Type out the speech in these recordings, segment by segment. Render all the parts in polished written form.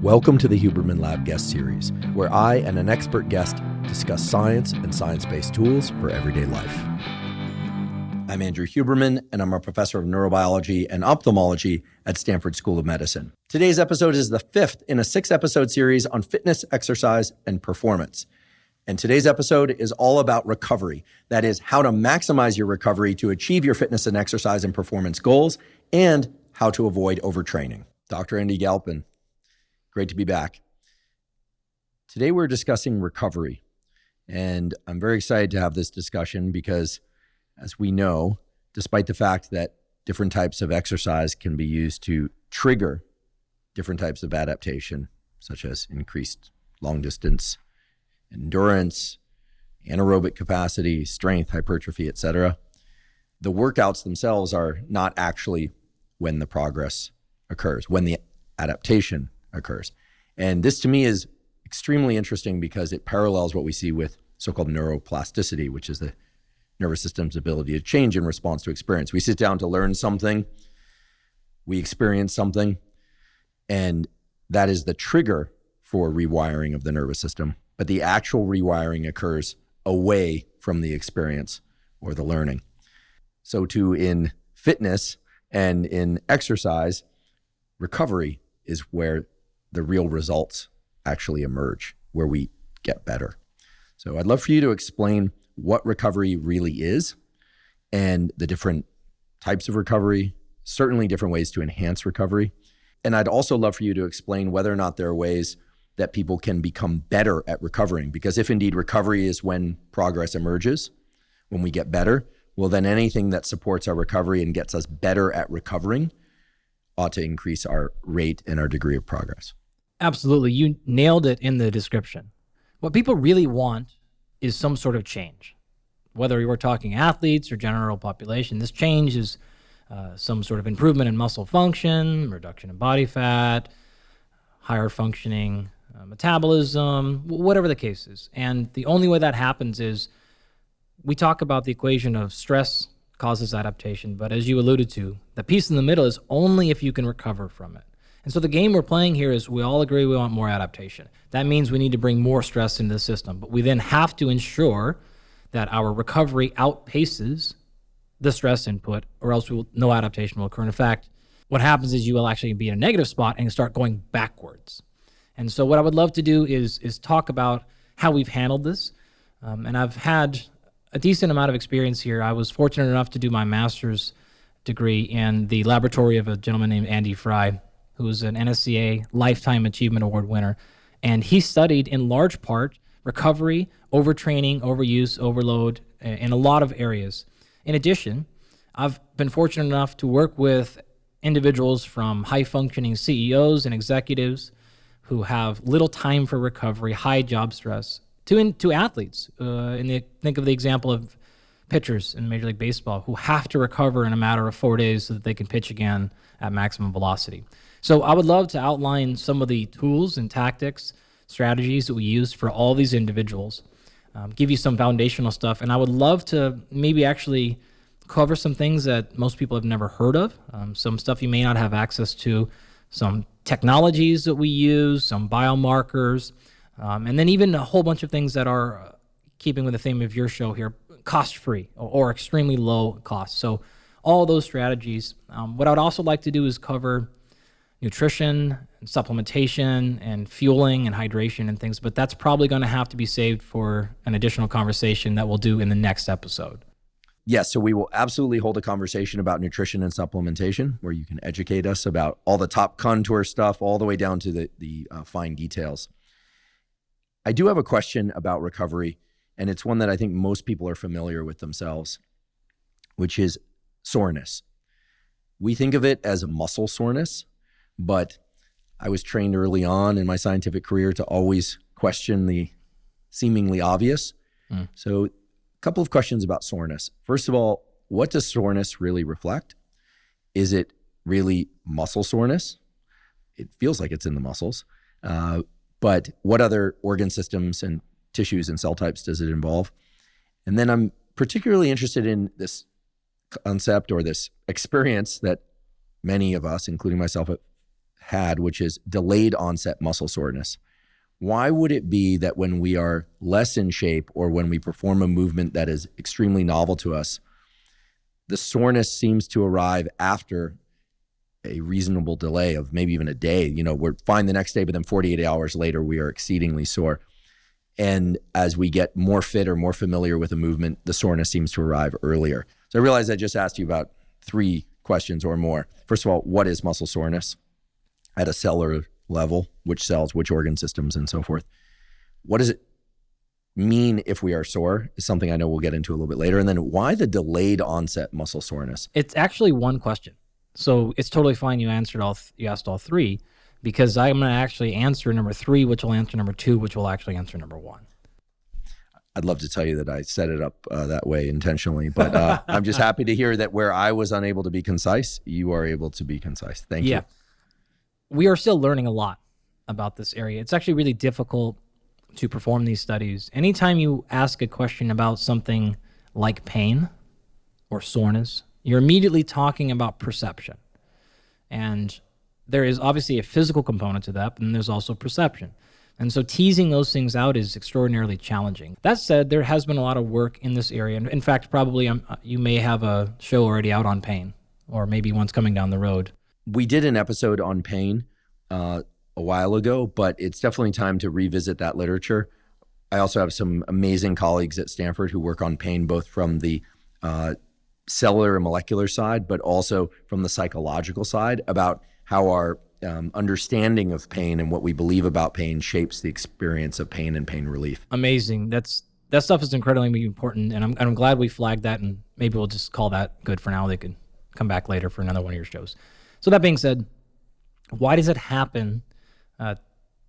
Welcome to the Huberman Lab Guest Series, where I and an expert guest discuss science and science-based tools for everyday life. I'm Andrew Huberman, and I'm a professor of neurobiology and ophthalmology at Stanford School of Medicine. Today's episode is the fifth in a 6-episode series on fitness, exercise, and performance. And today's episode is all about recovery. That is, how to maximize your recovery to achieve your fitness and exercise and performance goals, and how to avoid overtraining. Dr. Andy Galpin, great to be back. Today we're discussing recovery, and I'm very excited to have this discussion because, as we know, despite the fact that different types of exercise can be used to trigger different types of adaptation, such as increased long distance endurance, anaerobic capacity, strength, hypertrophy, etc., the workouts themselves are not actually when the progress occurs, when the adaptation occurs. And this to me is extremely interesting because it parallels what we see with so-called neuroplasticity, which is the nervous system's ability to change in response to experience. We sit down to learn something, we experience something, and that is the trigger for rewiring of the nervous system. But the actual rewiring occurs away from the experience or the learning. So too in fitness and in exercise, recovery is where the real results actually emerge, where we get better. So I'd love for you to explain what recovery really is and the different types of recovery, certainly different ways to enhance recovery. And I'd also love for you to explain whether or not there are ways that people can become better at recovering. Because if indeed recovery is when progress emerges, when we get better, well then anything that supports our recovery and gets us better at recovering ought to increase our rate and our degree of progress. Absolutely. You nailed it in the description. What people really want is some sort of change. Whether you're talking athletes or general population, this change is some sort of improvement in muscle function, reduction in body fat, higher functioning metabolism, whatever the case is. And the only way that happens is we talk about the equation of stress causes adaptation, but as you alluded to, the piece in the middle is only if you can recover from it. And so the game we're playing here is we all agree we want more adaptation. That means we need to bring more stress into the system, but we then have to ensure that our recovery outpaces the stress input, or else no adaptation will occur. In fact, what happens is you will actually be in a negative spot and start going backwards. And so what I would love to do is talk about how we've handled this. And I've had a decent amount of experience here. I was fortunate enough to do my master's degree in the laboratory of a gentleman named Andy Fry, who was an NSCA Lifetime Achievement Award winner. And he studied in large part recovery, overtraining, overuse, overload in a lot of areas. In addition, I've been fortunate enough to work with individuals from high-functioning CEOs and executives who have little time for recovery, high job stress, to athletes. Think of the example of pitchers in Major League Baseball who have to recover in a matter of 4 days so that they can pitch again at maximum velocity. So I would love to outline some of the tools and tactics, strategies that we use for all these individuals, give you some foundational stuff, and I would love to maybe actually cover some things that most people have never heard of, some stuff you may not have access to, some technologies that we use, some biomarkers, and then even a whole bunch of things that are keeping with the theme of your show here, cost-free or extremely low cost. So all those strategies. What I would also like to do is cover nutrition and supplementation and fueling and hydration and things, but that's probably going to have to be saved for an additional conversation that we'll do in the next episode. Yes, so we will absolutely hold a conversation about nutrition and supplementation where you can educate us about all the top contour stuff all the way down to the fine details. I do have a question about recovery, and it's one that I think most people are familiar with themselves, which is soreness. We think of it as muscle soreness, but I was trained early on in my scientific career to always question the seemingly obvious. So a couple of questions about soreness. First of all, what does soreness really reflect? Is it really muscle soreness? It feels like it's in the muscles. But what other organ systems and tissues and cell types does it involve? And then I'm particularly interested in this concept or this experience that many of us, including myself, had, which is delayed onset muscle soreness. Why would it be that when we are less in shape or when we perform a movement that is extremely novel to us, the soreness seems to arrive after a reasonable delay of maybe even a day? We're fine the next day, but then 48 hours later, we are exceedingly sore. And as we get more fit or more familiar with a movement, the soreness seems to arrive earlier. So I realize I just asked you about 3 questions or more. First of all, what is muscle soreness at a cellular level? Which cells, which organ systems, and so forth? What does it mean if we are sore is something I know we'll get into a little bit later. And then why the delayed onset muscle soreness? It's actually one question. So it's totally fine you asked all 3, because I'm going to actually answer number 3, which will answer number 2, which will actually answer number 1. I'd love to tell you that I set it up that way intentionally, but I'm just happy to hear that where I was unable to be concise, you are able to be concise. Thank you. We are still learning a lot about this area. It's actually really difficult to perform these studies. Anytime you ask a question about something like pain or soreness, you're immediately talking about perception. And there is obviously a physical component to that, but then there's also perception. And so teasing those things out is extraordinarily challenging. That said, there has been a lot of work in this area. And in fact, probably you may have a show already out on pain, or maybe one's coming down the road. We did an episode on pain a while ago, but it's definitely time to revisit that literature. I also have some amazing colleagues at Stanford who work on pain, both from the cellular and molecular side, but also from the psychological side, about how our understanding of pain and what we believe about pain shapes the experience of pain and pain relief. Amazing. That stuff is incredibly important, and I'm glad we flagged that, and maybe we'll just call that good for now. They could come back later for another one of your shows. So that being said, why does it happen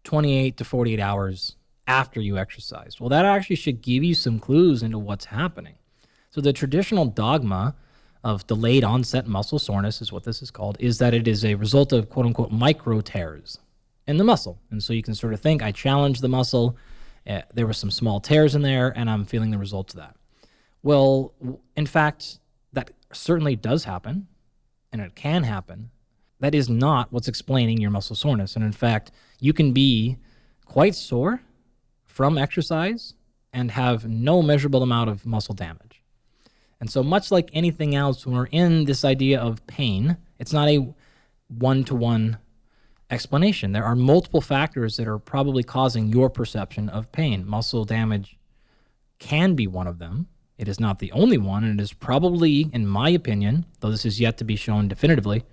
28 to 48 hours after you exercise? Well, that actually should give you some clues into what's happening. So the traditional dogma of delayed onset muscle soreness is what this is called, is that it is a result of quote unquote micro tears in the muscle. And so you can sort of think, I challenged the muscle, there were some small tears in there, and I'm feeling the results of that. Well, in fact, that certainly does happen, and it can happen. That is not what's explaining your muscle soreness. And in fact, you can be quite sore from exercise and have no measurable amount of muscle damage. And so much like anything else, when we're in this idea of pain, it's not a one-to-one explanation. There are multiple factors that are probably causing your perception of pain. Muscle damage can be one of them. It is not the only one, and it is probably, in my opinion, though this is yet to be shown definitively,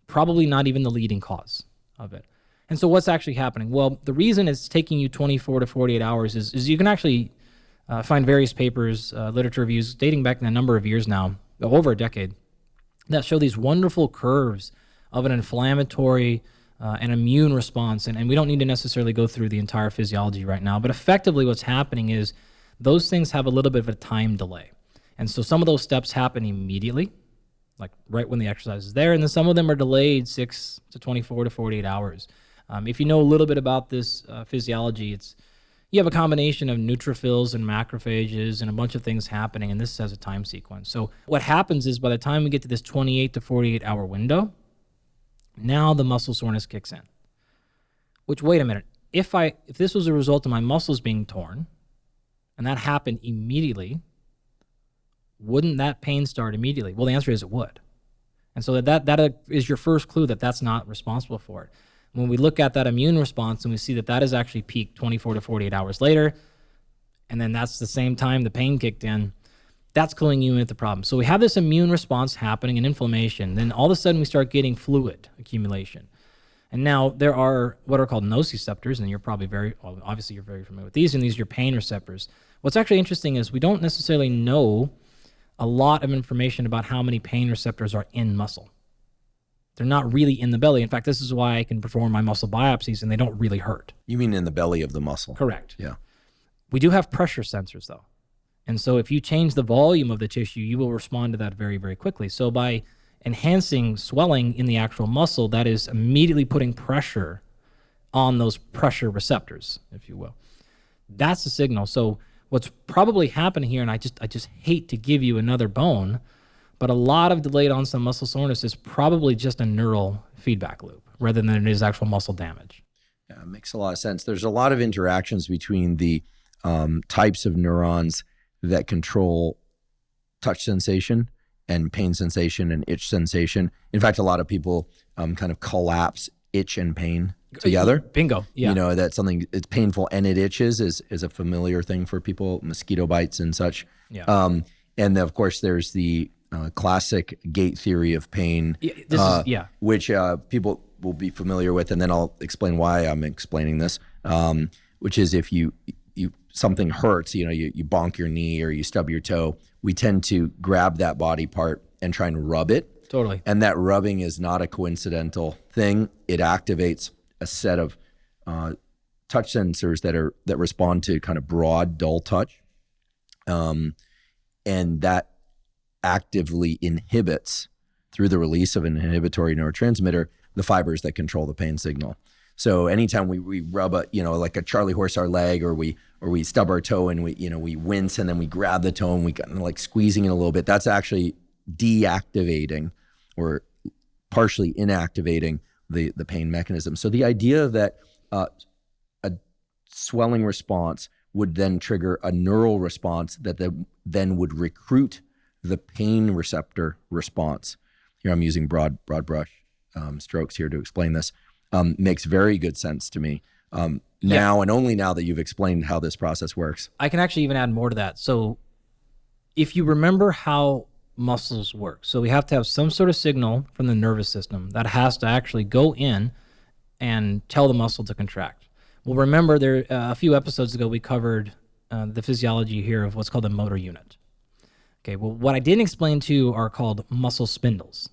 probably not even the leading cause of it. And so what's actually happening? Well, the reason it's taking you 24 to 48 hours is you can actually find various papers, literature reviews dating back a number of years now, over a decade, that show these wonderful curves of an inflammatory and immune response. And we don't need to necessarily go through the entire physiology right now, but effectively what's happening is those things have a little bit of a time delay. And so some of those steps happen immediately, like right when the exercise is there, and then some of them are delayed 6 to 24 to 48 hours. If you know a little bit about this physiology, you have a combination of neutrophils and macrophages and a bunch of things happening, and this has a time sequence. So what happens is by the time we get to this 28 to 48 hour window, now the muscle soreness kicks in. Which, wait a minute, if this was a result of my muscles being torn, and that happened immediately, wouldn't that pain start immediately? Well, the answer is it would. And so that is your first clue that that's not responsible for it. When we look at that immune response and we see that is actually peaked 24 to 48 hours later, and then that's the same time the pain kicked in, that's cluing you in at the problem. So we have this immune response happening and inflammation. Then all of a sudden we start getting fluid accumulation. And now there are what are called nociceptors, and you're probably obviously you're very familiar with these, and these are your pain receptors. What's actually interesting is we don't necessarily know a lot of information about how many pain receptors are in muscle. They're not really in the belly. In fact, this is why I can perform my muscle biopsies and they don't really hurt. You mean in the belly of the muscle? Correct. Yeah. We do have pressure sensors though. And so if you change the volume of the tissue, you will respond to that very, very quickly. So by enhancing swelling in the actual muscle, that is immediately putting pressure on those pressure receptors, if you will. That's the signal. So what's probably happening here, and I just hate to give you another bone, but a lot of delayed onset muscle soreness is probably just a neural feedback loop. rather than it is actual muscle damage. Yeah, it makes a lot of sense. There's a lot of interactions between the types of neurons that control touch sensation and pain sensation and itch sensation. In fact, a lot of people kind of collapse itch and pain together. Bingo. Yeah. You know, that something it's painful and it itches is a familiar thing for people, mosquito bites and such. Yeah. And of course, there's the classic gate theory of pain, which people will be familiar with, and then I'll explain why I'm explaining this, which is if you something hurts, you bonk your knee or you stub your toe, we tend to grab that body part and try and rub it. Totally. And that rubbing is not a coincidental thing. It activates a set of touch sensors that respond to kind of broad, dull touch. And that actively inhibits, through the release of an inhibitory neurotransmitter, the fibers that control the pain signal. So anytime we rub like a Charlie horse our leg, or we stub our toe and we wince and then we grab the toe and we kind of like squeezing it a little bit, that's actually deactivating or partially inactivating the pain mechanism. So the idea that a swelling response would then trigger a neural response that then would recruit the pain receptor response. Here I'm using broad brush strokes here to explain this. Makes very good sense to me now, and only now that you've explained how this process works. I can actually even add more to that. So if you remember how muscles work, so we have to have some sort of signal from the nervous system that has to actually go in and tell the muscle to contract. Well, remember there a few episodes ago we covered the physiology here of what's called a motor unit. Okay, well, what I didn't explain to you are called muscle spindles.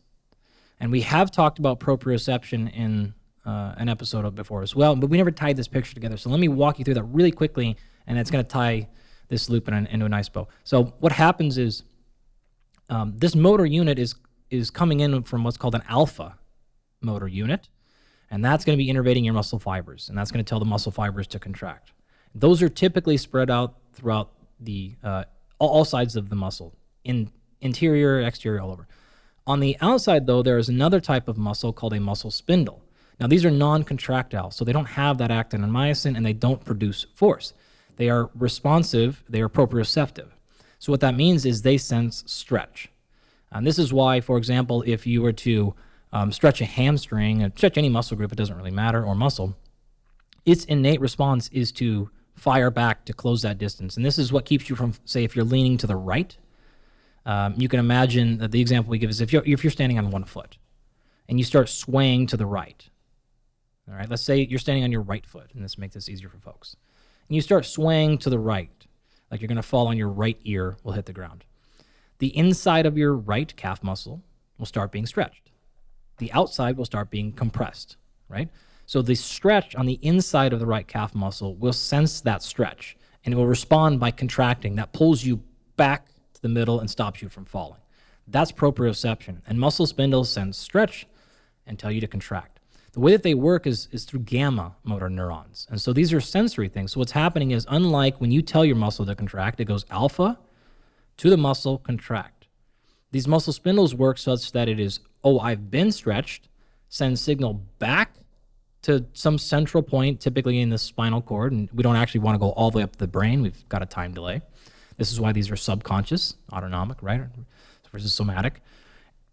And we have talked about proprioception in an episode before as well, but we never tied this picture together. So let me walk you through that really quickly, and it's going to tie this loop into a nice bow. So what happens is this motor unit is coming in from what's called an alpha motor unit, and that's going to be innervating your muscle fibers, and that's going to tell the muscle fibers to contract. Those are typically spread out throughout the all sides of the muscle, interior, exterior, all over. On the outside, though, there is another type of muscle called a muscle spindle. Now, these are non-contractile, so they don't have that actin and myosin, and they don't produce force. They are responsive, they are proprioceptive. So what that means is they sense stretch. And this is why, for example, if you were to stretch a hamstring, stretch any muscle group, it doesn't really matter, or muscle, its innate response is to fire back to close that distance. And this is what keeps you from, say, if you're leaning to the right, you can imagine that the example we give is if you're standing on one foot and you start swaying to the right. All right, let's say you're standing on your right foot, and this makes this easier for folks. And you start swaying to the right, like you're going to fall on your right ear will hit the ground. The inside of your right calf muscle will start being stretched. The outside will start being compressed, right? So the stretch on the inside of the right calf muscle will sense that stretch, and it will respond by contracting. That pulls you back to the middle and stops you from falling. That's proprioception. And muscle spindles sense stretch and tell you to contract. The way that they work is through gamma motor neurons. And so these are sensory things. So what's happening is, unlike when you tell your muscle to contract, it goes alpha to the muscle, contract. These muscle spindles work such that it is, I've been stretched, send signal back to some central point, typically in the spinal cord, and we don't actually want to go all the way up to the brain. We've got a time delay. This is why these are subconscious, autonomic, right, versus somatic.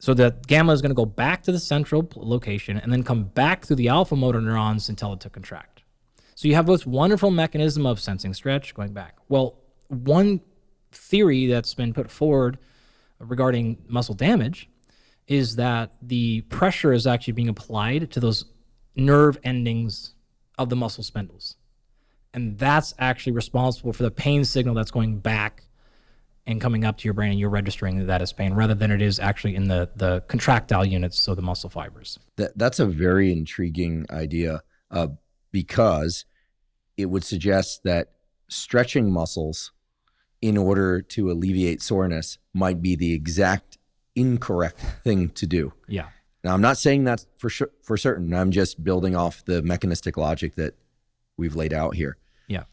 So the gamma is going to go back to the central location and then come back through the alpha motor neurons and tell it to contract. So you have this wonderful mechanism of sensing stretch going back. Well, one theory that's been put forward regarding muscle damage is that the pressure is actually being applied to those nerve endings of the muscle spindles. And that's actually responsible for the pain signal that's going back and coming up to your brain, and you're registering that as pain, rather than it is actually in the contractile units, so the muscle fibers. That's a very intriguing idea because it would suggest that stretching muscles in order to alleviate soreness might be the exact incorrect thing to do. Yeah. Now, I'm not saying that's for certain. I'm just building off the mechanistic logic that we've laid out here. Yeah.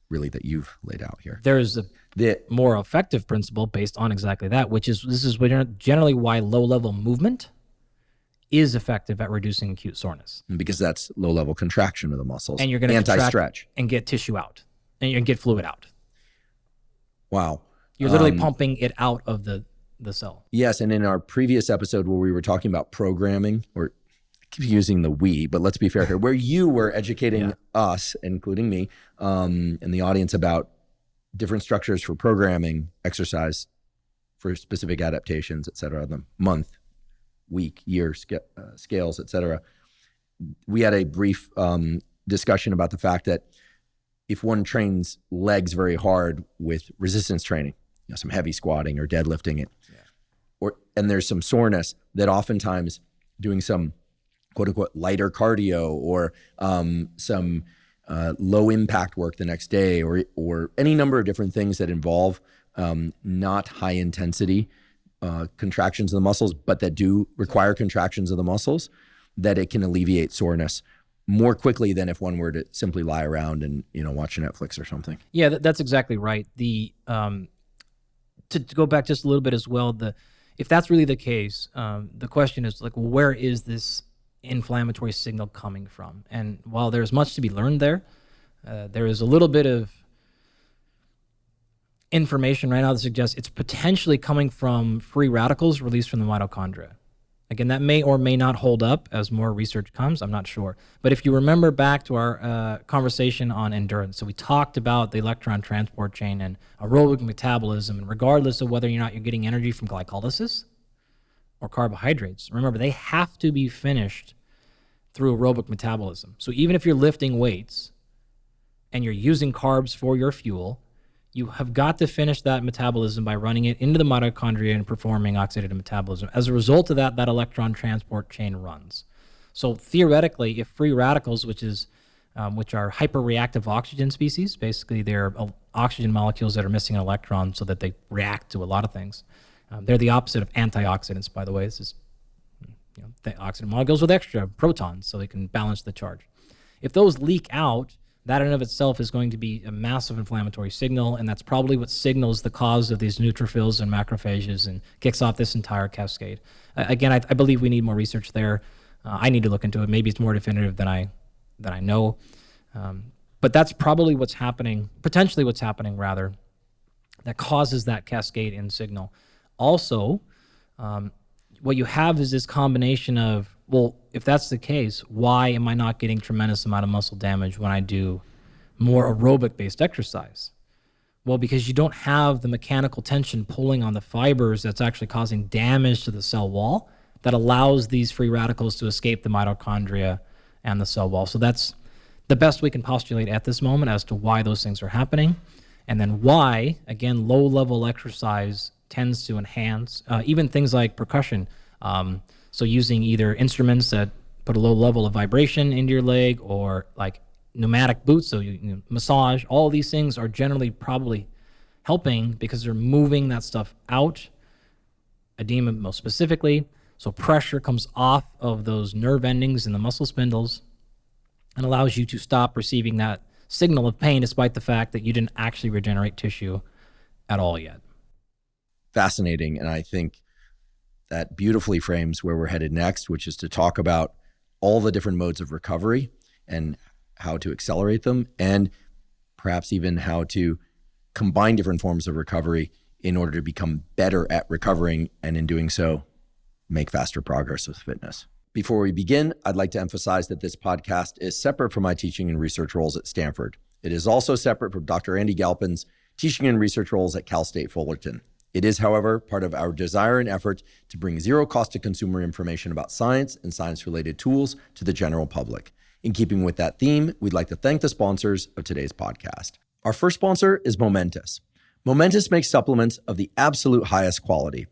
Really, that you've laid out here. There's the more effective principle based on exactly that, which is this is generally why low-level movement is effective at reducing acute soreness. Because that's low-level contraction of the muscles. And you're going to anti-stretch and get tissue out, and you get fluid out. Wow. You're literally pumping it out of the cell. Yes, and in our previous episode where we were talking about programming, or I keep using the we, but let's be fair here, where you were educating us, including me, and the audience about different structures for programming, exercise, for specific adaptations, et cetera, the month, week, year, scales, et cetera. We had a brief discussion about the fact that if one trains legs very hard with resistance training, some heavy squatting or deadlifting it, and there's some soreness, that oftentimes doing some quote unquote lighter cardio or some low impact work the next day, or any number of different things that involve not high intensity contractions of the muscles, but that do require contractions of the muscles, that it can alleviate soreness more quickly than if one were to simply lie around and watch Netflix or something. Yeah, that's exactly right. The to go back just a little bit as well, if that's really the case, the question is like, well, where is this inflammatory signal coming from? And while there's much to be learned there is a little bit of information right now that suggests it's potentially coming from free radicals released from the mitochondria. Again, that may or may not hold up as more research comes. I'm not sure. But if you remember back to our conversation on endurance, so we talked about the electron transport chain and aerobic metabolism, and regardless of whether or not you're getting energy from glycolysis or carbohydrates, remember, they have to be finished through aerobic metabolism. So even if you're lifting weights and you're using carbs for your fuel, you have got to finish that metabolism by running it into the mitochondria and performing oxidative metabolism. As a result of that electron transport chain runs. So theoretically, if free radicals, which are hyperreactive oxygen species, basically they're oxygen molecules that are missing an electron so that they react to a lot of things. They're the opposite of antioxidants, by the way. This is the oxygen molecules with extra protons so they can balance the charge. If those leak out, that in and of itself is going to be a massive inflammatory signal, and that's probably what signals the cause of these neutrophils and macrophages and kicks off this entire cascade. Again, I believe we need more research there. I need to look into it. Maybe it's more definitive than I know. But that's probably what's happening, potentially what's happening, rather, that causes that cascade in signal. Also, what you have is this combination of, well, if that's the case, why am I not getting tremendous amount of muscle damage when I do more aerobic-based exercise? Well, because you don't have the mechanical tension pulling on the fibers that's actually causing damage to the cell wall that allows these free radicals to escape the mitochondria and the cell wall. So that's the best we can postulate at this moment as to why those things are happening. And then why, again, low-level exercise tends to enhance even things like percussion. So using either instruments that put a low level of vibration into your leg, or like pneumatic boots, so you massage, all these things are generally probably helping because they're moving that stuff out, edema most specifically. So pressure comes off of those nerve endings in the muscle spindles and allows you to stop receiving that signal of pain despite the fact that you didn't actually regenerate tissue at all yet. Fascinating. And I think that beautifully frames where we're headed next, which is to talk about all the different modes of recovery and how to accelerate them, and perhaps even how to combine different forms of recovery in order to become better at recovering, and in doing so, make faster progress with fitness. Before we begin, I'd like to emphasize that this podcast is separate from my teaching and research roles at Stanford. It is also separate from Dr. Andy Galpin's teaching and research roles at Cal State Fullerton. It is, however, part of our desire and effort to bring zero cost to consumer information about science and science-related tools to the general public. In keeping with that theme, we'd like to thank the sponsors of today's podcast. Our first sponsor is Momentous. Momentous makes supplements of the absolute highest quality.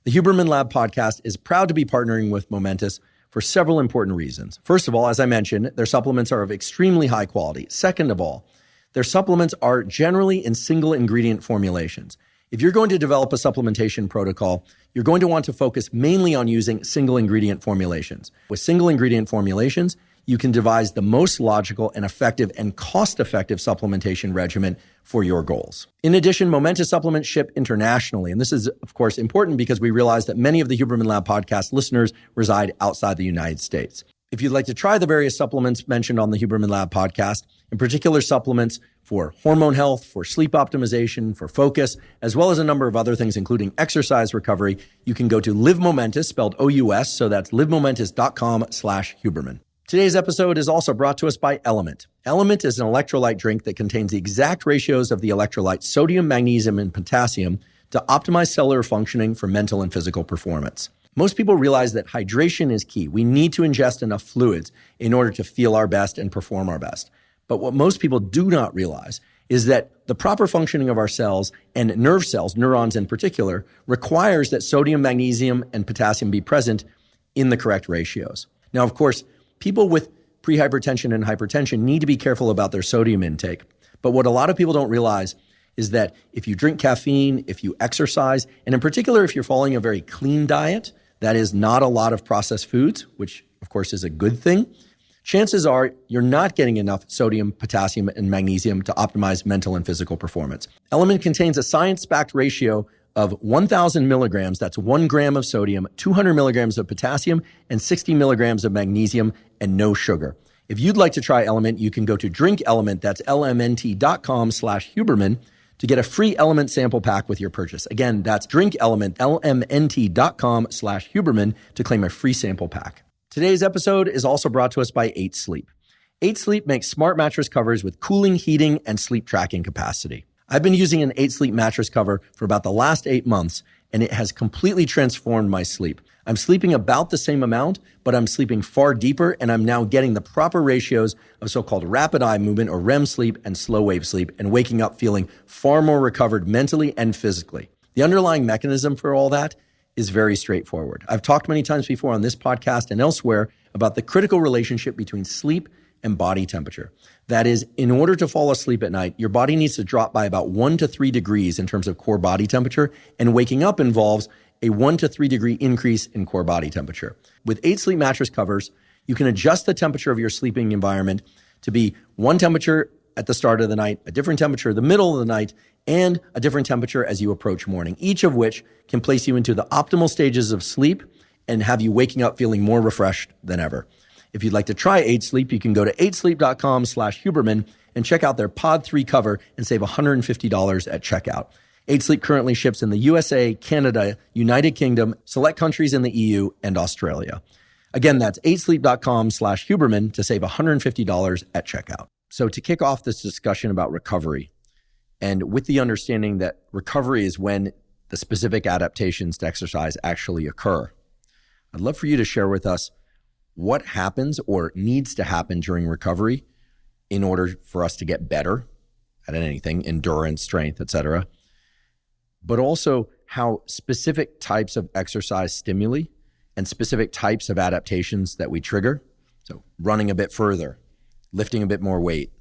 The Huberman Lab podcast is proud to be partnering with Momentous for several important reasons. First of all, as I mentioned, their supplements are of extremely high quality. Second of all, their supplements are generally in single ingredient formulations. If you're going to develop a supplementation protocol, you're going to want to focus mainly on using single ingredient formulations. With single ingredient formulations, you can devise the most logical and effective and cost-effective supplementation regimen for your goals. In addition, Momentous supplements ship internationally. And this is, of course, important because we realize that many of the Huberman Lab podcast listeners reside outside the United States. If you'd like to try the various supplements mentioned on the Huberman Lab podcast, in particular supplements for hormone health, for sleep optimization, for focus, as well as a number of other things, including exercise recovery, you can go to Live Momentous, spelled O-U-S, so that's livemomentous.com/Huberman. Today's episode is also brought to us by Element. Element is an electrolyte drink that contains the exact ratios of the electrolytes sodium, magnesium, and potassium to optimize cellular functioning for mental and physical performance. Most people realize that hydration is key. We need to ingest enough fluids in order to feel our best and perform our best. But what most people do not realize is that the proper functioning of our cells and nerve cells, neurons in particular, requires that sodium, magnesium, and potassium be present in the correct ratios. Now, of course, people with prehypertension and hypertension need to be careful about their sodium intake. But what a lot of people don't realize is that if you drink caffeine, if you exercise, and in particular, if you're following a very clean diet, that is not a lot of processed foods, which of course is a good thing, chances are you're not getting enough sodium, potassium, and magnesium to optimize mental and physical performance. Element contains a science-backed ratio of 1,000 milligrams, that's 1 gram of sodium, 200 milligrams of potassium, and 60 milligrams of magnesium, and no sugar. If you'd like to try Element, you can go to DrinkElement, that's lmnt.com/Huberman, to get a free Element sample pack with your purchase. Again, that's DrinkElement, lmnt.com/Huberman, to claim a free sample pack. Today's episode is also brought to us by 8 Sleep. 8 Sleep makes smart mattress covers with cooling, heating, and sleep tracking capacity. I've been using an 8 Sleep mattress cover for about the last 8 months, and it has completely transformed my sleep. I'm sleeping about the same amount, but I'm sleeping far deeper, and I'm now getting the proper ratios of so-called rapid eye movement or REM sleep and slow wave sleep, and waking up feeling far more recovered mentally and physically. The underlying mechanism for all that is very straightforward. I've talked many times before on this podcast and elsewhere about the critical relationship between sleep and body temperature. That is, in order to fall asleep at night, your body needs to drop by about 1 to 3 degrees in terms of core body temperature, and waking up involves a 1 to 3 degree increase in core body temperature. With 8 Sleep mattress covers, you can adjust the temperature of your sleeping environment to be one temperature at the start of the night, a different temperature the middle of the night, and a different temperature as you approach morning, each of which can place you into the optimal stages of sleep and have you waking up feeling more refreshed than ever. If you'd like to try 8 Sleep, you can go to 8sleep.com/Huberman and check out their Pod 3 cover and save $150 at checkout. 8 Sleep currently ships in the USA, Canada, United Kingdom, select countries in the EU, and Australia. Again, that's 8sleep.com/Huberman to save $150 at checkout. So to kick off this discussion about recovery, and with the understanding that recovery is when the specific adaptations to exercise actually occur, I'd love for you to share with us what happens or needs to happen during recovery in order for us to get better at anything, endurance, strength, etc., but also how specific types of exercise stimuli and specific types of adaptations that we trigger, so running a bit further, lifting a bit more weight,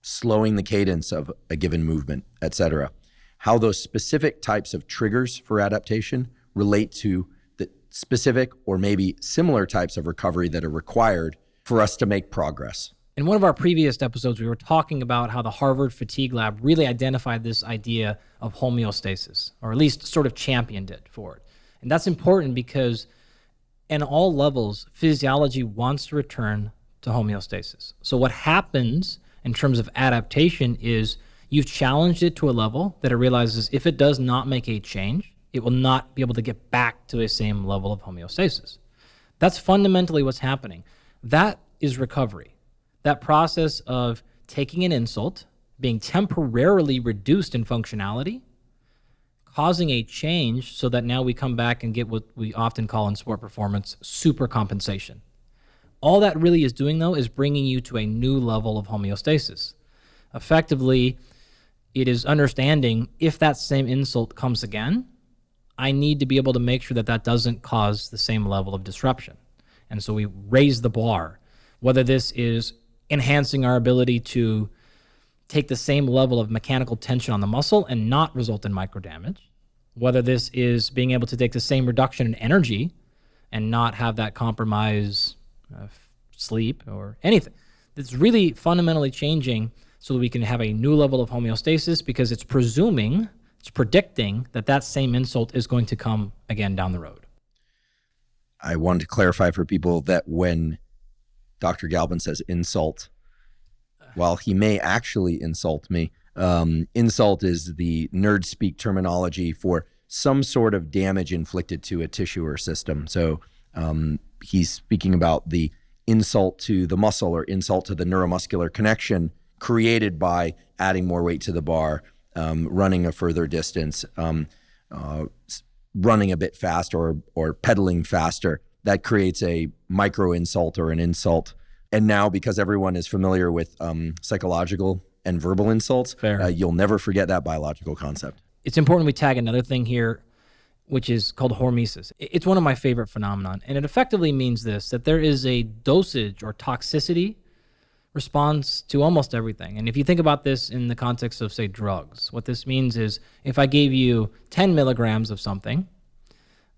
slowing the cadence of a given movement, etc., how those specific types of triggers for adaptation relate to the specific or maybe similar types of recovery that are required for us to make progress. In one of our previous episodes, we were talking about how the Harvard Fatigue Lab really identified this idea of homeostasis, or at least sort of championed it for it. And that's important because in all levels, physiology wants to return to homeostasis. So what happens in terms of adaptation is you've challenged it to a level that it realizes if it does not make a change, it will not be able to get back to the same level of homeostasis. That's fundamentally what's happening. That is recovery. That process of taking an insult, being temporarily reduced in functionality, causing a change so that now we come back and get what we often call in sport performance, super compensation. All that really is doing, though, is bringing you to a new level of homeostasis. Effectively, it is understanding if that same insult comes again, I need to be able to make sure that that doesn't cause the same level of disruption. And so we raise the bar, whether this is enhancing our ability to take the same level of mechanical tension on the muscle and not result in microdamage, whether this is being able to take the same reduction in energy and not have that compromise sleep or anything. It's really fundamentally changing so that we can have a new level of homeostasis, because it's predicting that same insult is going to come again down the road. I wanted to clarify for people that when Dr. Galpin says insult, while he may actually insult me, insult is the nerd speak terminology for some sort of damage inflicted to a tissue or system. So he's speaking about the insult to the muscle or insult to the neuromuscular connection created by adding more weight to the bar, running a further distance, running a bit faster or pedaling faster. That creates a micro insult or an insult. And now, because everyone is familiar with psychological and verbal insults, you'll never forget that biological concept. It's important we tag another thing here, which is called hormesis. It's one of my favorite phenomenon, and it effectively means this, that there is a dosage or toxicity response to almost everything. And if you think about this in the context of, say, drugs, what this means is if I gave you 10 milligrams of something,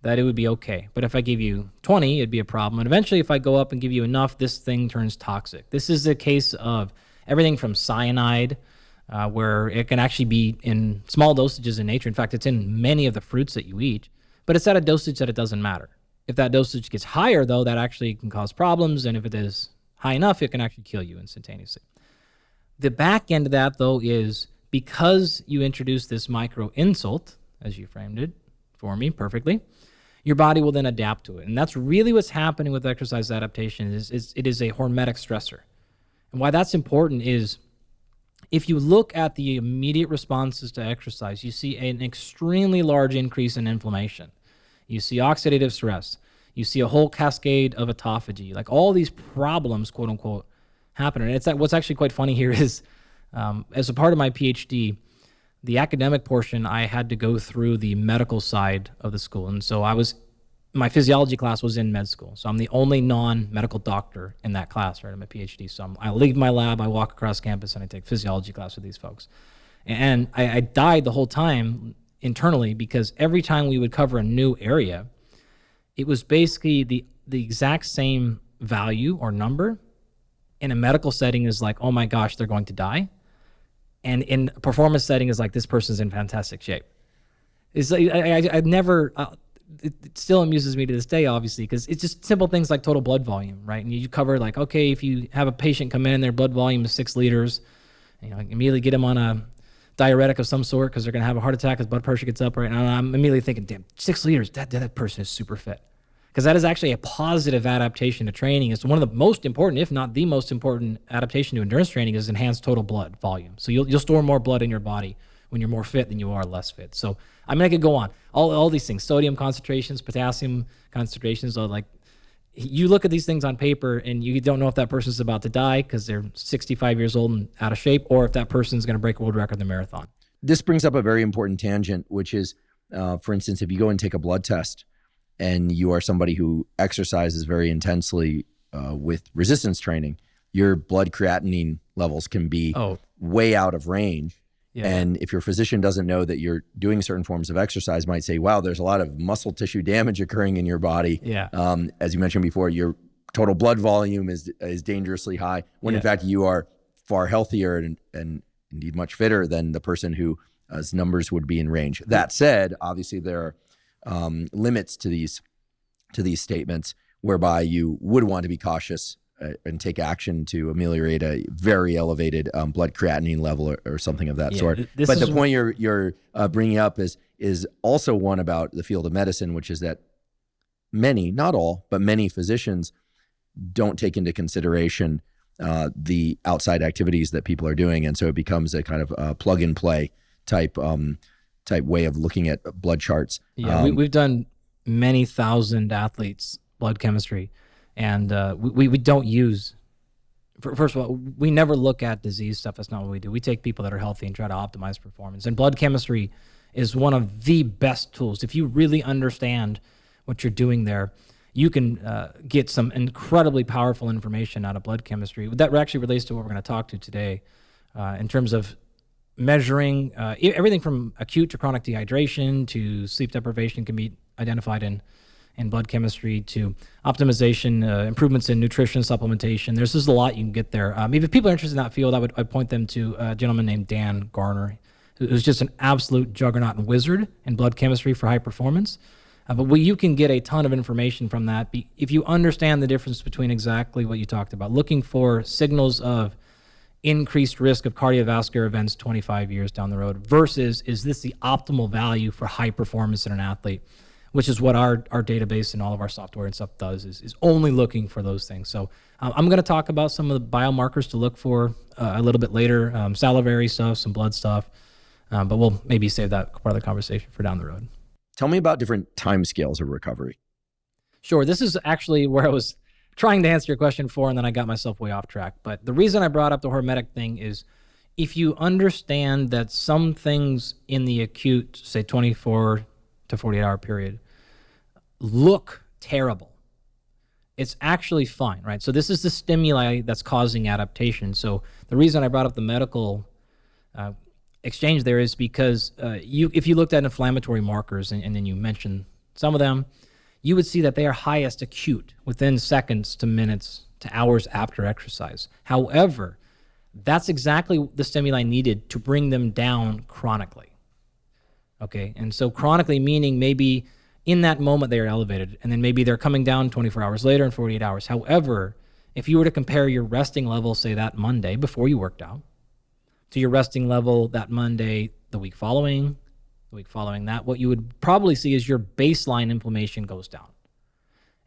that it would be okay. But if I gave you 20, it'd be a problem. And eventually, if I go up and give you enough, this thing turns toxic. This is a case of everything from cyanide, where it can actually be in small dosages in nature. In fact, it's in many of the fruits that you eat, but it's at a dosage that it doesn't matter. If that dosage gets higher, though, that actually can cause problems, and if it is high enough, it can actually kill you instantaneously. The back end of that, though, is because you introduce this micro insult, as you framed it for me perfectly, your body will then adapt to it. And that's really what's happening with exercise adaptation. It is a hormetic stressor. And why that's important is if you look at the immediate responses to exercise, you see an extremely large increase in inflammation. You see oxidative stress. You see a whole cascade of autophagy. Like all these problems, quote unquote, happen. And it's what's actually quite funny here is, as a part of my PhD, the academic portion, I had to go through the medical side of the school. And so my physiology class was in med school. So I'm the only non-medical doctor in that class, right? I'm a PhD. So I leave my lab, I walk across campus, and I take physiology class with these folks. And I died the whole time internally because every time we would cover a new area, it was basically the exact same value or number in a medical setting is like, oh my gosh, they're going to die. And in a performance setting is like, this person's in fantastic shape. It's like, I've never, it still amuses me to this day, obviously, because it's just simple things like total blood volume, right? And you cover like, okay, if you have a patient come in, their blood volume is 6 liters, immediately get them on a diuretic of some sort because they're going to have a heart attack as blood pressure gets up right now. I'm immediately thinking, damn, 6 liters, that person is super fit. Because that is actually a positive adaptation to training. It's one of the most important, if not the most important adaptation to endurance training is enhanced total blood volume. So you'll store more blood in your body when you're more fit than you are less fit. So I mean, I could go on. All these things, sodium concentrations, potassium concentrations, are like, you look at these things on paper and you don't know if that person's about to die because they're 65 years old and out of shape, or if that person's going to break a world record in the marathon. This brings up a very important tangent, which is, for instance, if you go and take a blood test and you are somebody who exercises very intensely with resistance training, your blood creatinine levels can be way out of range. Yeah. And if your physician doesn't know that you're doing certain forms of exercise, might say, wow, there's a lot of muscle tissue damage occurring in your body. Yeah. As you mentioned before, your total blood volume is dangerously high, when in fact you are far healthier and indeed much fitter than the person whose numbers would be in range. That said, obviously there are limits to these statements whereby you would want to be cautious and take action to ameliorate a very elevated blood creatinine level or something of that sort. But the point you're bringing up is also one about the field of medicine, which is that many, not all, but many physicians don't take into consideration the outside activities that people are doing. And so it becomes a kind of plug and play type way of looking at blood charts. Yeah, we've done many thousand athletes' blood chemistry, and we don't use, first of all, we never look at disease stuff. That's not what we do. We take people that are healthy and try to optimize performance. And blood chemistry is one of the best tools. If you really understand what you're doing there, you can get some incredibly powerful information out of blood chemistry. That actually relates to what we're going to talk to today in terms of measuring everything from acute to chronic dehydration to sleep deprivation can be identified in and blood chemistry to optimization, improvements in nutrition, supplementation. There's just a lot you can get there. If people are interested in that field, I'd point them to a gentleman named Dan Garner, who's just an absolute juggernaut and wizard in blood chemistry for high performance. But you can get a ton of information from that if you understand the difference between exactly what you talked about, looking for signals of increased risk of cardiovascular events 25 years down the road versus is this the optimal value for high performance in an athlete, which is what our database and all of our software and stuff does, is only looking for those things. So I'm going to talk about some of the biomarkers to look for a little bit later, salivary stuff, some blood stuff, but we'll maybe save that part of the conversation for down the road. Tell me about different timescales of recovery. Sure. This is actually where I was trying to answer your question before, and then I got myself way off track. But the reason I brought up the hormetic thing is if you understand that some things in the acute, say 24 to 48 hour period, look terrible, it's actually fine, right? So this is the stimuli that's causing adaptation. So the reason I brought up the medical exchange there is because if you looked at inflammatory markers and then you mentioned some of them, you would see that they are highest acute within seconds to minutes to hours after exercise. However, that's exactly the stimuli needed to bring them down chronically. Okay, and so chronically meaning maybe in that moment they are elevated, and then maybe they're coming down 24 hours later and 48 hours. However, if you were to compare your resting level, say that Monday before you worked out, to your resting level that Monday the week following that, what you would probably see is your baseline inflammation goes down.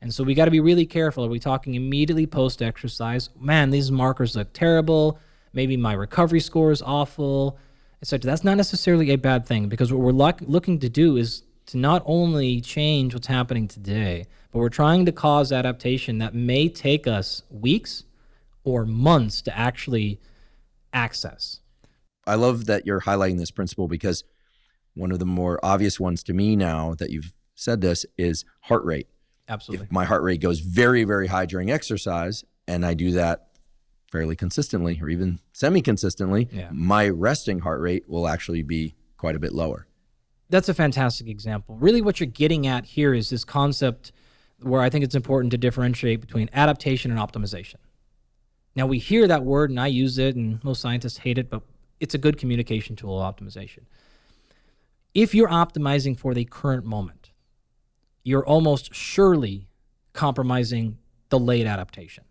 And so we got to be really careful. Are we talking immediately post-exercise? Man, these markers look terrible. Maybe my recovery score is awful, etc. That's not necessarily a bad thing, because what we're looking to do is to not only change what's happening today, but we're trying to cause adaptation that may take us weeks or months to actually access. I love that you're highlighting this principle, because one of the more obvious ones to me now that you've said this is heart rate. Absolutely. If my heart rate goes very, very high during exercise, and I do that fairly consistently or even semi-consistently, my resting heart rate will actually be quite a bit lower. That's a fantastic example. Really what you're getting at here is this concept where I think it's important to differentiate between adaptation and optimization. Now we hear that word and I use it and most scientists hate it, but it's a good communication tool, optimization. If you're optimizing for the current moment, you're almost surely compromising delayed adaptation,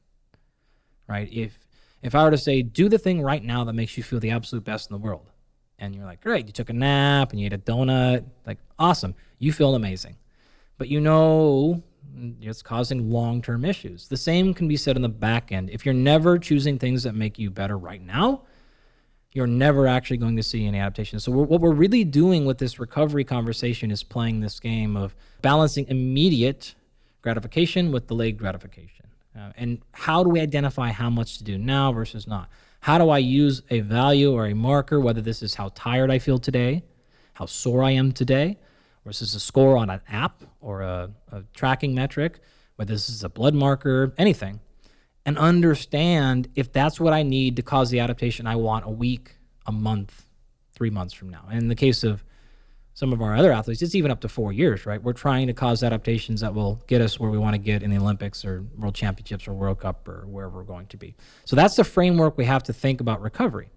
right? If I were to say, do the thing right now that makes you feel the absolute best in the world, and you're like, great, you took a nap and you ate a donut, like, awesome, you feel amazing. But you know it's causing long-term issues. The same can be said on the back end. If you're never choosing things that make you better right now, you're never actually going to see any adaptation. So what we're really doing with this recovery conversation is playing this game of balancing immediate gratification with delayed gratification. And how do we identify how much to do now versus not? How do I use a value or a marker, whether this is how tired I feel today, how sore I am today, versus a score on an app or a tracking metric, whether this is a blood marker, anything, and understand if that's what I need to cause the adaptation I want a week, a month, 3 months from now. And in the case of some of our other athletes, it's even up to 4 years, right? We're trying to cause adaptations that will get us where we want to get in the Olympics or World Championships or World Cup or wherever we're going to be. So that's the framework we have to think about recovery.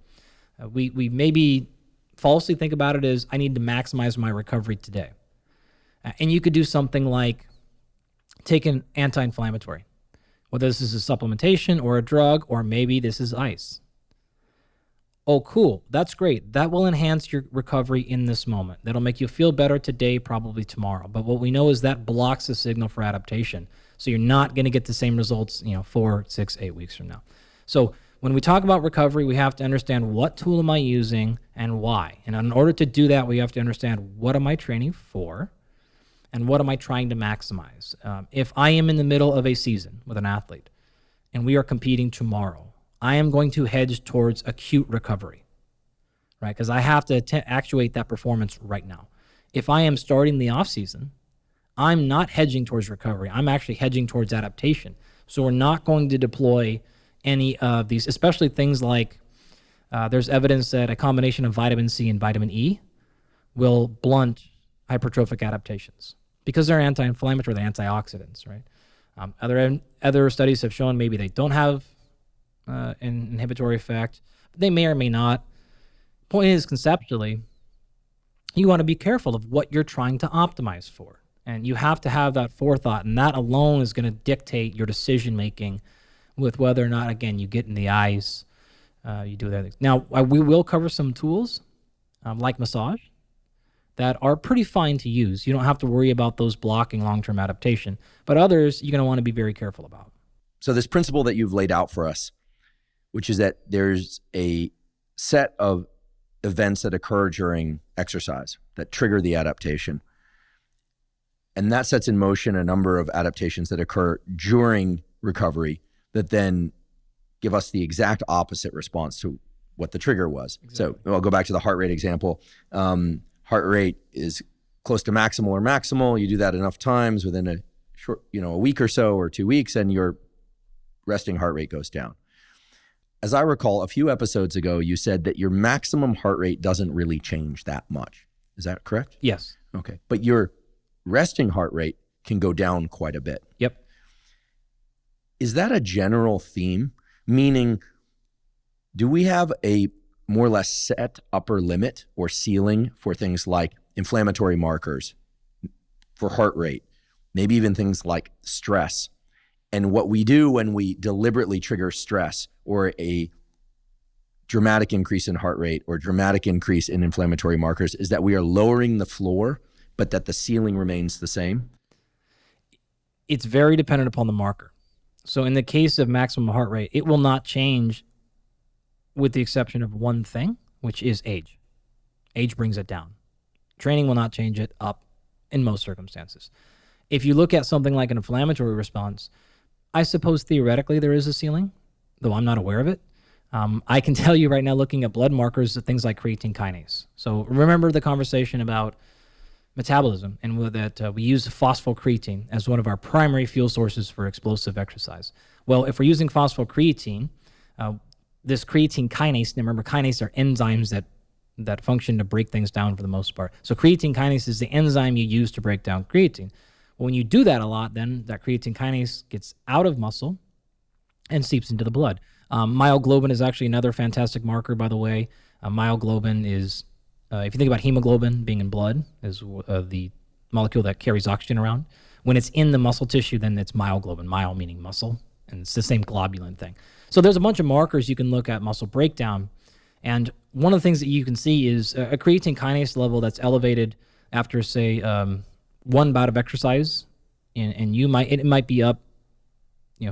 We maybe falsely think about it as I need to maximize my recovery today. And you could do something like take an anti-inflammatory, whether this is a supplementation or a drug, or maybe this is ice. Oh, cool. That's great. That will enhance your recovery in this moment. That'll make you feel better today, probably tomorrow. But what we know is that blocks the signal for adaptation. So you're not going to get the same results, 4, 6, 8 weeks from now. So when we talk about recovery, we have to understand what tool am I using and why. And in order to do that, we have to understand what am I training for and what am I trying to maximize. If I am in the middle of a season with an athlete and we are competing tomorrow, I am going to hedge towards acute recovery, right? Because I have to actuate that performance right now. If I am starting the off season, I'm not hedging towards recovery. I'm actually hedging towards adaptation. So we're not going to deploy any of these, especially things like there's evidence that a combination of vitamin C and vitamin E will blunt hypertrophic adaptations. because they're anti-inflammatory, they're antioxidants, right? Other studies have shown maybe they don't have an inhibitory effect, but they may or may not. Point is, conceptually, you want to be careful of what you're trying to optimize for. And you have to have that forethought, and that alone is going to dictate your decision-making with whether or not, again, you get in the ice, you do that. Now, we will cover some tools like massage that are pretty fine to use. You don't have to worry about those blocking long-term adaptation. But others, you're going to want to be very careful about. So this principle that you've laid out for us, which is that there's a set of events that occur during exercise that trigger the adaptation. And that sets in motion a number of adaptations that occur during recovery that then give us the exact opposite response to what the trigger was. Exactly. So I'll go back to the heart rate example. Heart rate is close to maximal or maximal. You do that enough times within a short, a week or so or 2 weeks, and your resting heart rate goes down. As I recall, a few episodes ago, you said that your maximum heart rate doesn't really change that much. Is that correct? Yes. Okay. But your resting heart rate can go down quite a bit. Yep. Is that a general theme? Meaning, do we have a more or less set upper limit or ceiling for things like inflammatory markers, for heart rate, maybe even things like stress? And what we do when we deliberately trigger stress or a dramatic increase in heart rate or dramatic increase in inflammatory markers is that we are lowering the floor, but that the ceiling remains the same? It's very dependent upon the marker. So in the case of maximum heart rate, it will not change with the exception of one thing, which is age. Age brings it down. Training will not change it up in most circumstances. If you look at something like an inflammatory response, I suppose theoretically there is a ceiling, though I'm not aware of it. I can tell you right now, looking at blood markers, things like creatine kinase. So remember the conversation about metabolism and that we use phosphocreatine as one of our primary fuel sources for explosive exercise. Well, if we're using phosphocreatine, this creatine kinase, and remember kinase are enzymes that function to break things down for the most part. So creatine kinase is the enzyme you use to break down creatine. Well, when you do that a lot, then that creatine kinase gets out of muscle and seeps into the blood. Myoglobin is actually another fantastic marker, by the way. Myoglobin is, if you think about hemoglobin being in blood, is the molecule that carries oxygen around. When it's in the muscle tissue, then it's myoglobin, myo meaning muscle, and it's the same globulin thing. So there's a bunch of markers you can look at muscle breakdown, and one of the things that you can see is a creatine kinase level that's elevated after, say, one bout of exercise, and it might be up,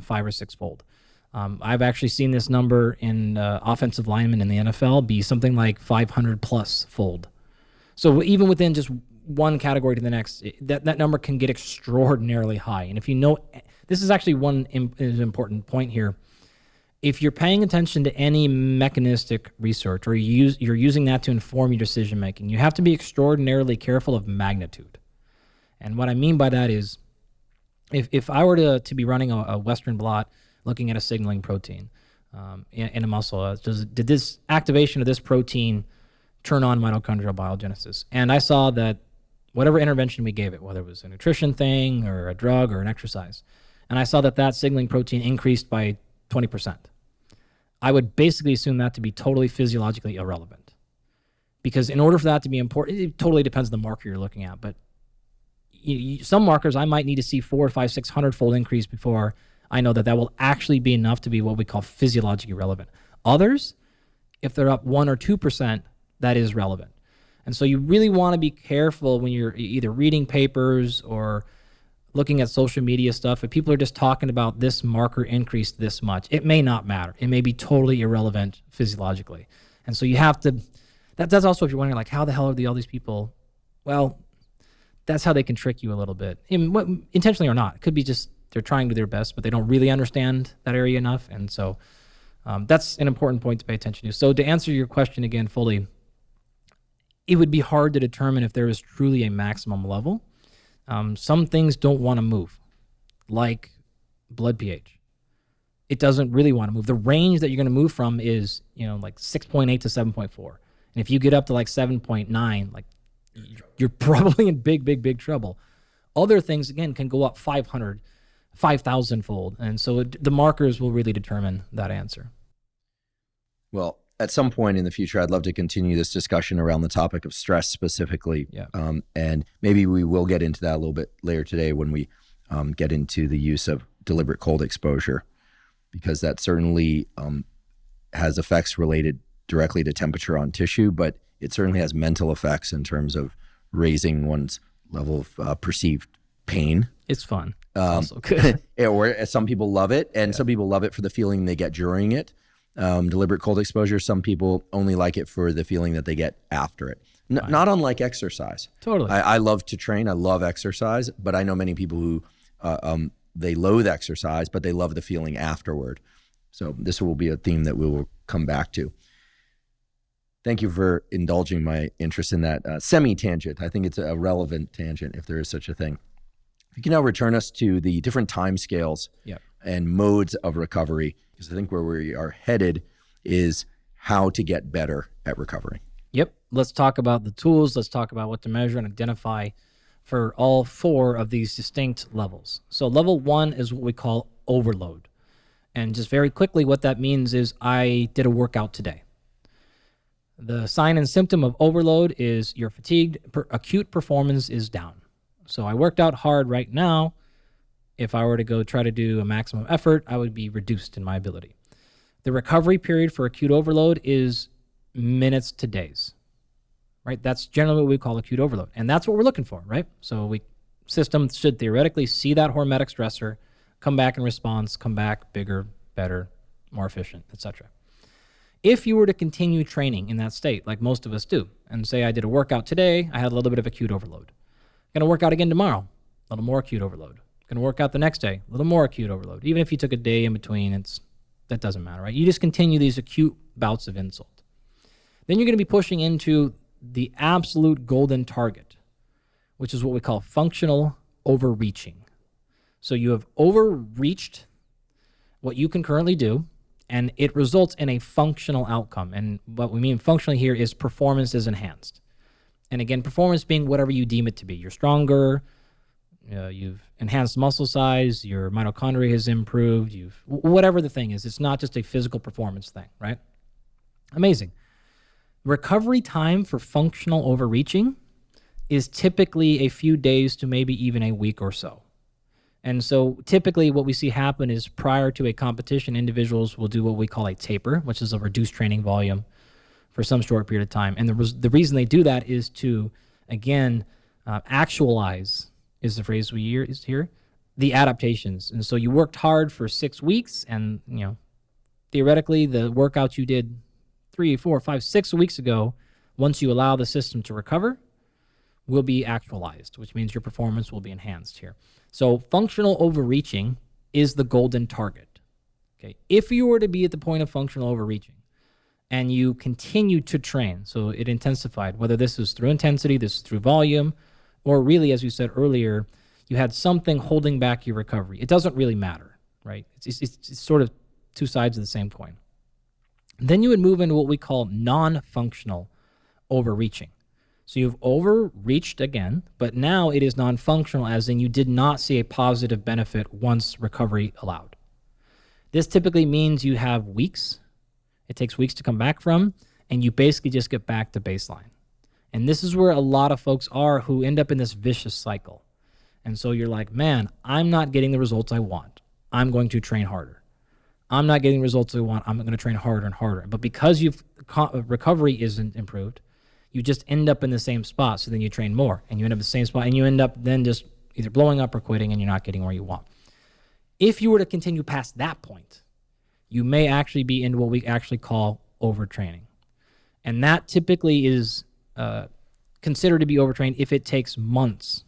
5 or 6 fold. I've actually seen this number in offensive linemen in the NFL be something like 500 plus fold. So even within just one category to the next, that number can get extraordinarily high. And if you know, this is actually one important point here. If you're paying attention to any mechanistic research or you're using that to inform your decision making, you have to be extraordinarily careful of magnitude. And what I mean by that is, if I were to be running a Western blot looking at a signaling protein in a muscle, did this activation of this protein turn on mitochondrial biogenesis? And I saw that whatever intervention we gave it, whether it was a nutrition thing or a drug or an exercise, and I saw that signaling protein increased by 20%. I would basically assume that to be totally physiologically irrelevant. Because in order for that to be important, it totally depends on the marker you're looking at, but some markers I might need to see 400, 500, 600 fold increase before I know that will actually be enough to be what we call physiologically relevant. Others, if they're up 1 or 2%, that is relevant. And so you really want to be careful when you're either reading papers or looking at social media stuff. If people are just talking about this marker increased this much, it may not matter. It may be totally irrelevant physiologically. And so you have to, that's also if you're wondering, like, how the hell are all these people? Well, that's how they can trick you a little bit, intentionally or not. It could be just they're trying to do their best, but they don't really understand that area enough. And so that's an important point to pay attention to. So to answer your question again fully, it would be hard to determine if there is truly a maximum level. Some things don't want to move, like blood pH. It doesn't really want to move. The range that you're going to move from is, like 6.8 to 7.4. And if you get up to like 7.9, like you're probably in big, big, big trouble. Other things, again, can go up 500, 5,000 fold. And so the markers will really determine that answer. Well, at some point in the future, I'd love to continue this discussion around the topic of stress specifically. Yeah. And maybe we will get into that a little bit later today when we get into the use of deliberate cold exposure, because that certainly has effects related directly to temperature on tissue, but it certainly has mental effects in terms of raising one's level of perceived pain. It's fun. It's also good. Or some people love it, and some people love it for the feeling they get during it. Deliberate cold exposure, some people only like it for the feeling that they get after it. Not unlike exercise. Totally. I love to train. I love exercise, but I know many people who they loathe exercise, but they love the feeling afterward. So this will be a theme that we will come back to. Thank you for indulging my interest in that semi-tangent. I think it's a relevant tangent, if there is such a thing. You can now return us to the different time scales and modes of recovery, because I think where we are headed is how to get better at recovery. Yep. Let's talk about the tools. Let's talk about what to measure and identify for all 4 of these distinct levels. So level 1 is what we call overload. And just very quickly, what that means is I did a workout today. The sign and symptom of overload is you're fatigued, acute performance is down. So I worked out hard right now. If I were to go try to do a maximum effort, I would be reduced in my ability. The recovery period for acute overload is minutes to days, right? That's generally what we call acute overload. And that's what we're looking for, right? So system should theoretically see that hormetic stressor, come back in response, come back bigger, better, more efficient, etc. If you were to continue training in that state, like most of us do, and say I did a workout today, I had a little bit of acute overload. Going to work out again tomorrow, a little more acute overload. Going to work out the next day, a little more acute overload. Even if you took a day in between, that doesn't matter, right? You just continue these acute bouts of insult. Then you're going to be pushing into the absolute golden target, which is what we call functional overreaching. So you have overreached what you can currently do, and it results in a functional outcome. And what we mean functionally here is performance is enhanced. And again, performance being whatever you deem it to be. You're stronger, you've enhanced muscle size, your mitochondria has improved, whatever the thing is. It's not just a physical performance thing, right? Amazing. Recovery time for functional overreaching is typically a few days to maybe even a week or so. And so typically what we see happen is prior to a competition, individuals will do what we call a taper, which is a reduced training volume for some short period of time. And the reason they do that is to, again, actualize is the phrase we use here, the adaptations. And so you worked hard for 6 weeks, and theoretically the workouts you did 3, 4, 5, 6 weeks ago, once you allow the system to recover, will be actualized, which means your performance will be enhanced here. So functional overreaching is the golden target. Okay, if you were to be at the point of functional overreaching and you continue to train, so it intensified, whether this is through intensity, this is through volume, or really, as you said earlier, you had something holding back your recovery. It doesn't really matter, right? It's sort of 2 sides of the same coin. Then you would move into what we call non-functional overreaching. So you've overreached again, but now it is non-functional, as in you did not see a positive benefit once recovery allowed. This typically means you have weeks. It takes weeks to come back from, and you basically just get back to baseline. And this is where a lot of folks are who end up in this vicious cycle. And so you're like, man, I'm not getting the results I want. I'm going to train harder. I'm not getting the results I want. I'm going to train harder and harder. But because recovery isn't improved, you just end up in the same spot. So then you train more, and you end up in the same spot, and you end up then just either blowing up or quitting, and you're not getting where you want. If you were to continue past that point, you may actually be into what we actually call overtraining. And that typically is considered to be overtrained if it takes months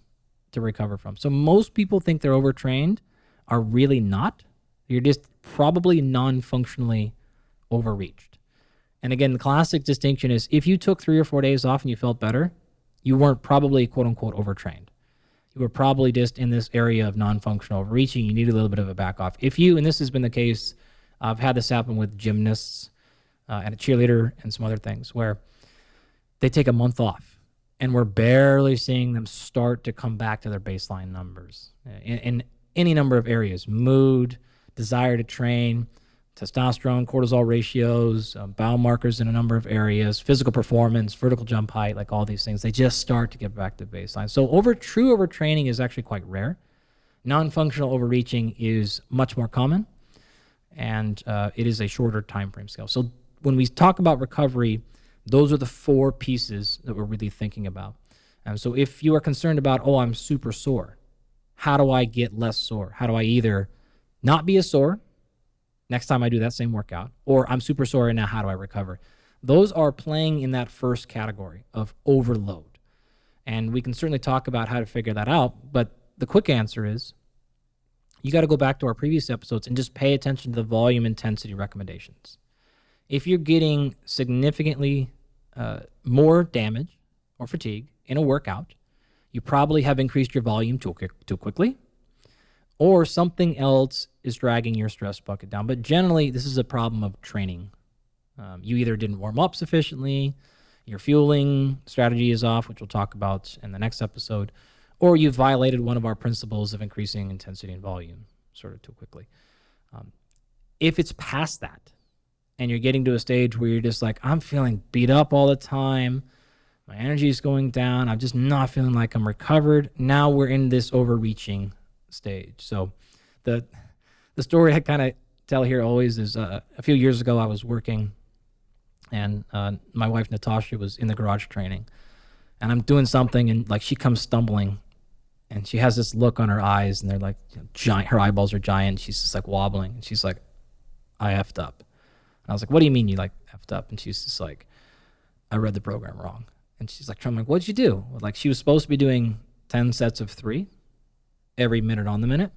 to recover from. So most people think they're overtrained, are really not. You're just probably non-functionally overreached. And again, the classic distinction is if you took 3 or 4 days off and you felt better, you weren't probably quote unquote overtrained. You were probably just in this area of non-functional overreaching. You need a little bit of a back off. If you, and this has been the case, I've had this happen with gymnasts and a cheerleader and some other things where they take a month off and we're barely seeing them start to come back to their baseline numbers in any number of areas: mood, desire to train, testosterone, cortisol ratios, biomarkers in a number of areas, physical performance, vertical jump height, like all these things. They just start to get back to baseline. So true overtraining is actually quite rare. Non-functional overreaching is much more common, and it is a shorter time frame scale. So when we talk about recovery, those are the 4 pieces that we're really thinking about. And so if you are concerned about, I'm super sore, how do I get less sore? How do I either not be as sore next time I do that same workout, or I'm super sore and now how do I recover? Those are playing in that first category of overload. And we can certainly talk about how to figure that out, but the quick answer is you got to go back to our previous episodes and just pay attention to the volume intensity recommendations. If you're getting significantly more damage or fatigue in a workout, you probably have increased your volume too quickly, or something else is dragging your stress bucket down. But generally, this is a problem of training. You either didn't warm up sufficiently, your fueling strategy is off, which we'll talk about in the next episode, or you've violated one of our principles of increasing intensity and volume sort of too quickly. If it's past that, and you're getting to a stage where you're just like, I'm feeling beat up all the time, my energy is going down, I'm just not feeling like I'm recovered, now we're in this overreaching stage. So the story I kind of tell here always is a few years ago I was working, and my wife Natasha was in the garage training, and I'm doing something, and like she comes stumbling, and she has this look on her eyes, and they're like giant, her eyeballs are giant, she's just like wobbling, and she's like, I effed up. And I was like, what do you mean you like effed up? And she's just like, I read the program wrong. And she's like, I'm like, what'd you do? Like, she was supposed to be doing 10 sets of 3 every minute on the minute,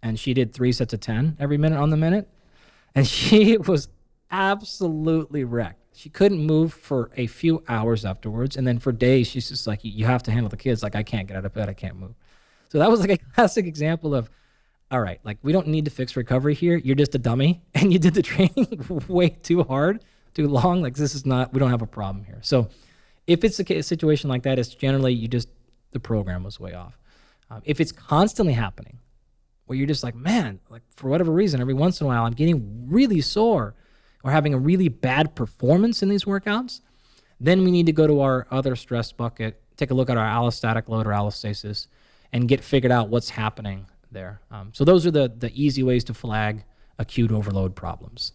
and she did 3 sets of 10 every minute on the minute, and she was absolutely wrecked. She couldn't move for a few hours afterwards, and then for days she's just like, you have to handle the kids. Like, I can't get out of bed, I can't move. So that was like a classic example of, all right, like, we don't need to fix recovery here. You're just a dummy, and you did the training way too hard, too long. Like, this is not, we don't have a problem here. So if it's a situation like that, it's generally the program was way off. If it's constantly happening, where you're just like, man, like, for whatever reason, every once in a while, I'm getting really sore or having a really bad performance in these workouts, then we need to go to our other stress bucket, take a look at our allostatic load or allostasis, and get figured out what's happening there. So those are the easy ways to flag acute overload problems.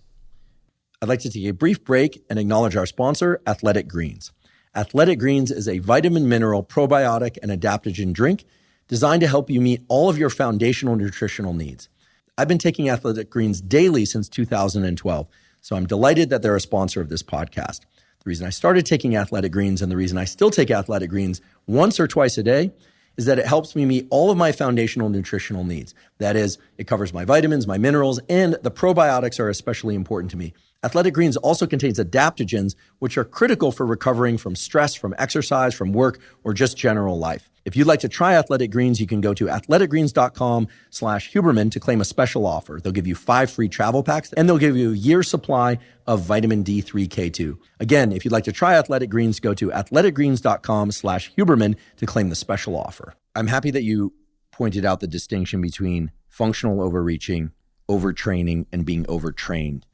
I'd like to take a brief break and acknowledge our sponsor, Athletic Greens. Athletic Greens is a vitamin, mineral, probiotic, and adaptogen drink designed to help you meet all of your foundational nutritional needs. I've been taking Athletic Greens daily since 2012, so I'm delighted that they're a sponsor of this podcast. The reason I started taking Athletic Greens and the reason I still take Athletic Greens once or twice a day is that it helps me meet all of my foundational nutritional needs. That is, it covers my vitamins, my minerals, and the probiotics are especially important to me. Athletic Greens also contains adaptogens, which are critical for recovering from stress, from exercise, from work, or just general life. If you'd like to try Athletic Greens, you can go to athleticgreens.com/Huberman to claim a special offer. They'll give you 5 free travel packs, and they'll give you a year's supply of vitamin D3K2. Again, if you'd like to try Athletic Greens, go to athleticgreens.com/Huberman to claim the special offer. I'm happy that you pointed out the distinction between functional overreaching, overtraining, and being overtrained.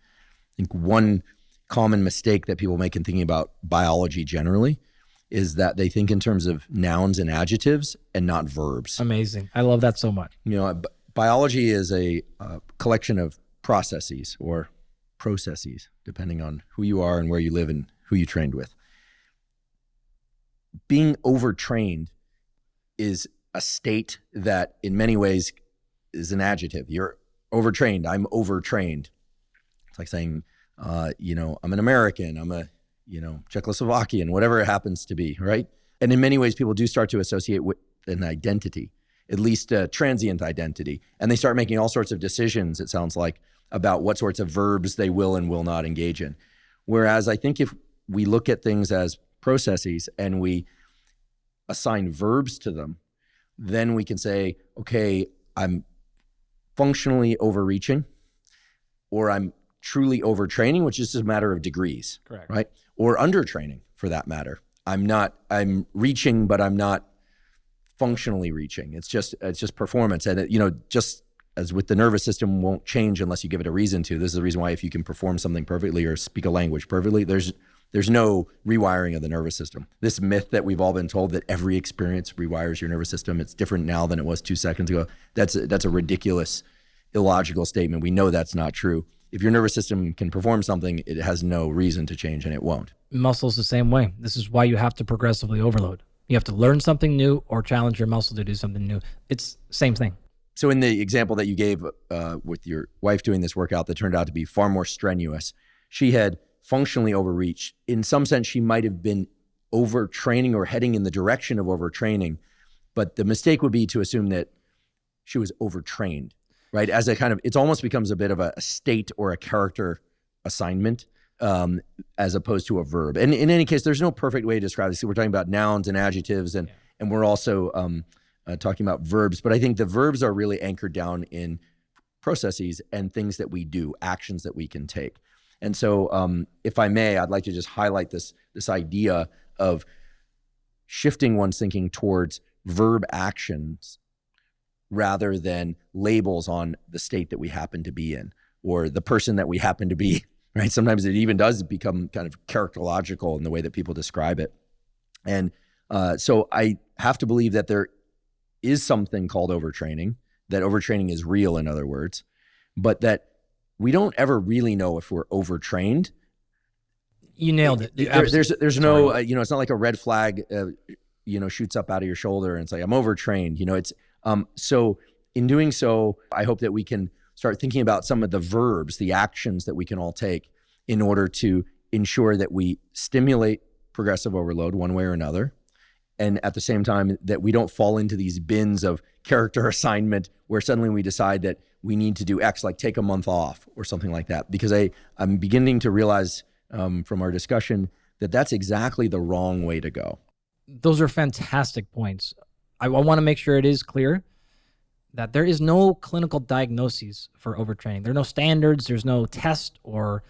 I think one common mistake that people make in thinking about biology generally is that they think in terms of nouns and adjectives and not verbs. Amazing. I love that so much. You know, biology is a collection of processes or processes, depending on who you are and where you live and who you trained with. Being overtrained is a state that in many ways is an adjective. You're overtrained. I'm overtrained. It's like saying, I'm an American, I'm a, Czechoslovakian, whatever it happens to be, right? And in many ways, people do start to associate with an identity, at least a transient identity. And they start making all sorts of decisions, it sounds like, about what sorts of verbs they will and will not engage in. Whereas I think if we look at things as processes and we assign verbs to them, then we can say, okay, I'm functionally overreaching, or I'm truly overtraining, which is just a matter of degrees. Correct. Right? Or undertraining for that matter. I'm reaching, but I'm not functionally reaching. It's just performance. And just as with the nervous system won't change unless you give it a reason to. This is the reason why if you can perform something perfectly or speak a language perfectly, there's no rewiring of the nervous system. This myth that we've all been told that every experience rewires your nervous system, it's different now than it was 2 seconds ago. That's a ridiculous, illogical statement. We know that's not true. If your nervous system can perform something, it has no reason to change, and it won't. Muscle's the same way. This is why you have to progressively overload. You have to learn something new or challenge your muscle to do something new. It's same thing. So in the example that you gave with your wife doing this workout that turned out to be far more strenuous, she had functionally overreached. In some sense, she might have been overtraining or heading in the direction of overtraining, but the mistake would be to assume that she was overtrained, right? As a kind of, it almost becomes a bit of a state or a character assignment as opposed to a verb. And in any case, there's no perfect way to describe this. We're talking about nouns and adjectives, and we're also talking about verbs, but I think the verbs are really anchored down in processes and things that we do, actions that we can take. And so if I may, I'd like to just highlight this idea of shifting one's thinking towards verb actions rather than labels on the state that we happen to be in or the person that we happen to be, right? Sometimes it even does become kind of characterological in the way that people describe it. And so I have to believe that there is something called overtraining, that overtraining is real, in other words, but that we don't ever really know if we're overtrained. You nailed it. There's no, it's not like a red flag, shoots up out of your shoulder and it's like, I'm overtrained. It's, so in doing so, I hope that we can start thinking about some of the verbs, the actions that we can all take in order to ensure that we stimulate progressive overload one way or another. And at the same time, that we don't fall into these bins of character assignment where suddenly we decide that we need to do X, like take a month off or something like that. Because I'm beginning to realize from our discussion that that's exactly the wrong way to go. Those are fantastic points. I want to make sure it is clear that there is no clinical diagnoses for overtraining. There are no standards. There's no test or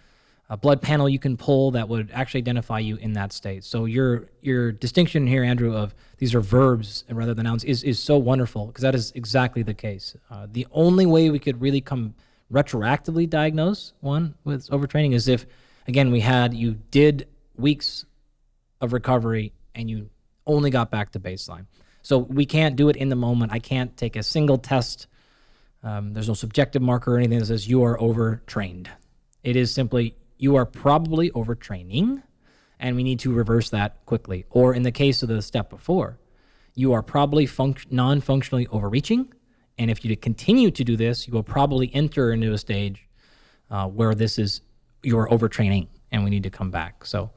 a blood panel you can pull that would actually identify you in that state. So your distinction here, Andrew, of these are verbs and rather than nouns is so wonderful because that is exactly the case. The only way we could really come retroactively diagnose one with overtraining is if, again, you did weeks of recovery and you only got back to baseline. So we can't do it in the moment. I can't take a single test. There's no subjective marker or anything that says you are overtrained. It is simply you are probably overtraining, and we need to reverse that quickly. Or in the case of the step before, you are probably non-functionally overreaching, and if you continue to do this, you will probably enter into a stage where you're overtraining, and we need to come back. So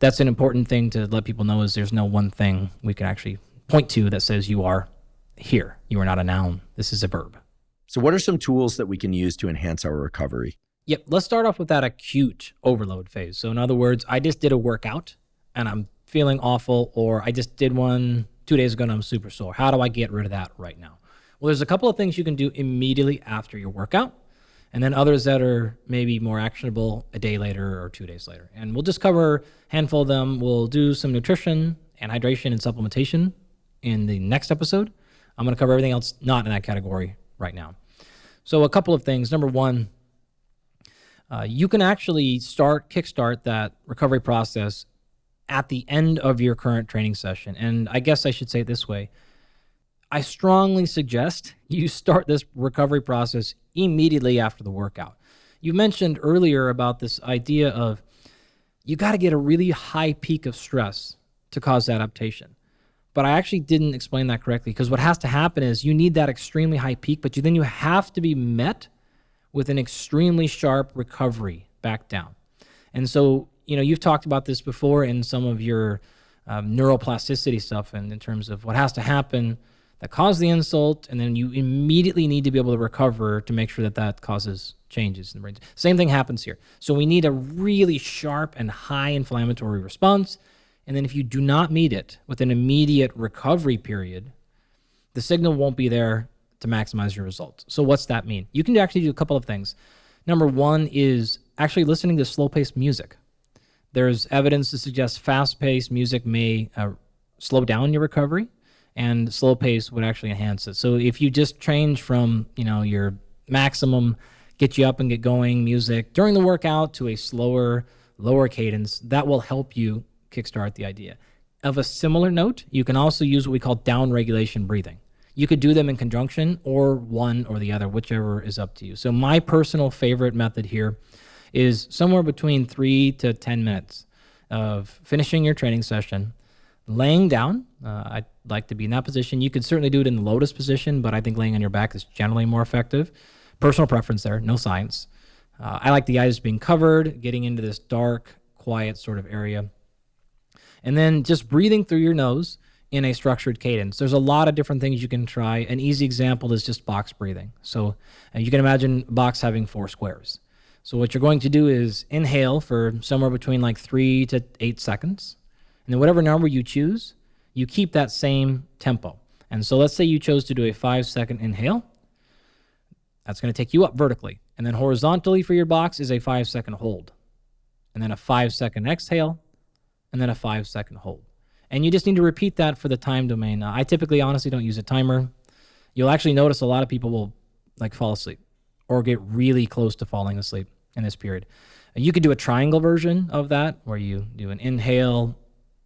that's an important thing to let people know is there's no one thing we can actually point to that says you are here. You are not a noun. This is a verb. So what are some tools that we can use to enhance our recovery? Yep, let's start off with that acute overload phase. So in other words, I just did a workout and I'm feeling awful, or I just did one 2 days ago and I'm super sore. How do I get rid of that right now? Well, there's a couple of things you can do immediately after your workout, and then others that are maybe more actionable a day later or 2 days later. And we'll just cover a handful of them. We'll do some nutrition and hydration and supplementation in the next episode. I'm going to cover everything else not in that category right now. So a couple of things. Number one, you can actually kickstart that recovery process at the end of your current training session. And I guess I should say it this way. I strongly suggest you start this recovery process immediately after the workout. You mentioned earlier about this idea of you got to get a really high peak of stress to cause adaptation. But I actually didn't explain that correctly, because what has to happen is you need that extremely high peak, but then you have to be met with an extremely sharp recovery back down. And so, you've talked about this before in some of your neuroplasticity stuff, and in terms of what has to happen that caused the insult, and then you immediately need to be able to recover to make sure that causes changes in the brain. Same thing happens here. So we need a really sharp and high inflammatory response, and then if you do not meet it with an immediate recovery period, the signal won't be there to maximize your results. So what's that mean? You can actually do a couple of things. Number one is actually listening to slow-paced music. There's evidence to suggest fast-paced music may slow down your recovery, and slow pace would actually enhance it. So if you just change from, your maximum, get you up and get going music during the workout to a slower, lower cadence, that will help you kickstart the idea. Of a similar note, you can also use what we call down-regulation breathing. You could do them in conjunction or one or the other, whichever is up to you. So my personal favorite method here is somewhere between 3 to 10 minutes of finishing your training session, laying down. I'd like to be in that position. You could certainly do it in the lotus position, but I think laying on your back is generally more effective. Personal preference there, no science. I like the eyes being covered, getting into this dark, quiet sort of area. And then just breathing through your nose in a structured cadence. There's a lot of different things you can try. An easy example is just box breathing. So you can imagine a box having 4 squares. So what you're going to do is inhale for somewhere between like 3 to 8 seconds. And then whatever number you choose, you keep that same tempo. And so let's say you chose to do a 5-second inhale. That's going to take you up vertically. And then horizontally for your box is a 5-second hold. And then a 5-second exhale. And then a 5-second hold. And you just need to repeat that for the time domain. I typically, honestly, don't use a timer. You'll actually notice a lot of people will fall asleep or get really close to falling asleep in this period. You could do a triangle version of that where you do an inhale,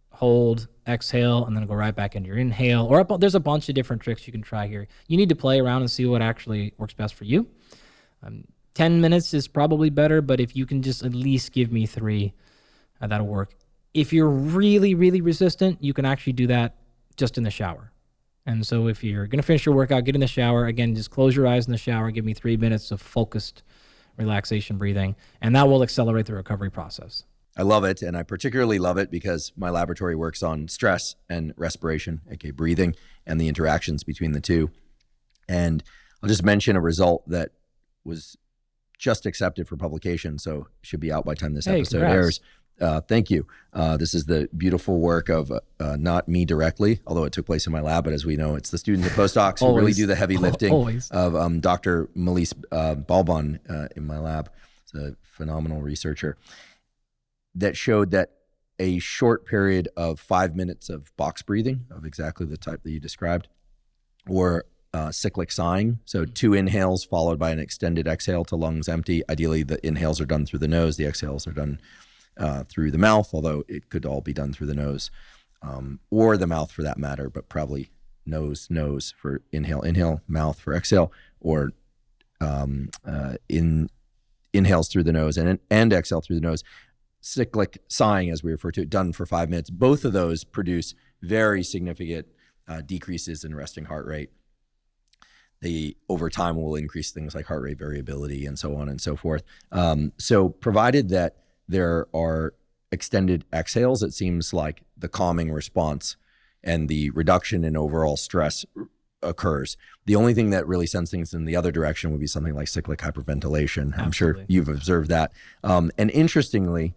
hold, exhale, and then go right back into your inhale. Or there's a bunch of different tricks you can try here. You need to play around and see what actually works best for you. 10 minutes is probably better, but if you can just at least give me 3, that'll work. If you're really, really resistant, you can actually do that just in the shower. And so if you're going to finish your workout, get in the shower. Again, just close your eyes in the shower. Give me 3 minutes of focused relaxation breathing, and that will accelerate the recovery process. I love it, and I particularly love it because my laboratory works on stress and respiration, aka breathing, and the interactions between the two. And I'll just mention a result that was just accepted for publication, so it should be out by the time this episode airs. Thank you. This is the beautiful work of not me directly, although it took place in my lab, but as we know, it's the students and postdocs who really do the heavy lifting of Dr. Melise Balbon in my lab. It's a phenomenal researcher that showed that a short period of 5 minutes of box breathing of exactly the type that you described, or cyclic sighing, so 2 inhales followed by an extended exhale to lungs empty. Ideally, the inhales are done through the nose, the exhales are done through the mouth, although it could all be done through the nose or the mouth for that matter, but probably nose for inhale, mouth for exhale, or inhales through the nose and exhale through the nose. Cyclic sighing, as we refer to it, done for 5 minutes. Both of those produce very significant decreases in resting heart rate. They, over time, will increase things like heart rate variability and so on and so forth. So provided that there are extended exhales, it seems like the calming response and the reduction in overall stress occurs. The only thing that really sends things in the other direction would be something like cyclic hyperventilation. Absolutely. I'm sure you've observed that. And interestingly,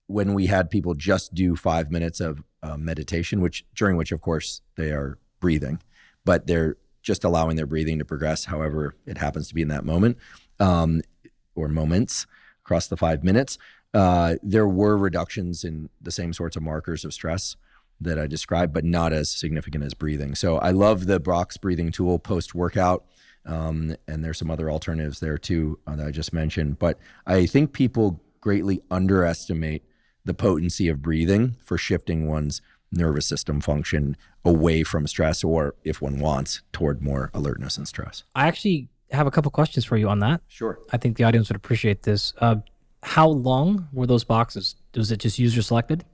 when we had people just do 5 minutes of meditation, during which, of course, they are breathing, but they're just allowing their breathing to progress however it happens to be in that moment, or moments across the 5 minutes, there were reductions in the same sorts of markers of stress that I described, but not as significant as breathing. So I love the box breathing tool post-workout, and there's some other alternatives there too that I just mentioned. But I think people greatly underestimate the potency of breathing for shifting one's nervous system function away from stress, or if one wants, toward more alertness and stress. I actually have a couple questions for you on that. Sure. I think the audience would appreciate this. How long were those boxes? Was it just user selected?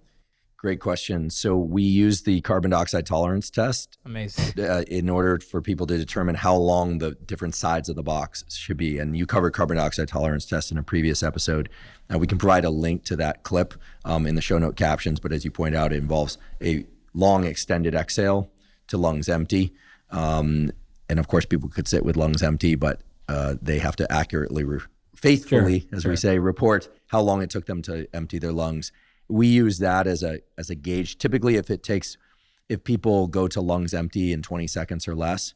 Great question. So we use the carbon dioxide tolerance test. Amazing. In order for people to determine how long the different sides of the box should be. And you covered carbon dioxide tolerance test in a previous episode. We can provide a link to that clip in the show note captions. But as you point out, it involves a long extended exhale to lungs empty. And of course, people could sit with lungs empty, but they have to accurately, faithfully, we say, report how long it took them to empty their lungs. We use that as a gauge. Typically, if people go to lungs empty in 20 seconds or less,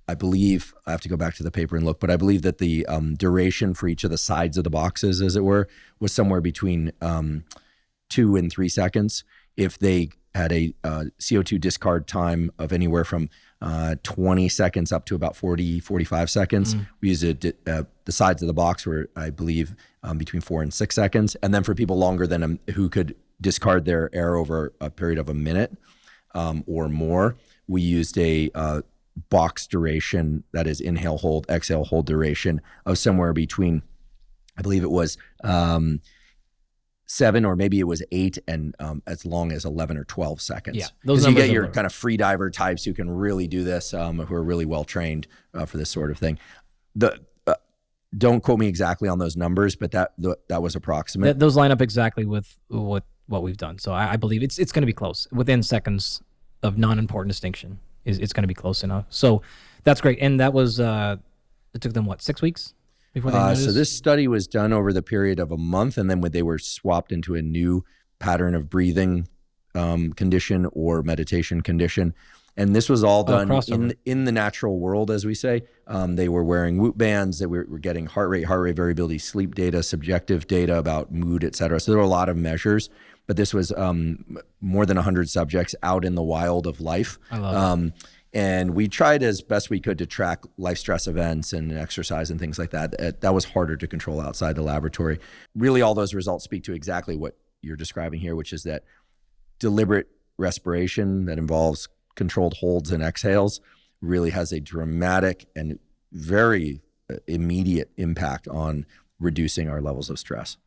I believe, I have to go back to the paper and look, but I believe that the duration for each of the sides of the boxes, as it were, was somewhere between 2 and 3 seconds. If they had a CO2 discard time of anywhere from 20 seconds up to about 40, 45 seconds. We used the sides of the box were, I believe, between 4 and 6 seconds. And then for people longer than who could discard their air over a period of a minute or more, we used a box duration, that is inhale, hold, exhale, hold duration of somewhere between, I believe it was 7 or maybe it was 8 and as long as 11 or 12 seconds. Yeah, those you get your kind of free diver types who can really do this, who are really well trained for this sort of thing. Don't quote me exactly on those numbers, but that was approximate. Those line up exactly with what we've done. So I believe it's going to be close within seconds of non-important distinction. It's going to be close enough. So that's great. And that was it took them 6 weeks? So this study was done over the period of a month, and then when they were swapped into a new pattern of breathing condition or meditation condition. And this was all done in the natural world, as we say. They were wearing Whoop bands. They were getting heart rate variability, sleep data, subjective data about mood, et cetera. So there were a lot of measures, but this was more than 100 subjects out in the wild of life. I love it. And we tried as best we could to track life stress events and exercise and things like that. That was harder to control outside the laboratory. Really, all those results speak to exactly what you're describing here, which is that deliberate respiration that involves controlled holds and exhales really has a dramatic and very immediate impact on reducing our levels of stress.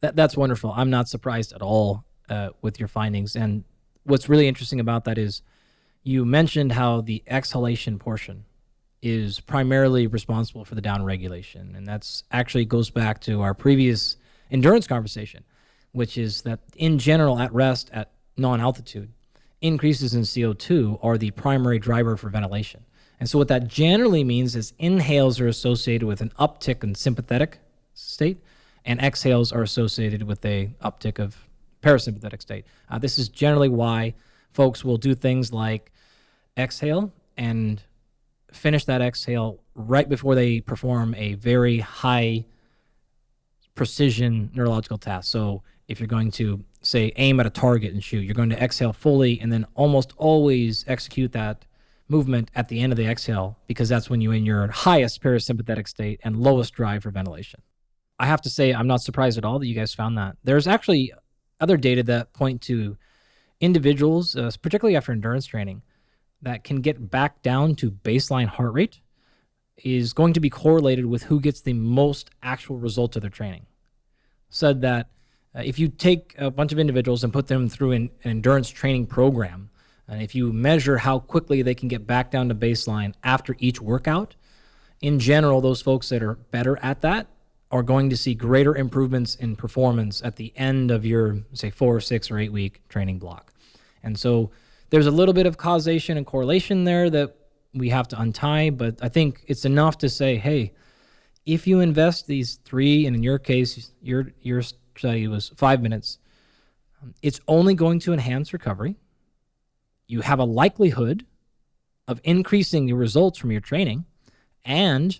That's wonderful. I'm not surprised at all with your findings. And what's really interesting about that is you mentioned how the exhalation portion is primarily responsible for the downregulation. And that's actually goes back to our previous endurance conversation, which is that in general, at rest, at non-altitude, increases in CO2 are the primary driver for ventilation. And so what that generally means is inhales are associated with an uptick in sympathetic state, and exhales are associated with a uptick of parasympathetic state. This is generally why folks will do things like exhale and finish that exhale right before they perform a very high precision neurological task. So if you're going to, say, aim at a target and shoot, you're going to exhale fully and then almost always execute that movement at the end of the exhale, because that's when you're in your highest parasympathetic state and lowest drive for ventilation. I have to say, I'm not surprised at all that you guys found that. There's actually other data that point to individuals, particularly after endurance training, that can get back down to baseline heart rate is going to be correlated with who gets the most actual result of their training. Said that if you take a bunch of individuals and put them through an endurance training program, and if you measure how quickly they can get back down to baseline after each workout, in general, those folks that are better at that are going to see greater improvements in performance at the end of your, say, 4, 6, or 8 week training block. And so there's a little bit of causation and correlation there that we have to untie, but I think it's enough to say, hey, if you invest these 3, and in your case, your study was 5 minutes, it's only going to enhance recovery. You have a likelihood of increasing your results from your training, and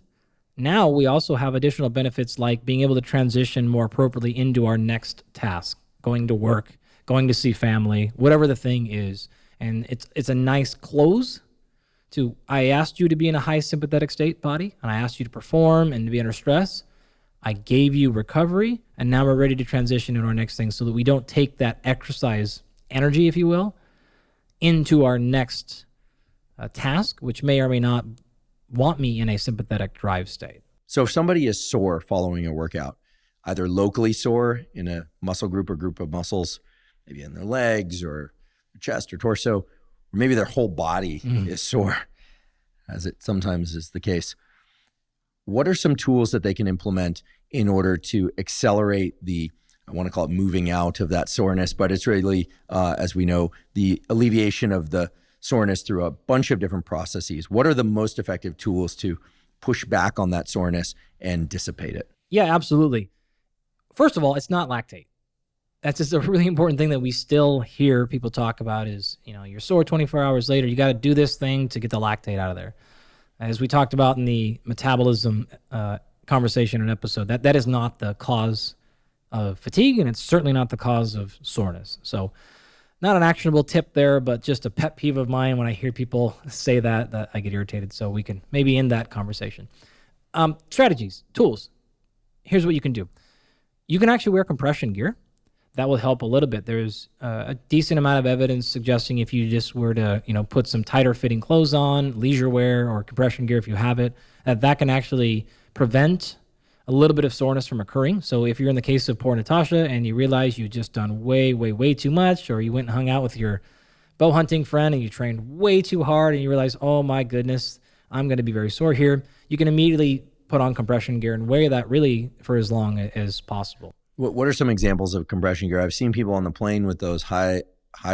now we also have additional benefits like being able to transition more appropriately into our next task, going to work, going to see family, whatever the thing is. And it's a nice close to, I asked you to be in a high sympathetic state, body, and I asked you to perform and to be under stress. I gave you recovery, and now we're ready to transition into our next thing so that we don't take that exercise energy, if you will, into our next task, which may or may not want me in a sympathetic drive state. So if somebody is sore following a workout, either locally sore in a muscle group or group of muscles, maybe in their legs or chest or torso, or maybe their whole body is sore, as it sometimes is the case, what are some tools that they can implement in order to accelerate I want to call it moving out of that soreness, but it's really, as we know, the alleviation of the soreness through a bunch of different processes? What are the most effective tools to push back on that soreness and dissipate it? Yeah, absolutely. First of all, it's not lactate. That's just a really important thing that we still hear people talk about is, you're sore 24 hours later, you got to do this thing to get the lactate out of there. As we talked about in the metabolism conversation and episode, that is not the cause of fatigue, and it's certainly not the cause of soreness. So not an actionable tip there, but just a pet peeve of mine when I hear people say that I get irritated. So we can maybe end that conversation. Strategies, tools. Here's what you can do. You can actually wear compression gear. That will help a little bit. There's a decent amount of evidence suggesting if you just were to, put some tighter fitting clothes on, leisure wear or compression gear if you have it, that can actually prevent a little bit of soreness from occurring. So if you're in the case of poor Natasha and you realize you've just done way too much, or you went and hung out with your bow hunting friend and you trained way too hard and you realize, oh my goodness, I'm going to be very sore here, you can immediately put on compression gear and wear that really for as long as possible. What are some examples of compression gear? I've seen people on the plane with those high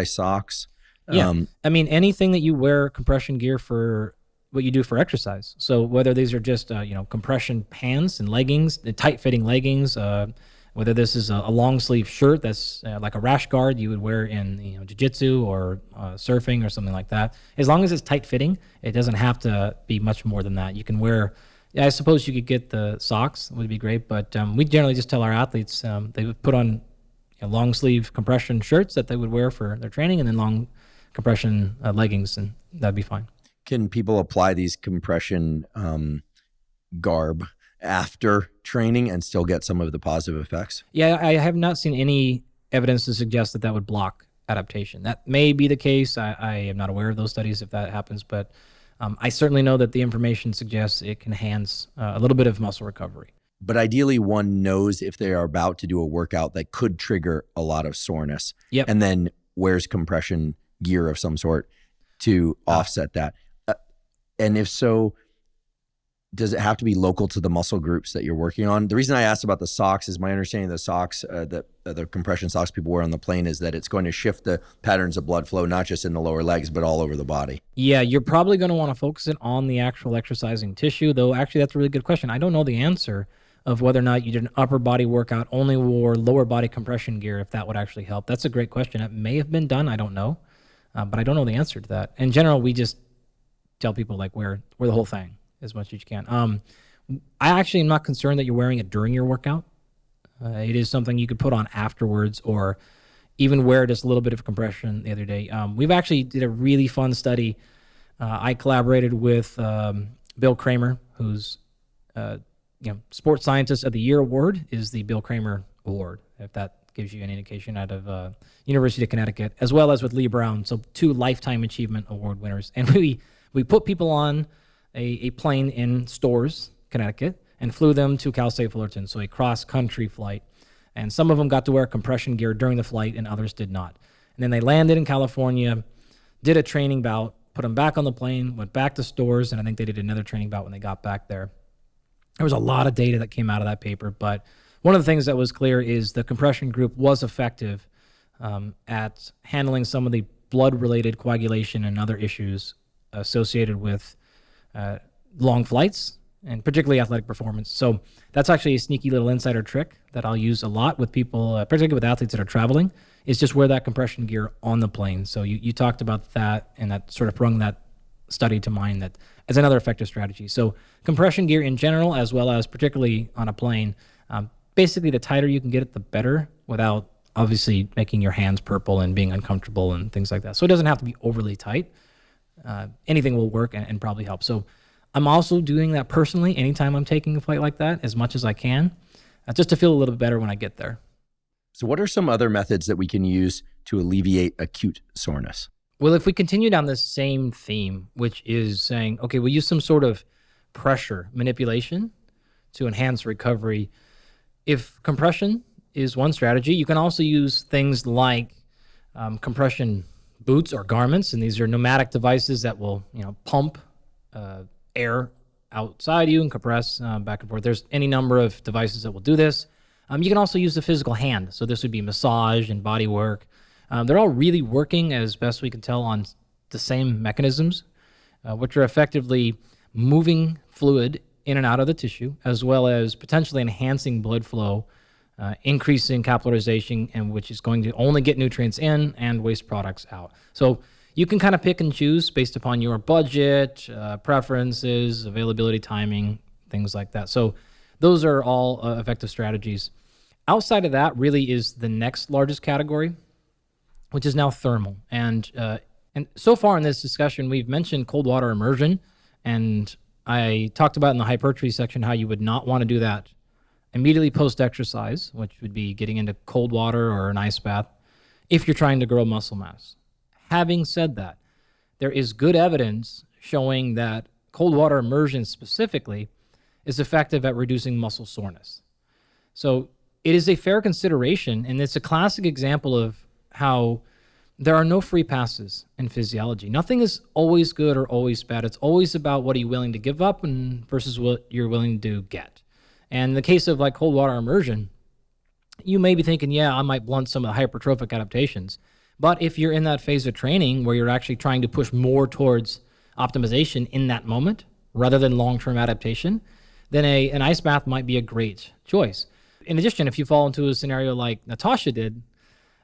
socks. Yeah, anything that you wear compression gear for what you do for exercise. So whether these are just, compression pants and leggings, the tight-fitting leggings, whether this is a long-sleeve shirt that's like a rash guard you would wear in jiu-jitsu or surfing or something like that. As long as it's tight-fitting, it doesn't have to be much more than that. You can wear, I suppose you could get the socks, would be great, but we generally just tell our athletes they would put on long-sleeve compression shirts that they would wear for their training and then long compression leggings, and that'd be fine. Can people apply these compression garb after training and still get some of the positive effects? Yeah, I have not seen any evidence to suggest that would block adaptation. That may be the case. I am not aware of those studies if that happens, but I certainly know that the information suggests it can enhance a little bit of muscle recovery. But ideally, one knows if they are about to do a workout that could trigger a lot of soreness, and then wears compression gear of some sort to offset that. And if so, does it have to be local to the muscle groups that you're working on? The reason I asked about the socks is my understanding of the socks, the compression socks people wear on the plane, is that it's going to shift the patterns of blood flow, not just in the lower legs, but all over the body. Yeah, you're probably going to want to focus it on the actual exercising tissue, though actually that's a really good question. I don't know the answer of whether or not you did an upper body workout, only wore lower body compression gear, if that would actually help. That's a great question. It may have been done. I don't know, but I don't know the answer to that. In general, we just tell people wear the whole thing as much as you can. I actually am not concerned that you're wearing it during your workout. It is something you could put on afterwards, or even wear just a little bit of compression the other day. We've actually did a really fun study. I collaborated with Bill Kramer, who's Sports Scientist of the Year award is the Bill Kramer Award, if that gives you an indication, out of University of Connecticut, as well as with Lee Brown. So 2 Lifetime Achievement Award winners. And we put people on a plane in Storrs, Connecticut, and flew them to Cal State Fullerton, so a cross-country flight. And some of them got to wear compression gear during the flight, and others did not. And then they landed in California, did a training bout, put them back on the plane, went back to Storrs, and I think they did another training bout when they got back there. There was a lot of data that came out of that paper, but one of the things that was clear is the compression group was effective at handling some of the blood-related coagulation and other issues associated with long flights and particularly athletic performance. So that's actually a sneaky little insider trick that I'll use a lot with people, particularly with athletes that are traveling, is just wear that compression gear on the plane. So you talked about that, and that sort of brought that study to mind that as another effective strategy. So compression gear in general, as well as particularly on a plane, basically the tighter you can get it, the better, without obviously making your hands purple and being uncomfortable and things like that. So it doesn't have to be overly tight. Anything will work and probably help. So I'm also doing that personally anytime I'm taking a flight like that, as much as I can, just to feel a little bit better when I get there. So what are some other methods that we can use to alleviate acute soreness? Well, if we continue down this same theme, which is saying, okay, we'll use some sort of pressure manipulation to enhance recovery. If compression is one strategy, you can also use things like compression boots or garments, and these are pneumatic devices that will, pump air outside you and compress back and forth. There's any number of devices that will do this. You can also use the physical hand. So this would be massage and body work. They're all really working, as best we can tell, on the same mechanisms, which are effectively moving fluid in and out of the tissue, as well as potentially enhancing blood flow, increasing capillarization, and which is going to only get nutrients in and waste products out. So you can kind of pick and choose based upon your budget, preferences, availability, timing, things like that. So those are all effective strategies. Outside of that really is the next largest category, which is now thermal. And so far in this discussion, we've mentioned cold water immersion, and I talked about in the hypertrophy section how you would not want to do that immediately post-exercise, which would be getting into cold water or an ice bath, if you're trying to grow muscle mass. Having said that, there is good evidence showing that cold water immersion specifically is effective at reducing muscle soreness. So it is a fair consideration, and it's a classic example of how there are no free passes in physiology. Nothing is always good or always bad. It's always about what are you willing to give up and versus what you're willing to get. And in the case of like cold water immersion, you may be thinking, yeah, I might blunt some of the hypertrophic adaptations. But if you're in that phase of training where you're actually trying to push more towards optimization in that moment rather than long-term adaptation, then an ice bath might be a great choice. In addition, if you fall into a scenario like Natasha did,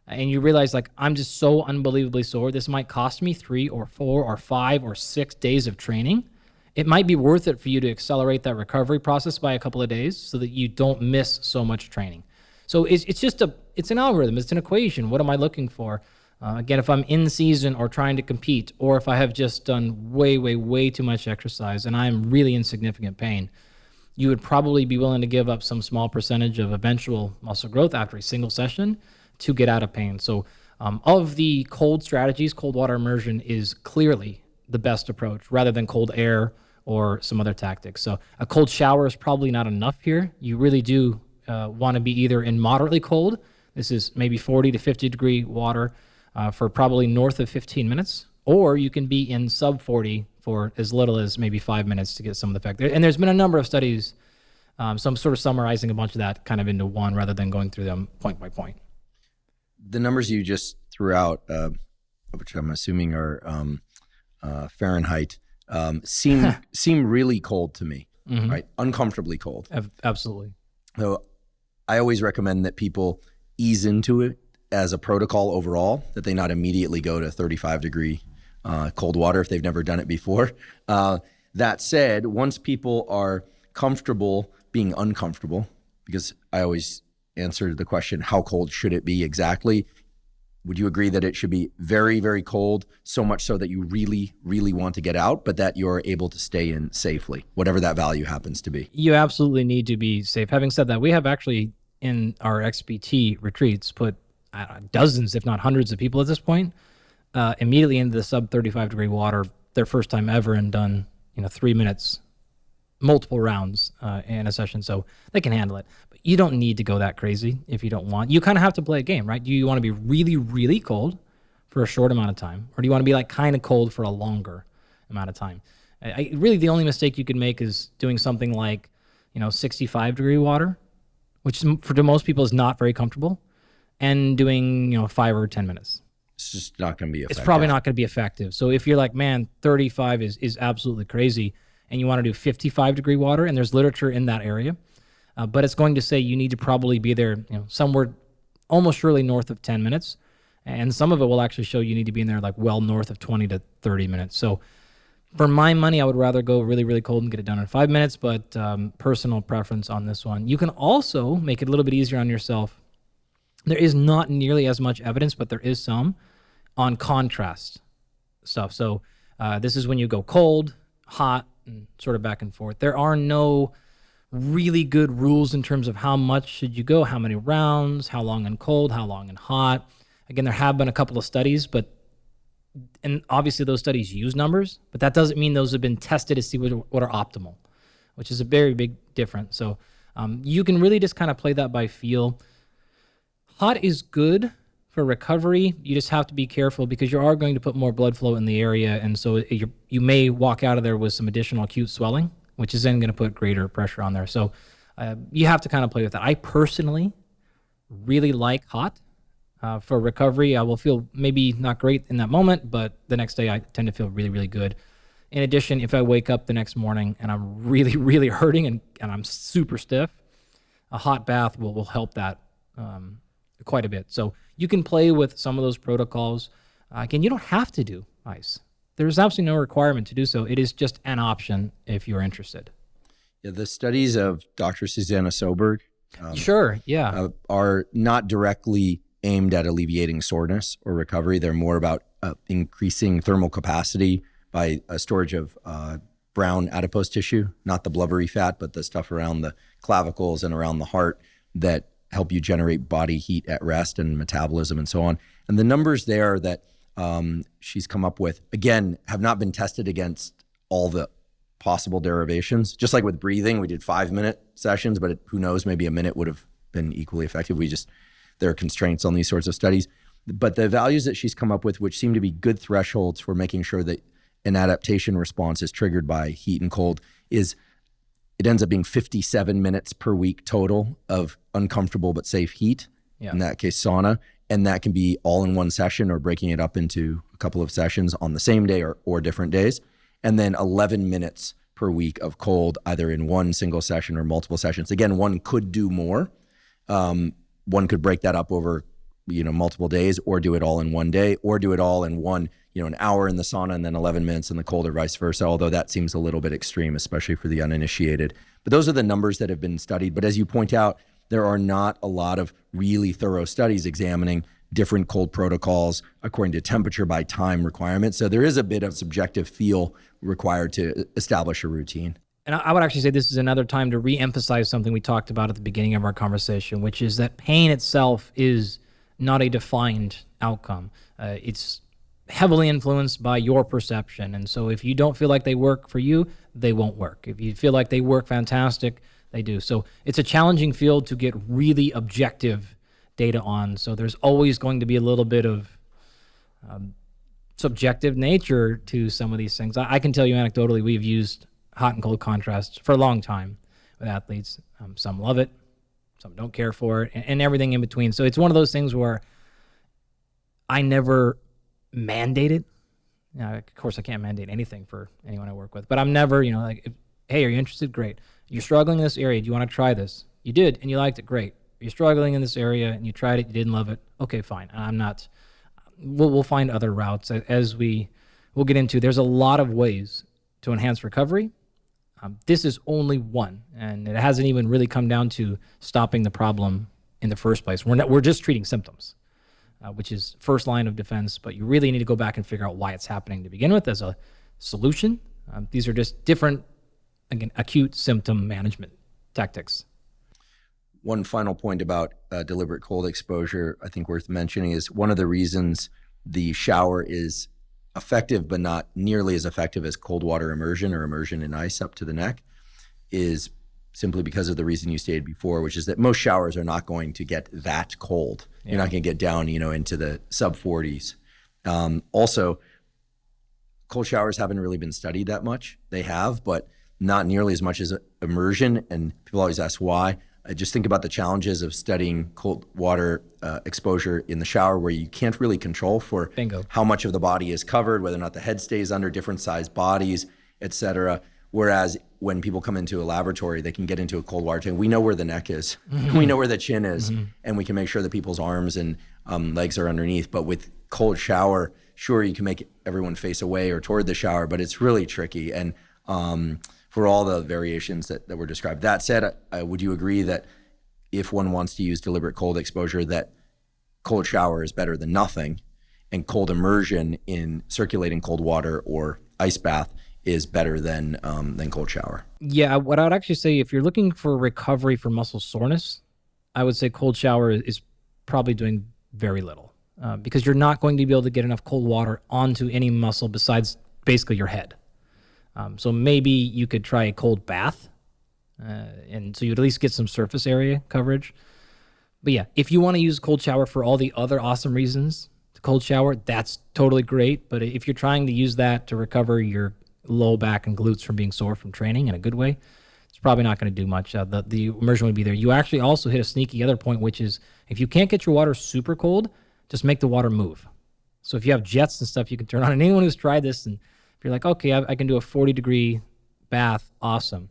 and you realize like, I'm just so unbelievably sore, this might cost me 3 or 4 or 5 or 6 days of training, it might be worth it for you to accelerate that recovery process by a couple of days so that you don't miss so much training. So it's just it's an algorithm, it's an equation. What am I looking for? Again, if I'm in season or trying to compete, or if I have just done way too much exercise and I'm really in significant pain, you would probably be willing to give up some small percentage of eventual muscle growth after a single session to get out of pain. So of the cold strategies, cold water immersion is clearly the best approach rather than cold air or some other tactics. So a cold shower is probably not enough here. You really do want to be either in moderately cold, this is maybe 40 to 50 degree water for probably north of 15 minutes, or you can be in sub 40 for as little as maybe 5 minutes to get some of the effect. And there's been a number of studies, so I'm sort of summarizing a bunch of that kind of into one rather than going through them point by point. The numbers you just threw out, which I'm assuming are Fahrenheit, seem really cold to me, right? Uncomfortably cold. Absolutely. So I always recommend that people ease into it as a protocol overall, that they not immediately go to 35 degree cold water if they've never done it before. That said, once people are comfortable being uncomfortable, because I always answer the question, how cold should it be exactly? Would you agree that it should be very, very cold, so much so that you really want to get out, but that you're able to stay in safely, whatever that value happens to be? You absolutely need to be safe. Having said that, we have actually in our XPT retreats put dozens, if not hundreds of people at this point, immediately into the sub 35 degree water, their first time ever, and done 3 minutes, multiple rounds in a session, so they can handle it. But you don't need to go that crazy if you don't want. You kind of have to play a game, right? Do you want to be really cold for a short amount of time, or do you want to be like kind of cold for a longer amount of time? Really, the only mistake you could make is doing something like 65 degree water, which for most people is not very comfortable, and doing 5 or 10 minutes. It's just not going to be effective. It's probably not going to be effective. So if you're like, man, 35 is absolutely crazy, and you want to do 55 degree water, and there's literature in that area, but it's going to say you need to probably be there somewhere almost surely north of 10 minutes, and some of it will actually show you need to be in there like well north of 20 to 30 minutes. So for my money, I would rather go really cold and get it done in 5 minutes, but personal preference on this one. You can also make it a little bit easier on yourself. There is not nearly as much evidence, but there is some on contrast stuff. So this is when you go cold, hot, and sort of back and forth. There are no really good rules in terms of how much should you go, how many rounds, how long in cold, how long in hot. Again, there have been a couple of studies, and obviously those studies use numbers, but that doesn't mean those have been tested to see what are optimal, which is a very big difference. So you can really just kind of play that by feel. Hot is good for recovery. You just have to be careful because you are going to put more blood flow in the area, and so you may walk out of there with some additional acute swelling, which is then going to put greater pressure on there. So you have to kind of play with that. I personally really like hot. For recovery, I will feel maybe not great in that moment, but the next day I tend to feel really good. In addition, if I wake up the next morning and I'm really hurting and I'm super stiff, a hot bath will help that quite a bit. So you can play with some of those protocols. Again, you don't have to do ice. There's absolutely no requirement to do so. It is just an option if you're interested. Yeah, the studies of Dr. Susanna Soberg are not directly aimed at alleviating soreness or recovery. They're more about increasing thermal capacity by a storage of brown adipose tissue, not the blubbery fat, but the stuff around the clavicles and around the heart that help you generate body heat at rest and metabolism and so on. And the numbers there that she's come up with, again, have not been tested against all the possible derivations. Just like with breathing, we did 5-minute sessions, but who knows, maybe a minute would have been equally effective. There are constraints on these sorts of studies. But the values that she's come up with, which seem to be good thresholds for making sure that an adaptation response is triggered by heat and cold, is it ends up being 57 minutes per week total of uncomfortable but safe heat, in that case sauna, and that can be all in one session or breaking it up into a couple of sessions on the same day or different days, and then 11 minutes per week of cold, either in one single session or multiple sessions. Again, one could do more. One could break that up over multiple days, or do it all in one day, or do it all in one, an hour in the sauna and then 11 minutes in the cold, or vice versa, although that seems a little bit extreme, especially for the uninitiated. But those are the numbers that have been studied. But as you point out, there are not a lot of really thorough studies examining different cold protocols according to temperature by time requirements. So there is a bit of subjective feel required to establish a routine. And I would actually say this is another time to re-emphasize something we talked about at the beginning of our conversation, which is that pain itself is not a defined outcome. It's heavily influenced by your perception. And so if you don't feel like they work for you, they won't work. If you feel like they work fantastic, they do. So it's a challenging field to get really objective data on. So there's always going to be a little bit of subjective nature to some of these things. I can tell you anecdotally, we've used hot and cold contrasts for a long time with athletes. Some love it, some don't care for it, and everything in between. So it's one of those things where I never mandate it. Of course, I can't mandate anything for anyone I work with, but I'm never, hey, are you interested? Great. You're struggling in this area. Do you want to try this? You did, and you liked it. Great. You're struggling in this area, and you tried it. You didn't love it. Okay, fine. I'm not. We'll find other routes as we'll get into. There's a lot of ways to enhance recovery. This is only one, and it hasn't even really come down to stopping the problem in the first place. We're just treating symptoms, which is first line of defense, but you really need to go back and figure out why it's happening to begin with as a solution. These are just different, again, acute symptom management tactics. One final point about deliberate cold exposure I think worth mentioning is one of the reasons the shower is effective but not nearly as effective as cold water immersion or immersion in ice up to the neck is simply because of the reason you stated before, which is that most showers are not going to get that cold. Yeah. You're not going to get down, into the sub 40s. Also, cold showers haven't really been studied that much. They have, but not nearly as much as immersion. And people always ask why. I just think about the challenges of studying cold water exposure in the shower, where you can't really control for how much of the body is covered, whether or not the head stays under, different sized bodies, et cetera. Whereas when people come into a laboratory, they can get into a cold water tank. We know where the neck is, we know where the chin is, and we can make sure that people's arms and legs are underneath. But with cold shower, sure, you can make everyone face away or toward the shower, but it's really tricky. And for all the variations that were described. That said, would you agree that if one wants to use deliberate cold exposure, that cold shower is better than nothing, and cold immersion in circulating cold water or ice bath is better than cold shower? Yeah, what I would actually say, if you're looking for recovery for muscle soreness, I would say cold shower is probably doing very little because you're not going to be able to get enough cold water onto any muscle besides basically your head. So maybe you could try a cold bath, and so you'd at least get some surface area coverage. But yeah, if you want to use cold shower for all the other awesome reasons to cold shower, that's totally great. But if you're trying to use that to recover your low back and glutes from being sore from training in a good way, it's probably not going to do much. The immersion would be there. You actually also hit a sneaky other point, which is if you can't get your water super cold, just make the water move. So if you have jets and stuff, you can turn on. And anyone who's tried this and you're like, okay, I can do a 40-degree bath. Awesome.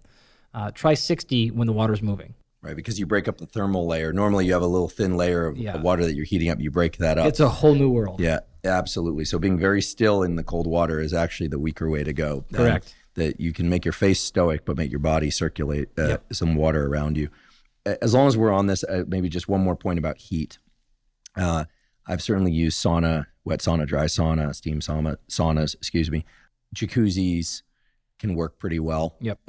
Try 60 when the water's moving. Right, because you break up the thermal layer. Normally you have a little thin layer of water that you're heating up. You break that up. It's a whole new world. Yeah. Absolutely. So being very still in the cold water is actually the weaker way to go. Correct. That you can make your face stoic, but make your body circulate some water around you. As long as we're on this, maybe just one more point about heat. I've certainly used sauna, wet sauna, dry sauna, steam saunas, jacuzzis can work pretty well. Yep.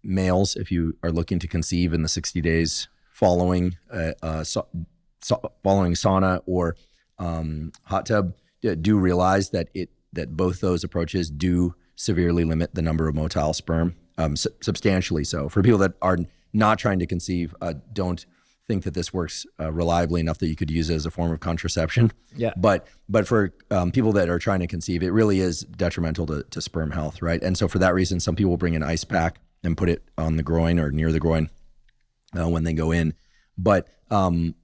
Males, if you are looking to conceive in the 60 days following following sauna or hot tub, do realize that both those approaches do severely limit the number of motile sperm, substantially so. For people that are not trying to conceive, don't think that this works reliably enough that you could use it as a form of contraception. Yeah. But for people that are trying to conceive, it really is detrimental to sperm health, right? And so for that reason, some people bring an ice pack and put it on the groin or near the groin when they go in, but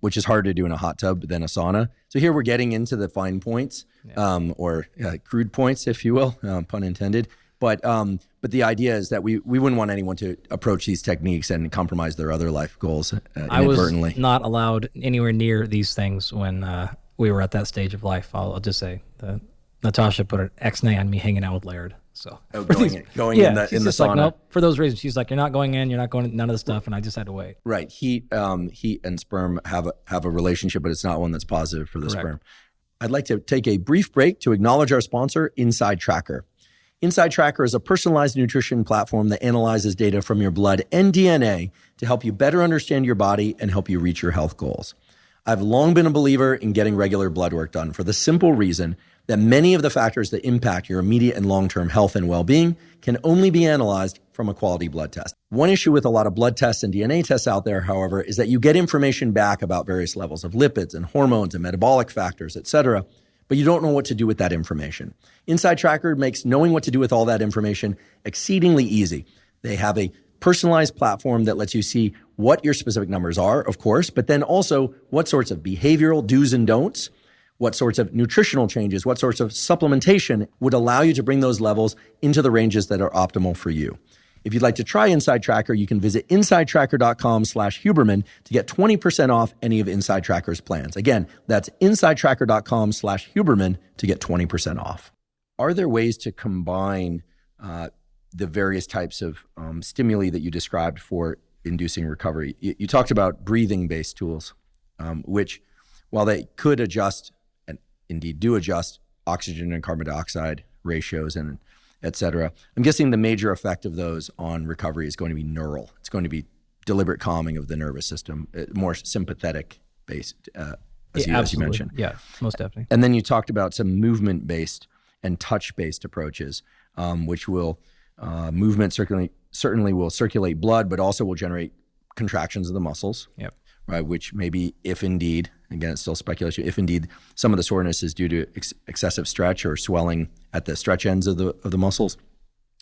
which is harder to do in a hot tub than a sauna. So here we're getting into the fine points, or crude points, if you will, pun intended. But the idea is that we wouldn't want anyone to approach these techniques and compromise their other life goals inadvertently. I was not allowed anywhere near these things when we were at that stage of life. I'll just say that Natasha put an X-nay on me hanging out with Laird. So going in the sauna. Like, nope, for those reasons, she's like, you're not going in, you're not going, none of the stuff, and I just had to wait. Right, heat and sperm have a relationship, but it's not one that's positive for the sperm. I'd like to take a brief break to acknowledge our sponsor, InsideTracker. InsideTracker is a personalized nutrition platform that analyzes data from your blood and DNA to help you better understand your body and help you reach your health goals. I've long been a believer in getting regular blood work done for the simple reason that many of the factors that impact your immediate and long-term health and well-being can only be analyzed from a quality blood test. One issue with a lot of blood tests and DNA tests out there, however, is that you get information back about various levels of lipids and hormones and metabolic factors, etc., but you don't know what to do with that information. InsideTracker makes knowing what to do with all that information exceedingly easy. They have a personalized platform that lets you see what your specific numbers are, of course, but then also what sorts of behavioral do's and don'ts, what sorts of nutritional changes, what sorts of supplementation would allow you to bring those levels into the ranges that are optimal for you. If you'd like to try InsideTracker, you can visit InsideTracker.com/Huberman to get 20% off any of InsideTracker's plans. Again, that's InsideTracker.com/Huberman to get 20% off. Are there ways to combine the various types of stimuli that you described for inducing recovery? You talked about breathing-based tools, which, while they could adjust and indeed do adjust oxygen and carbon dioxide ratios and et cetera, I'm guessing the major effect of those on recovery is going to be neural. It's going to be deliberate calming of the nervous system, more sympathetic based, as you mentioned. Yeah, most definitely. And then you talked about some movement-based and touch-based approaches, which will, movement certainly will circulate blood, but also will generate contractions of the muscles. Yep. Right, which maybe, if indeed, again, it's still speculation, if indeed some of the soreness is due to excessive stretch or swelling at the stretch ends of the muscles,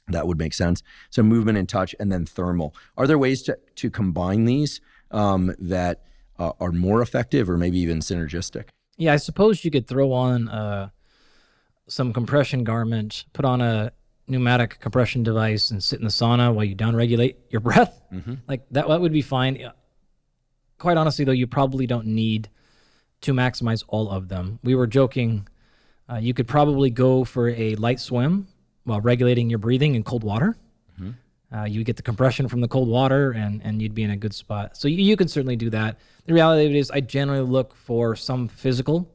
that would make sense. So movement and touch, and then thermal. Are there ways to combine these that are more effective or maybe even synergistic? Yeah, I suppose you could throw on some compression garment, put on a pneumatic compression device, and sit in the sauna while you downregulate your breath. Mm-hmm. Like that would be fine. Quite honestly, though, you probably don't need to maximize all of them. We were joking, you could probably go for a light swim while regulating your breathing in cold water. Mm-hmm. You get the compression from the cold water, and you'd be in a good spot. So you can certainly do that. The reality of it is I generally look for some physical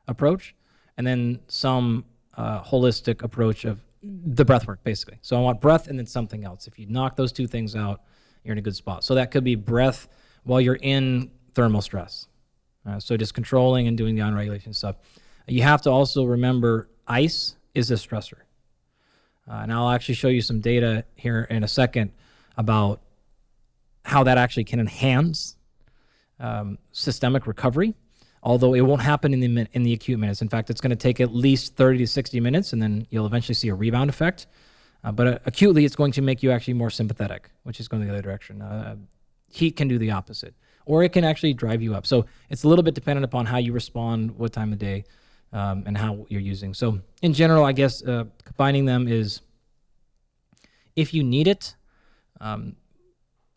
approach and then some holistic approach of the breath work, basically. So I want breath and then something else. If you knock those two things out, you're in a good spot. So that could be breath while you're in thermal stress. So just controlling and doing the on-regulation stuff. You have to also remember ice is a stressor. And I'll actually show you some data here in a second about how that actually can enhance systemic recovery, although it won't happen in the acute minutes. In fact, it's going to take at least 30 to 60 minutes, and then you'll eventually see a rebound effect. But acutely, it's going to make you actually more sympathetic, which is going the other direction. Heat can do the opposite, or it can actually drive you up. So it's a little bit dependent upon how you respond, what time of day, and how you're using. So in general, I guess combining them is, if you need it,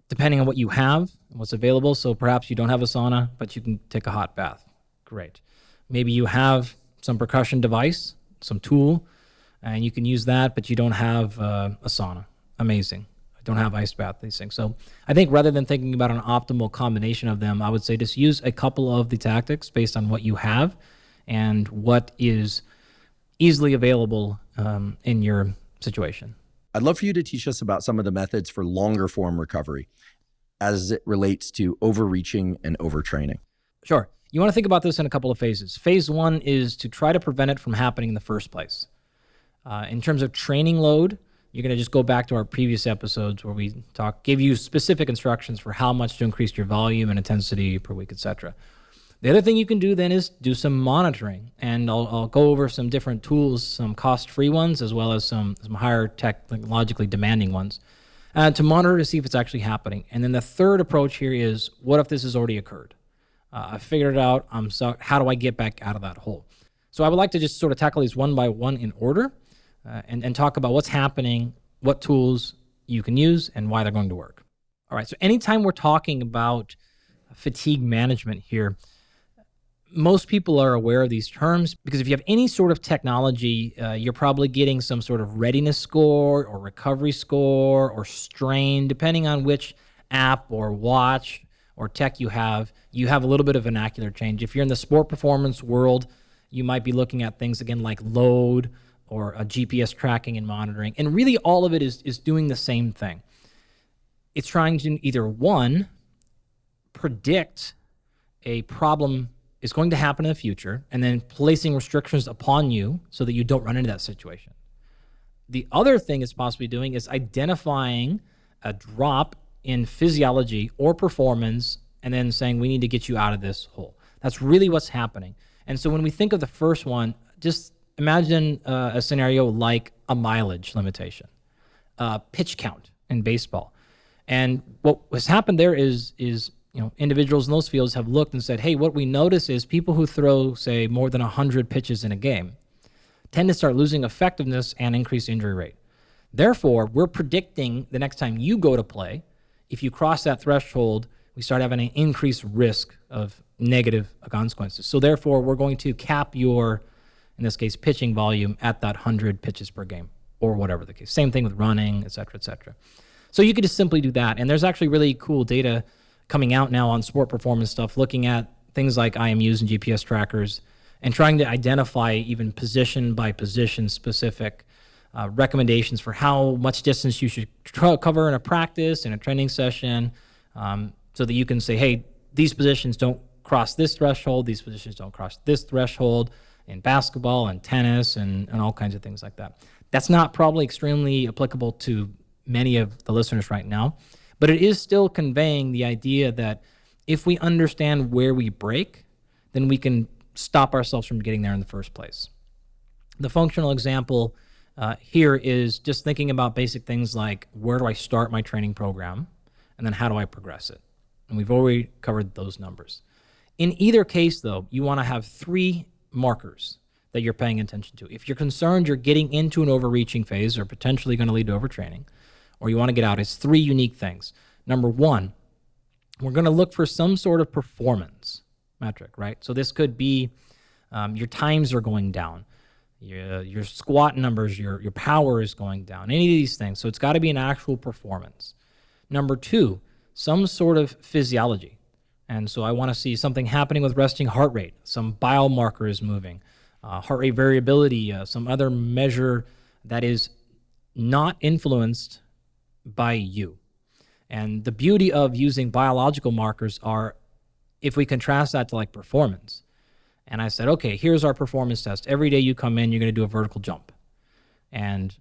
depending on what you have, what's available. So perhaps you don't have a sauna, but you can take a hot bath. Great. Maybe you have some percussion device, some tool, and you can use that, but you don't have a sauna. Amazing. I don't have ice bath, these things. So I think rather than thinking about an optimal combination of them, I would say just use a couple of the tactics based on what you have and what is easily available in your situation. I'd love for you to teach us about some of the methods for longer form recovery as it relates to overreaching and overtraining. Sure. You want to think about this in a couple of phases. Phase one is to try to prevent it from happening in the first place. In terms of training load, you're going to just go back to our previous episodes where we give you specific instructions for how much to increase your volume and intensity per week, etc. The other thing you can do then is do some monitoring, and I'll go over some different tools, some cost-free ones, as well as some higher technologically demanding ones, to monitor to see if it's actually happening. And then the third approach here is, what if this has already occurred? I figured it out. How do I get back out of that hole? So I would like to just sort of tackle these one by one in order, and talk about what's happening, what tools you can use, and why they're going to work. All right, so anytime we're talking about fatigue management here, most people are aware of these terms because if you have any sort of technology, you're probably getting some sort of readiness score or recovery score or strain, depending on which app or watch or tech you have a little bit of vernacular change. If you're in the sport performance world, you might be looking at things again like load or a GPS tracking and monitoring. And really all of it is doing the same thing. It's trying to either, one, predict a problem is going to happen in the future, and then placing restrictions upon you so that you don't run into that situation. The other thing it's possibly doing is identifying a drop in physiology or performance and then saying, we need to get you out of this hole. That's really what's happening. And so when we think of the first one, just imagine a scenario like a mileage limitation, pitch count in baseball. And what has happened there is individuals in those fields have looked and said, hey, what we notice is people who throw, say, more than 100 pitches in a game tend to start losing effectiveness and increase injury rate. Therefore, we're predicting the next time you go to play, if you cross that threshold, we start having an increased risk of negative consequences. So therefore, we're going to cap your, in this case, pitching volume at that 100 pitches per game or whatever the case. Same thing with running, et cetera, et cetera. So you could just simply do that. And there's actually really cool data coming out now on sport performance stuff, looking at things like IMUs and GPS trackers and trying to identify even position by position specific recommendations for how much distance you should cover in a practice, in a training session, so that you can say, hey, these positions don't cross this threshold, these positions don't cross this threshold in basketball and tennis and all kinds of things like that. That's not probably extremely applicable to many of the listeners right now, but it is still conveying the idea that if we understand where we break, then we can stop ourselves from getting there in the first place. The functional example here is just thinking about basic things like, where do I start my training program? And then how do I progress it? And we've already covered those numbers. In either case, though, you want to have 3 markers that you're paying attention to. If you're concerned you're getting into an overreaching phase or potentially going to lead to overtraining, or you want to get out, it's 3 unique things. Number 1, we're going to look for some sort of performance metric, right? So this could be your times are going down, your squat numbers, your power is going down, any of these things. So it's got to be an actual performance. Number 2, some sort of physiology. And so I want to see something happening with resting heart rate, some biomarkers moving, heart rate variability, some other measure that is not influenced by you. And the beauty of using biological markers are if we contrast that to like performance. And I said, okay, here's our performance test. Every day you come in, you're going to do a vertical jump. And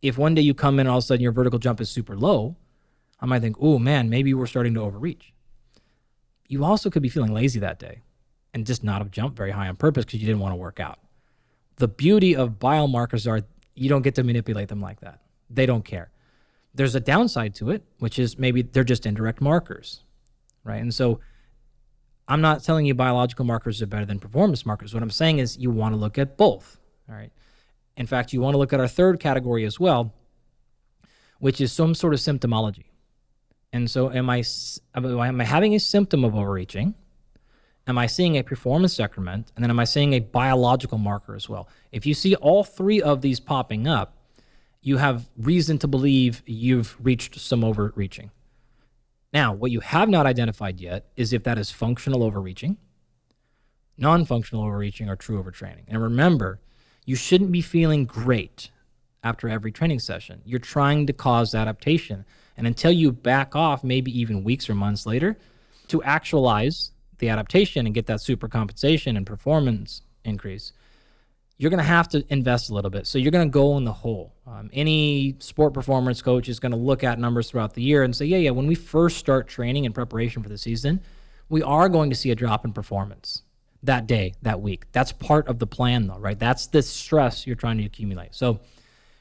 if one day you come in and all of a sudden your vertical jump is super low, I might think, oh man, maybe we're starting to overreach. You also could be feeling lazy that day and just not have jumped very high on purpose because you didn't want to work out. The beauty of biomarkers are you don't get to manipulate them like that. They don't care. There's a downside to it, which is maybe they're just indirect markers, right? And so I'm not telling you biological markers are better than performance markers. What I'm saying is you want to look at both, all right? In fact, you want to look at our third category as well, which is some sort of symptomology. And so am I having a symptom of overreaching? am I seeing a performance decrement? And then am I seeing a biological marker as well? If you see all three of these popping up, you have reason to believe you've reached some overreaching. Now, what you have not identified yet is if that is functional overreaching, non-functional overreaching, or true overtraining. And remember, you shouldn't be feeling great after every training session. You're trying to cause adaptation. And until you back off, maybe even weeks or months later, to actualize the adaptation and get that super compensation and performance increase, you're going to have to invest a little bit. So you're going to go in the hole. Any sport performance coach is going to look at numbers throughout the year and say, yeah, when we first start training in preparation for the season, we are going to see a drop in performance that day, that week. That's part of the plan though, right? That's the stress you're trying to accumulate. So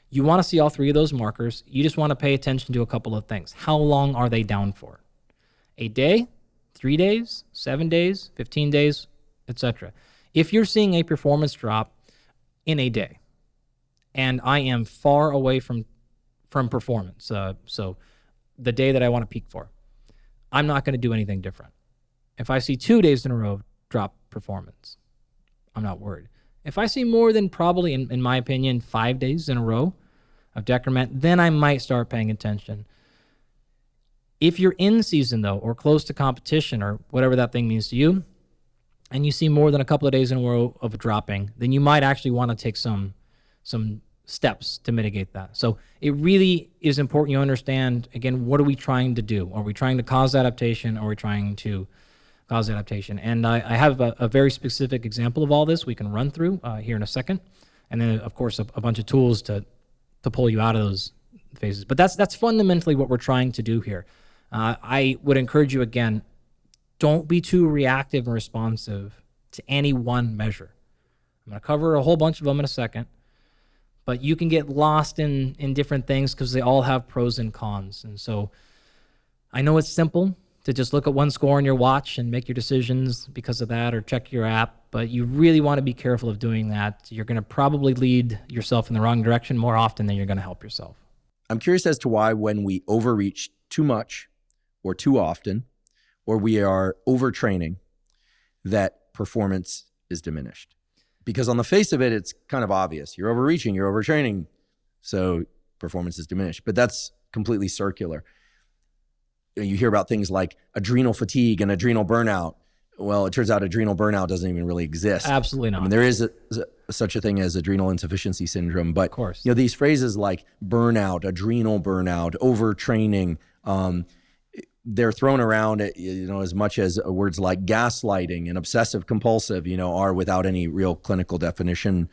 you want to see all three of those markers. You just want to pay attention to a couple of things. How long are they down for? A day, 3 days, 7 days, 15 days, etc. If you're seeing a performance drop in a day, and I am far away from performance, so the day that I want to peak for, I'm not going to do anything different. If I see 2 days in a row drop performance, I'm not worried. If I see more than probably, in my opinion, 5 days in a row of decrement, then I might start paying attention. If you're in season, though, or close to competition, or whatever that thing means to you, and you see more than a couple of days in a row of dropping, then you might actually want to take some steps to mitigate that. So it really is important you understand, again, what are we trying to do? Are we trying to cause adaptation, or are we trying to cause adaptation? And I have a very specific example of all this we can run through here in a second. And then, of course, a bunch of tools to pull you out of those phases. But that's fundamentally what we're trying to do here. I would encourage you, again, don't be too reactive and responsive to any one measure. I'm going to cover a whole bunch of them in a second, but you can get lost in different things because they all have pros and cons. And so I know it's simple to just look at one score on your watch and make your decisions because of that, or check your app, but you really want to be careful of doing that. You're going to probably lead yourself in the wrong direction more often than you're going to help yourself. I'm curious as to why when we overreach too much or too often, or we are overtraining, that performance is diminished. Because on the face of it, it's kind of obvious. You're overreaching, you're overtraining, so performance is diminished. But that's completely circular. You hear about things like adrenal fatigue and adrenal burnout. Well, it turns out adrenal burnout doesn't even really exist. Absolutely not. I mean, there is such a thing as adrenal insufficiency syndrome, but of course, these phrases like burnout, adrenal burnout, overtraining, they're thrown around, as much as words like gaslighting and obsessive compulsive, are without any real clinical definition,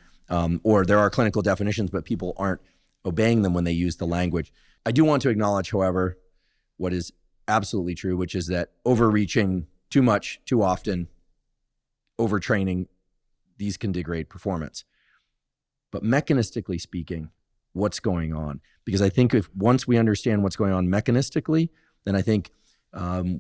or there are clinical definitions, but people aren't obeying them when they use the language. I do want to acknowledge, however, what is absolutely true, which is that overreaching too much, too often, overtraining, these can degrade performance. But mechanistically speaking, what's going on? Because I think once we understand what's going on mechanistically, then I think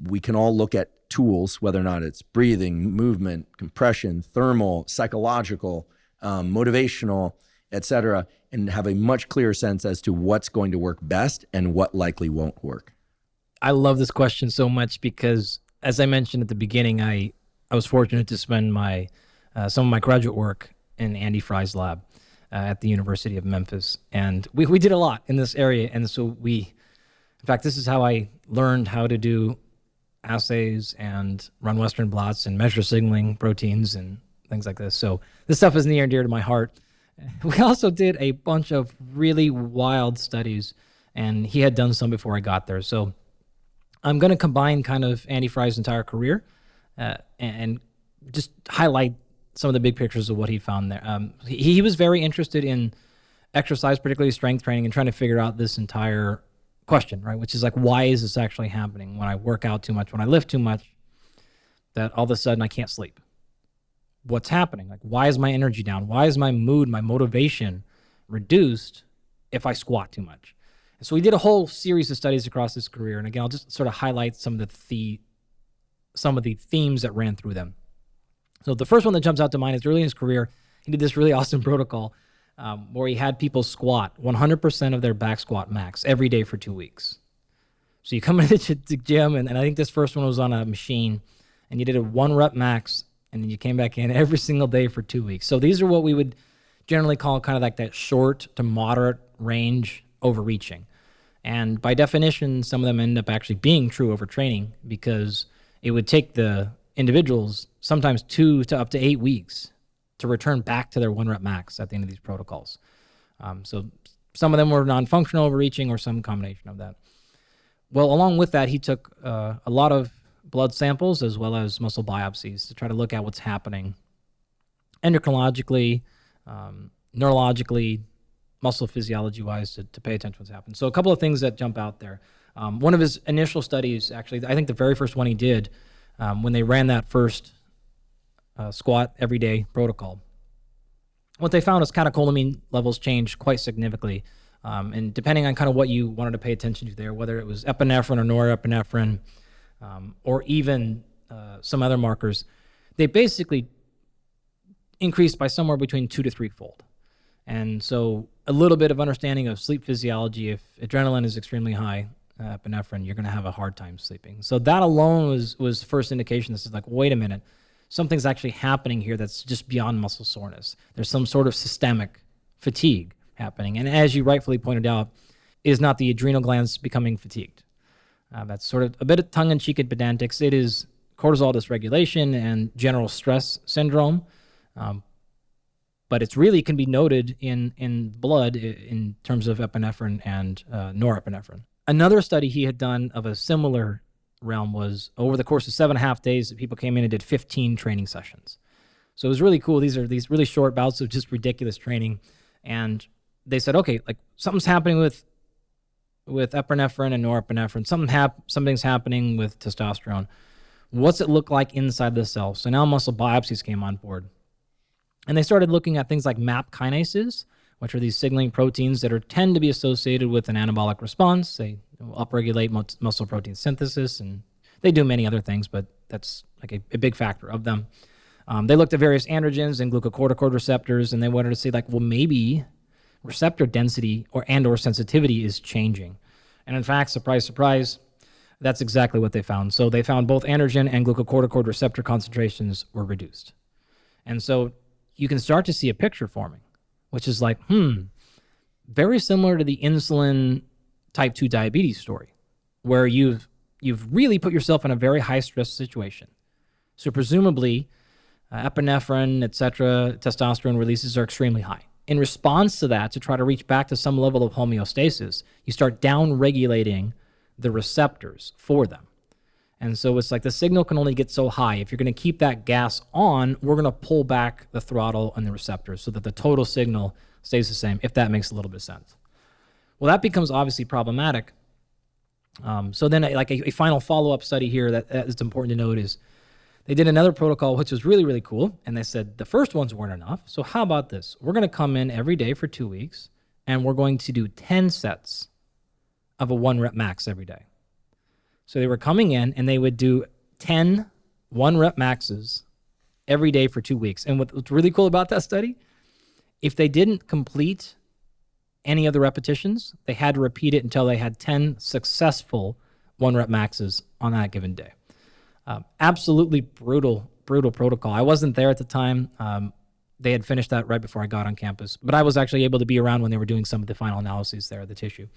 we can all look at tools, whether or not it's breathing, movement, compression, thermal, psychological, motivational, etc., and have a much clearer sense as to what's going to work best and what likely won't work. I love this question so much because, as I mentioned at the beginning, I was fortunate to spend some of my graduate work in Andy Fry's lab at the University of Memphis, and we did a lot in this area. And so in fact, this is how I learned how to do assays and run Western blots and measure signaling proteins and things like this. So this stuff is near and dear to my heart. We also did a bunch of really wild studies, and he had done some before I got there. So I'm going to combine kind of Andy Fry's entire career and just highlight some of the big pictures of what he found there. He was very interested in exercise, particularly strength training, and trying to figure out this entire question, right? Which is like, why is this actually happening when I work out too much, when I lift too much, that all of a sudden I can't sleep? What's happening? Like, why is my energy down? Why is my mood, my motivation reduced if I squat too much? And so we did a whole series of studies across his career. And again, I'll just sort of highlight some of the themes that ran through them. So the first one that jumps out to mind is early in his career, he did this really awesome protocol where he had people squat 100% of their back squat max every day for 2 weeks. So you come into the gym, and I think this first one was on a machine, and you did a 1 rep max, and then you came back in every single day for 2 weeks. So these are what we would generally call kind of like that short to moderate range overreaching. And by definition, some of them end up actually being true overtraining, because it would take the individuals sometimes 2 to up to 8 weeks to return back to their 1 rep max at the end of these protocols. So some of them were non-functional overreaching or some combination of that. Well, along with that, he took a lot of blood samples as well as muscle biopsies to try to look at what's happening endocrinologically, neurologically, muscle physiology-wise, to pay attention to what's happening. So a couple of things that jump out there. One of his initial studies, actually, I think the very first one he did, when they ran that first squat everyday protocol, what they found is catecholamine levels changed quite significantly. And depending on kind of what you wanted to pay attention to there, whether it was epinephrine or norepinephrine, or even some other markers, they basically increased by somewhere between 2 to 3-fold. And so a little bit of understanding of sleep physiology, if adrenaline is extremely high, epinephrine, you're going to have a hard time sleeping. So that alone was first indication. This is like, wait a minute, something's actually happening here that's just beyond muscle soreness. There's some sort of systemic fatigue happening. And as you rightfully pointed out, is not the adrenal glands becoming fatigued. That's sort of a bit of tongue-in-cheek and pedantics. It is cortisol dysregulation and general stress syndrome. But it's really can be noted in blood in terms of epinephrine and norepinephrine. Another study he had done of a similar realm was over the course of 7.5 days that people came in and did 15 training sessions. So it was really cool. These are these really short bouts of just ridiculous training. And they said, okay, like something's happening with epinephrine and norepinephrine. Something's happening with testosterone. What's it look like inside the cell? So now muscle biopsies came on board. And they started looking at things like MAP kinases, which are these signaling proteins that tend to be associated with an anabolic response. They upregulate muscle protein synthesis, and they do many other things, but that's like a big factor of them. They looked at various androgens and glucocorticoid receptors, and they wanted to see like, well, maybe receptor density or sensitivity is changing. And in fact, surprise, surprise, that's exactly what they found. So they found both androgen and glucocorticoid receptor concentrations were reduced. And so you can start to see a picture forming, which is like, very similar to the insulin type 2 diabetes story, where you've really put yourself in a very high stress situation. So presumably, epinephrine, etc., testosterone releases are extremely high. In response to that, to try to reach back to some level of homeostasis, you start down-regulating the receptors for them. And so it's like the signal can only get so high. If you're going to keep that gas on, we're going to pull back the throttle and the receptors so that the total signal stays the same, if that makes a little bit of sense. Well, that becomes obviously problematic. So then like a final follow-up study here that is important to note is they did another protocol, which was really, really cool. And they said the first ones weren't enough. So how about this? We're going to come in every day for 2 weeks, and we're going to do 10 sets of a 1 rep max every day. So they were coming in and they would do 10 1 rep maxes every day for 2 weeks. And what's really cool about that study, if they didn't complete any of the repetitions, they had to repeat it until they had 10 successful 1 rep maxes on that given day. Absolutely brutal protocol. I wasn't there at the time. They had finished that right before I got on campus, but I was actually able to be around when they were doing some of the final analyses there of the tissue.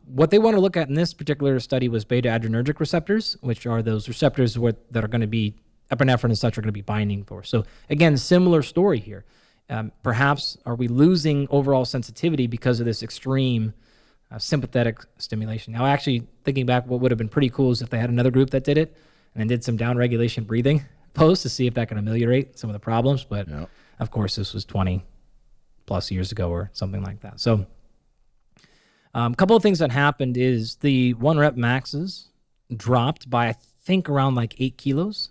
What they want to look at in this particular study was beta-adrenergic receptors, which are those receptors that are going to be epinephrine and such are going to be binding for. So again, similar story here. Perhaps are we losing overall sensitivity because of this extreme sympathetic stimulation? Now, actually, thinking back, what would have been pretty cool is if they had another group that did it and then did some down-regulation breathing posts to see if that can ameliorate some of the problems. But of course, this was 20 plus years ago or something like that. So a couple of things that happened is the 1 rep maxes dropped by, I think, around like 8 kilos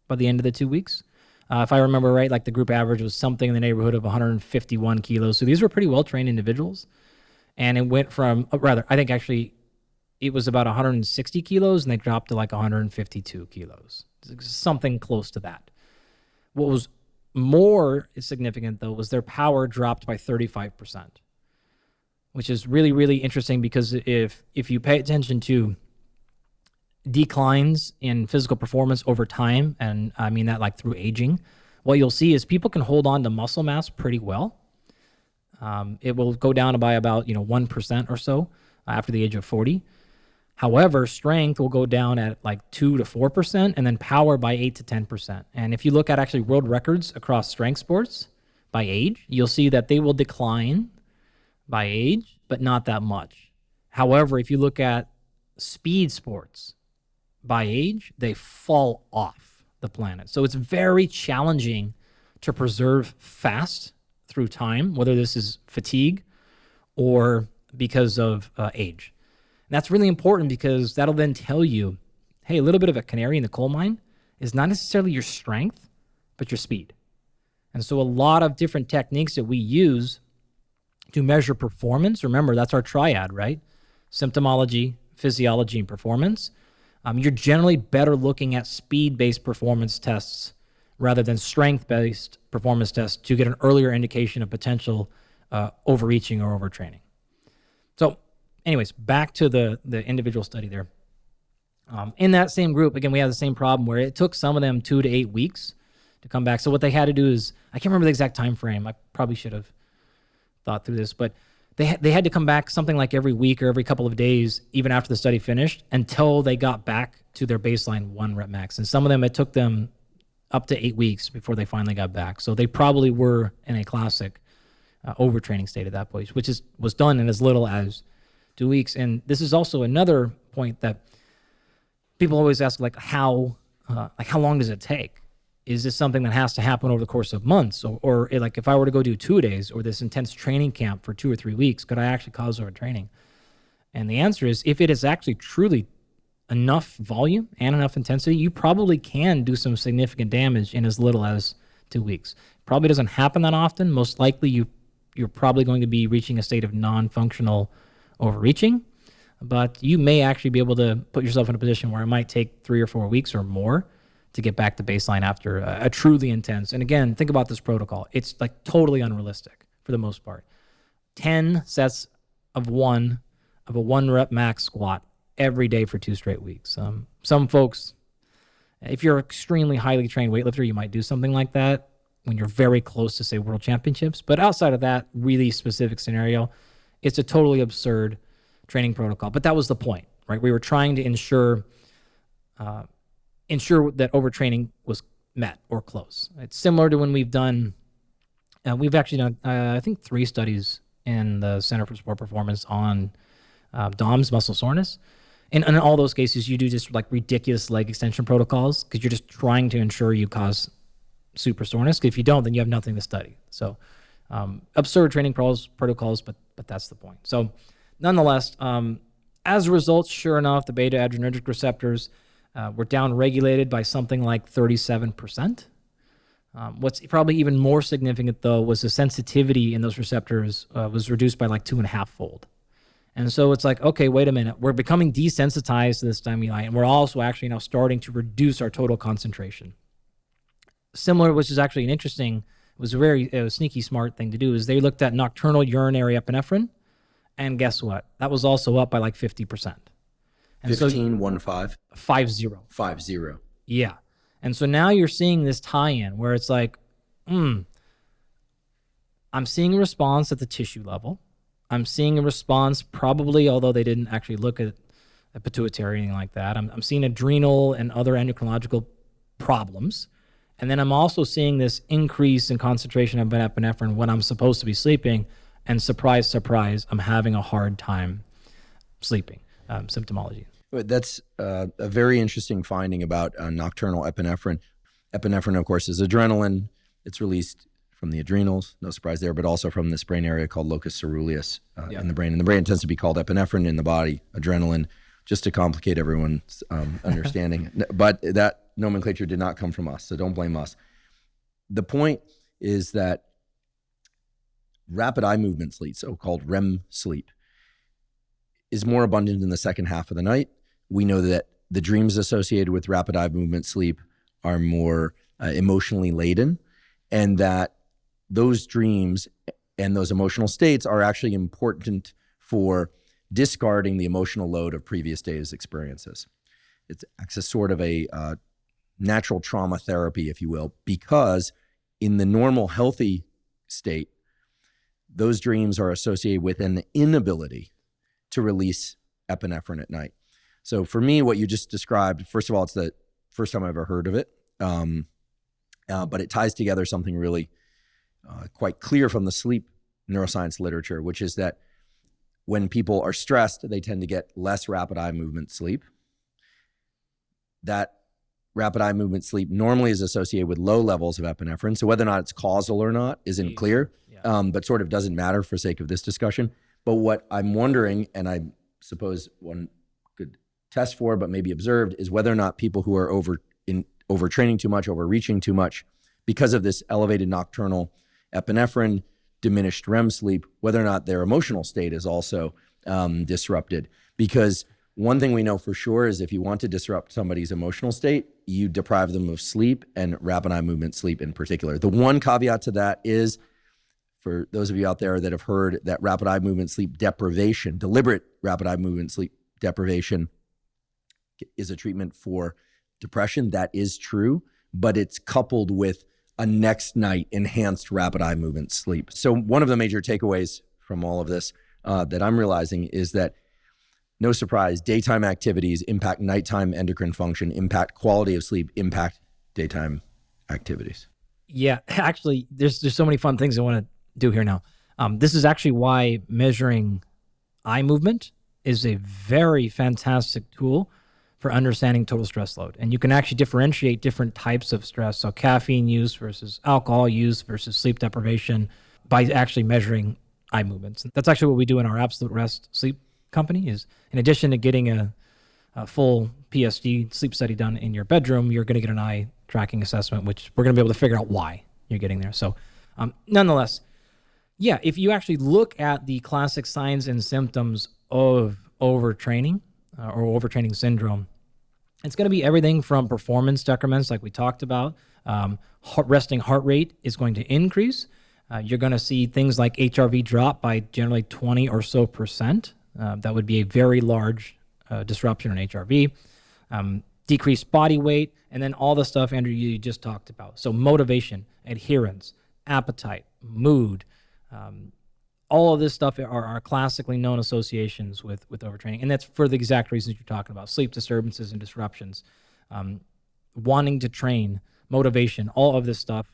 by the end of the 2 weeks. If I remember right, like the group average was something in the neighborhood of 151 kilos. So these were pretty well-trained individuals. And it went from, I think actually it was about 160 kilos and they dropped to like 152 kilos, something close to that. What was more significant, though, was their power dropped by 35%, which is really, really interesting because if you pay attention to declines in physical performance over time, and I mean that like through aging, what you'll see is people can hold on to muscle mass pretty well. It will go down by about 1% or so after the age of 40. However, strength will go down at like 2 to 4%, and then power by 8 to 10%. And if you look at actually world records across strength sports by age, you'll see that they will decline by age, but not that much. However, if you look at speed sports by age, they fall off the planet. So it's very challenging to preserve fast through time, whether this is fatigue or because of age. And that's really important because that'll then tell you, hey, a little bit of a canary in the coal mine is not necessarily your strength, but your speed. And so a lot of different techniques that we use to measure performance, remember, that's our triad, right? Symptomology, physiology, and performance. You're generally better looking at speed-based performance tests rather than strength-based performance tests to get an earlier indication of potential overreaching or overtraining. So anyways, back to the individual study there. In that same group, again, we had the same problem where it took some of them 2 to 8 weeks to come back. So what they had to do is, I can't remember the exact time frame. I probably should have thought through this, but they had to come back something like every week or every couple of days, even after the study finished, until they got back to their baseline 1 rep max. And some of them, it took them up to 8 weeks before they finally got back. So they probably were in a classic overtraining state at that point, which was done in as little as 2 weeks. And this is also another point that people always ask, like how long does it take? Is this something that has to happen over the course of months? Or like if I were to go do 2 days or this intense training camp for 2 or 3 weeks, could I actually cause overtraining? And the answer is, if it is actually truly enough volume and enough intensity, you probably can do some significant damage in as little as 2 weeks. Probably doesn't happen that often. Most likely you're probably going to be reaching a state of non-functional overreaching, but you may actually be able to put yourself in a position where it might take 3 or 4 weeks or more to get back to baseline after a truly intense. And again, think about this protocol. It's like totally unrealistic for the most part. 10 sets of a 1 rep max squat every day for 2 straight weeks. Some folks, if you're an extremely highly trained weightlifter, you might do something like that when you're very close to, say, world championships. But outside of that really specific scenario, it's a totally absurd training protocol. But that was the point, right? We were trying to ensure that overtraining was met or close. It's similar to when we've actually done, I think 3 studies in the Center for Sport Performance on DOMS, muscle soreness. And in all those cases, you do just like ridiculous leg extension protocols because you're just trying to ensure you cause super soreness. If you don't, then you have nothing to study. So absurd training protocols, but that's the point. So nonetheless, as a result, sure enough, the beta adrenergic receptors were down-regulated by something like 37%. What's probably even more significant, though, was the sensitivity in those receptors was reduced by like 2.5-fold. And so it's like, okay, wait a minute. We're becoming desensitized to this stimuli, and we're also actually now starting to reduce our total concentration. Similar, which is actually it was a very sneaky smart thing to do, is they looked at nocturnal urinary epinephrine, and guess what? That was also up by like 50%. And 15, so, 50. 50. Yeah. And so now you're seeing this tie-in where it's like, I'm seeing a response at the tissue level. I'm seeing a response probably, although they didn't actually look at a pituitary or anything like that. I'm seeing adrenal and other endocrinological problems. And then I'm also seeing this increase in concentration of epinephrine when I'm supposed to be sleeping. And surprise, surprise, I'm having a hard time sleeping. Symptomology. That's a very interesting finding about nocturnal epinephrine. Epinephrine, of course, is adrenaline. It's released from the adrenals, no surprise there, but also from this brain area called locus ceruleus in the brain. And the brain tends to be called epinephrine, in the body, adrenaline, just to complicate everyone's understanding. But that nomenclature did not come from us, so don't blame us. The point is that rapid eye movement sleep, so-called REM sleep, is more abundant in the second half of the night. We know that the dreams associated with rapid eye movement sleep are more emotionally laden, and that those dreams and those emotional states are actually important for discarding the emotional load of previous days' experiences. It acts as sort of a natural trauma therapy, if you will, because in the normal healthy state, those dreams are associated with an inability to release epinephrine at night. So for me, what you just described, first of all, it's the first time I've ever heard of it, but it ties together something really quite clear from the sleep neuroscience literature, which is that when people are stressed, they tend to get less rapid eye movement sleep. That rapid eye movement sleep normally is associated with low levels of epinephrine. So whether or not it's causal or not isn't clear, but sort of doesn't matter for sake of this discussion. But what I'm wondering, and I suppose one could test for, but maybe observed, is whether or not people who are overtraining too much, overreaching too much, because of this elevated nocturnal epinephrine, diminished REM sleep, whether or not their emotional state is also disrupted. Because one thing we know for sure is if you want to disrupt somebody's emotional state, you deprive them of sleep, and rapid eye movement sleep in particular. The one caveat to that is, for those of you out there that have heard that rapid eye movement sleep deprivation, deliberate rapid eye movement sleep deprivation is a treatment for depression, that is true, but it's coupled with a next night enhanced rapid eye movement sleep. So one of the major takeaways from all of this that I'm realizing is that, no surprise, daytime activities impact nighttime endocrine function, impact quality of sleep, impact daytime activities. Yeah, actually, there's so many fun things I want to do here now. This is actually why measuring eye movement is a very fantastic tool for understanding total stress load. And you can actually differentiate different types of stress, so caffeine use versus alcohol use versus sleep deprivation, by actually measuring eye movements. That's actually what we do in our Absolute Rest Sleep company. Is in addition to getting a full PSD sleep study done in your bedroom, you're going to get an eye tracking assessment, which we're going to be able to figure out why you're getting there. So nonetheless, yeah, if you actually look at the classic signs and symptoms of overtraining or overtraining syndrome, it's going to be everything from performance decrements, like we talked about. Resting heart rate is going to increase. You're going to see things like HRV drop by generally 20 or so percent. That would be a very large disruption in HRV. Decreased body weight, and then all the stuff, Andrew, you just talked about. So motivation, adherence, appetite, mood, all of this stuff are classically known associations with overtraining. And that's for the exact reasons you're talking about: sleep disturbances and disruptions, wanting to train, motivation, all of this stuff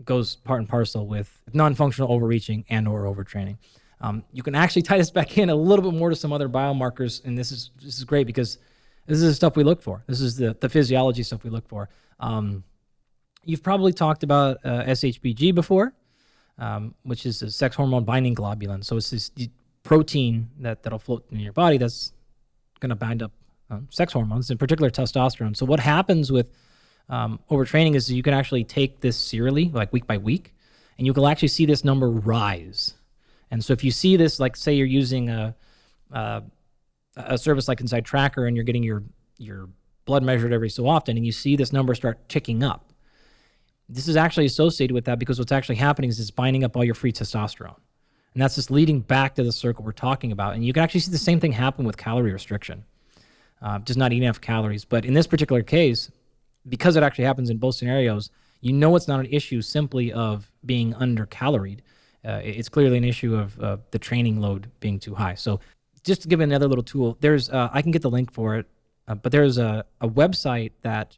goes part and parcel with non-functional overreaching and or overtraining. You can actually tie this back in a little bit more to some other biomarkers, and this is great because this is the stuff we look for. This is the physiology stuff we look for. You've probably talked about SHBG before, which is a sex hormone binding globulin. So it's this protein that'll float in your body that's going to bind up sex hormones, in particular testosterone. So what happens with overtraining is you can actually take this serially, like week by week, and you can actually see this number rise. And so if you see this, like say you're using a service like InsideTracker and you're getting your blood measured every so often, and you see this number start ticking up, this is actually associated with that because what's actually happening is it's binding up all your free testosterone. And that's just leading back to the circle we're talking about. And you can actually see the same thing happen with calorie restriction, just not eating enough calories. But in this particular case, because it actually happens in both scenarios, you know it's not an issue simply of being under-caloried. It's clearly an issue of the training load being too high. So just to give another little tool, there's I can get the link for it, but there's a website that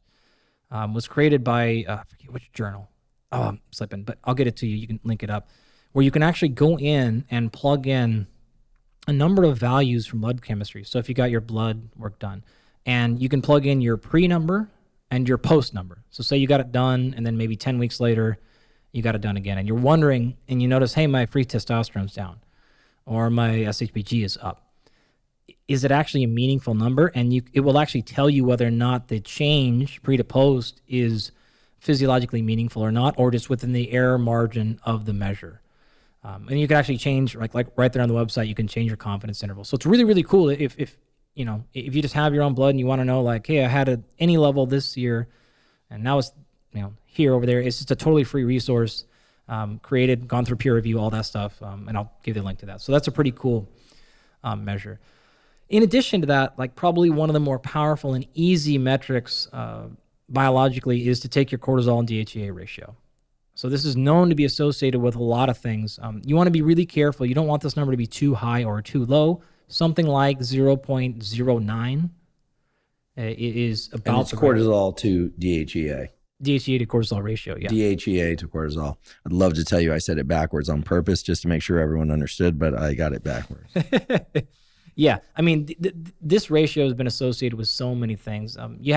was created by, I forget which journal. Oh, I'm slipping, but I'll get it to you. You can link it up, where you can actually go in and plug in a number of values from blood chemistry. So if you got your blood work done, and you can plug in your pre-number and your post number. So say you got it done, and then maybe 10 weeks later, you got it done again, and you're wondering, and you notice, hey, my free testosterone's down, or my SHBG is up. Is it actually a meaningful number? And it will actually tell you whether or not the change pre to post is physiologically meaningful or not, or just within the error margin of the measure. And you can actually change, like right there on the website, you can change your confidence interval. So it's really, really cool if you just have your own blood and you want to know, like, hey, I had any level this year, and now it's here, over there. It's just a totally free resource, created, gone through peer review, all that stuff, and I'll give you a link to that. So that's a pretty cool measure. In addition to that, like probably one of the more powerful and easy metrics biologically is to take your cortisol and DHEA ratio. So this is known to be associated with a lot of things. You want to be really careful. You don't want this number to be too high or too low. Something like 0.09 is about and it's cortisol to DHEA. DHEA to cortisol ratio, yeah. DHEA to cortisol. I'd love to tell you I said it backwards on purpose just to make sure everyone understood, but I got it backwards. Yeah, I mean, this ratio has been associated with so many things. You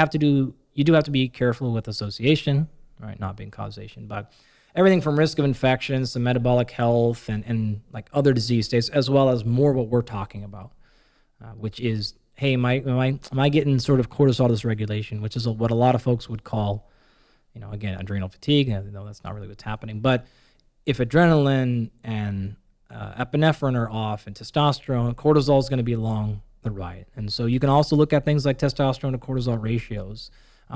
do have to be careful with association, right? Not being causation, but everything from risk of infections to metabolic health and like other disease states, as well as more what we're talking about, which is, hey, am I getting sort of cortisol dysregulation, which is what a lot of folks would call, again, adrenal fatigue. No, that's not really what's happening. But if adrenaline and epinephrine are off and testosterone, cortisol is going to be along the right. And so you can also look at things like testosterone to cortisol ratios.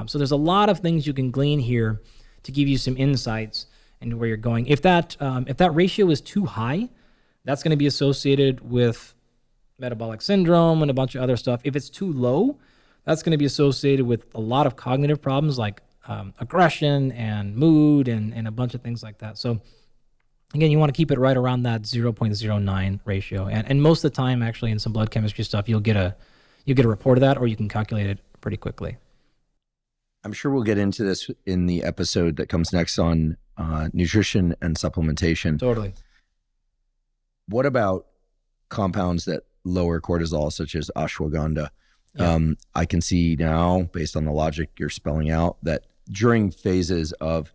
So there's a lot of things you can glean here to give you some insights into where you're going. If that ratio is too high, that's going to be associated with metabolic syndrome and a bunch of other stuff. If it's too low, that's going to be associated with a lot of cognitive problems like aggression and mood and a bunch of things like that. So again, you want to keep it right around that 0.09 ratio. And most of the time, actually, in some blood chemistry stuff, you'll get a report of that, or you can calculate it pretty quickly. I'm sure we'll get into this in the episode that comes next on nutrition and supplementation. Totally. What about compounds that lower cortisol, such as ashwagandha? Yeah. I can see now, based on the logic you're spelling out, that during phases of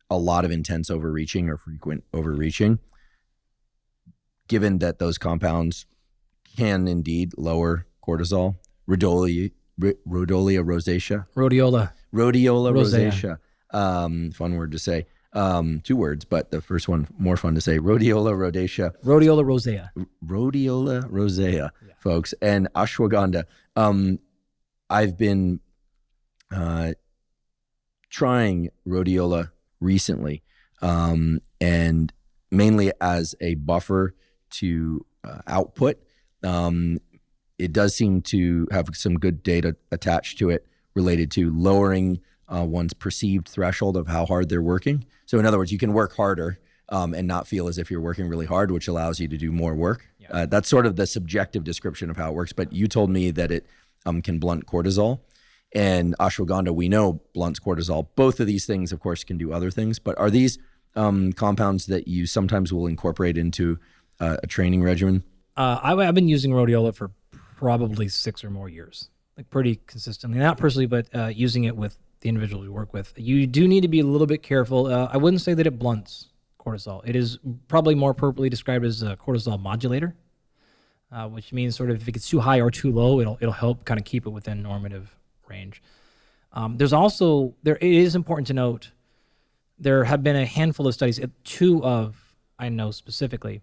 a lot of intense overreaching or frequent overreaching, given that those compounds can indeed lower cortisol, Rhodiola rosacea. Rhodiola Rosacea. Fun word to say. 2 words, but the first one more fun to say. Rhodiola rosacea. Rhodiola rosea. Rhodiola rosea, folks. And ashwagandha. I've been trying rhodiola recently, and mainly as a buffer to output. It does seem to have some good data attached to it related to lowering one's perceived threshold of how hard they're working. So in other words, you can work harder and not feel as if you're working really hard, which allows you to do more work. Yeah. That's sort of the subjective description of how it works. But you told me that it can blunt cortisol. And ashwagandha, we know, blunts cortisol. Both of these things, of course, can do other things. But are these compounds that you sometimes will incorporate into a training regimen? I've been using rhodiola for probably 6 or more years, like pretty consistently. Not personally, but using it with the individuals we work with. You do need to be a little bit careful. I wouldn't say that it blunts cortisol. It is probably more appropriately described as a cortisol modulator, which means sort of if it gets too high or too low, it'll help kind of keep it within normative range. It is important to note, there have been a handful of studies, 2 of, I know specifically,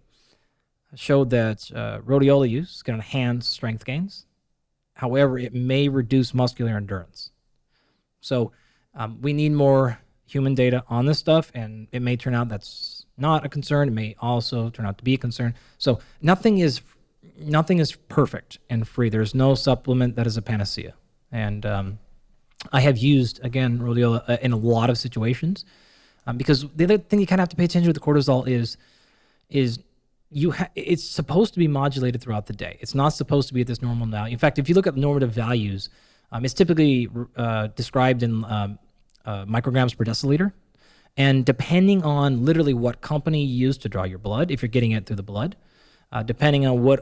showed that rhodiola use can enhance strength gains. However, it may reduce muscular endurance. So we need more human data on this stuff, and it may turn out that's not a concern. It may also turn out to be a concern. So nothing is perfect and free. There's no supplement that is a panacea. And I have used, again, rhodiola in a lot of situations because the other thing you kind of have to pay attention to with the cortisol is it's supposed to be modulated throughout the day. It's not supposed to be at this normal value. In fact, if you look at the normative values, it's typically described in micrograms per deciliter. And depending on literally what company you use to draw your blood, if you're getting it through the blood, depending on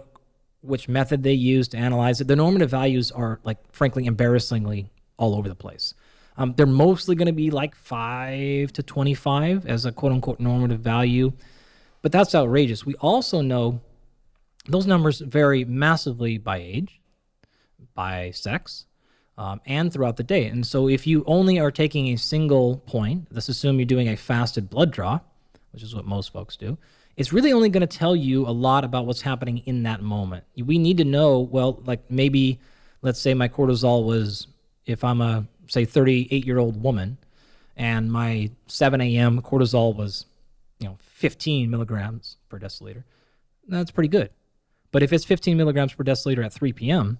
which method they use to analyze it, the normative values are, like, frankly, embarrassingly all over the place. They're mostly going to be like 5 to 25 as a quote-unquote normative value. But that's outrageous. We also know those numbers vary massively by age, by sex, and throughout the day. And so if you only are taking a single point, let's assume you're doing a fasted blood draw, which is what most folks do, it's really only going to tell you a lot about what's happening in that moment. We need to know, well, like maybe, let's say my cortisol was, if I'm a, say, 38-year-old woman, and my 7 a.m. cortisol was 15 milligrams per deciliter, that's pretty good. But if it's 15 milligrams per deciliter at 3 p.m.,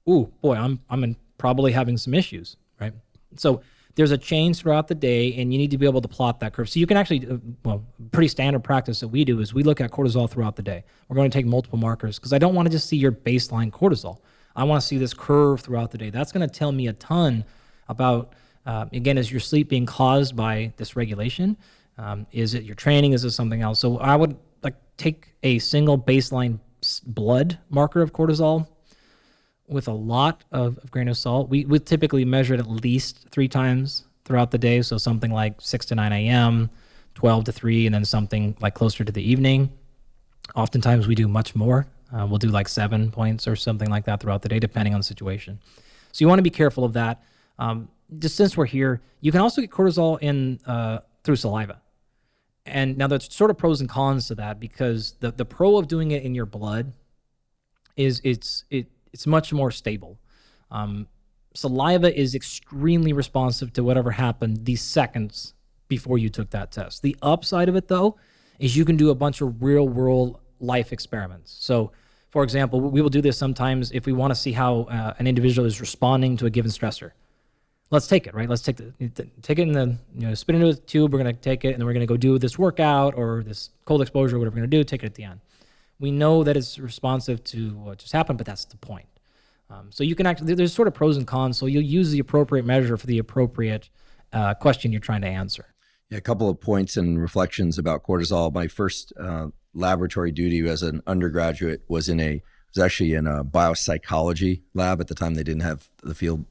ooh, boy, I'm probably having some issues, right? So there's a change throughout the day, and you need to be able to plot that curve. So you can actually, pretty standard practice that we do is we look at cortisol throughout the day. We're going to take multiple markers because I don't want to just see your baseline cortisol. I want to see this curve throughout the day. That's going to tell me a ton about, again, is your sleep being caused by this regulation? Is it your training? Is it something else? So I would take a single baseline blood marker of cortisol with a lot of grain of salt. We would typically measure it at least 3 times throughout the day. So something like 6 to 9 a.m., 12 to 3, and then something like closer to the evening. Oftentimes we do much more. We'll do like 7 points or something like that throughout the day, depending on the situation. So you want to be careful of that. Just since we're here, you can also get cortisol in through saliva. And now there's sort of pros and cons to that, because the pro of doing it in your blood is it's much more stable. Saliva is extremely responsive to whatever happened these seconds before you took that test. The upside of it, though, is you can do a bunch of real-world life experiments. So, for example, we will do this sometimes if we want to see how an individual is responding to a given stressor. Let's take it, right? Let's take it in the, spit into a tube. We're going to take it, and then we're going to go do this workout or this cold exposure, whatever we're going to do, take it at the end. We know that it's responsive to what just happened, but that's the point. So you can actually, there's sort of pros and cons. So you'll use the appropriate measure for the appropriate question you're trying to answer. Yeah, a couple of points and reflections about cortisol. My first laboratory duty as an undergraduate was actually in a biopsychology lab. At the time, they didn't have the field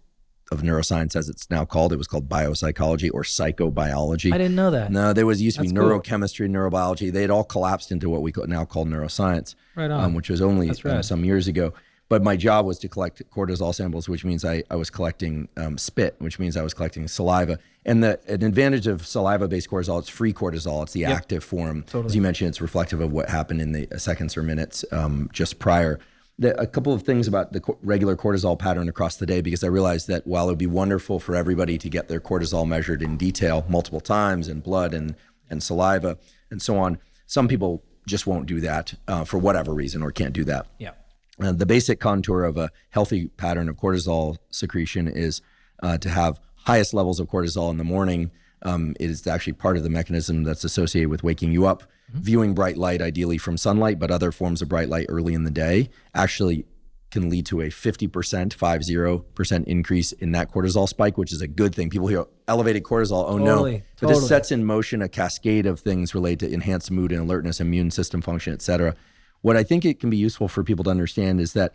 of neuroscience as it's now called. It was called biopsychology or psychobiology. I didn't know that. No, there used to be That's neurochemistry, neurobiology. They had all collapsed into what we now call neuroscience, right on. Which was only some years ago. But my job was to collect cortisol samples, which means I was collecting spit, which means I was collecting saliva. And an advantage of saliva-based cortisol, it's free cortisol. It's the active form. Totally. As you mentioned, it's reflective of what happened in the seconds or minutes just prior. A couple of things about the regular cortisol pattern across the day, because I realized that while it would be wonderful for everybody to get their cortisol measured in detail multiple times in blood and saliva and so on, some people just won't do that for whatever reason or can't do that. Yeah. The basic contour of a healthy pattern of cortisol secretion is to have highest levels of cortisol in the morning. It is actually part of the mechanism that's associated with waking you up. Viewing bright light, ideally from sunlight, but other forms of bright light early in the day, actually can lead to a 50% increase in that cortisol spike, which is a good thing. People hear elevated cortisol, no. But this sets in motion a cascade of things related to enhanced mood and alertness, immune system function, et cetera. What I think it can be useful for people to understand is that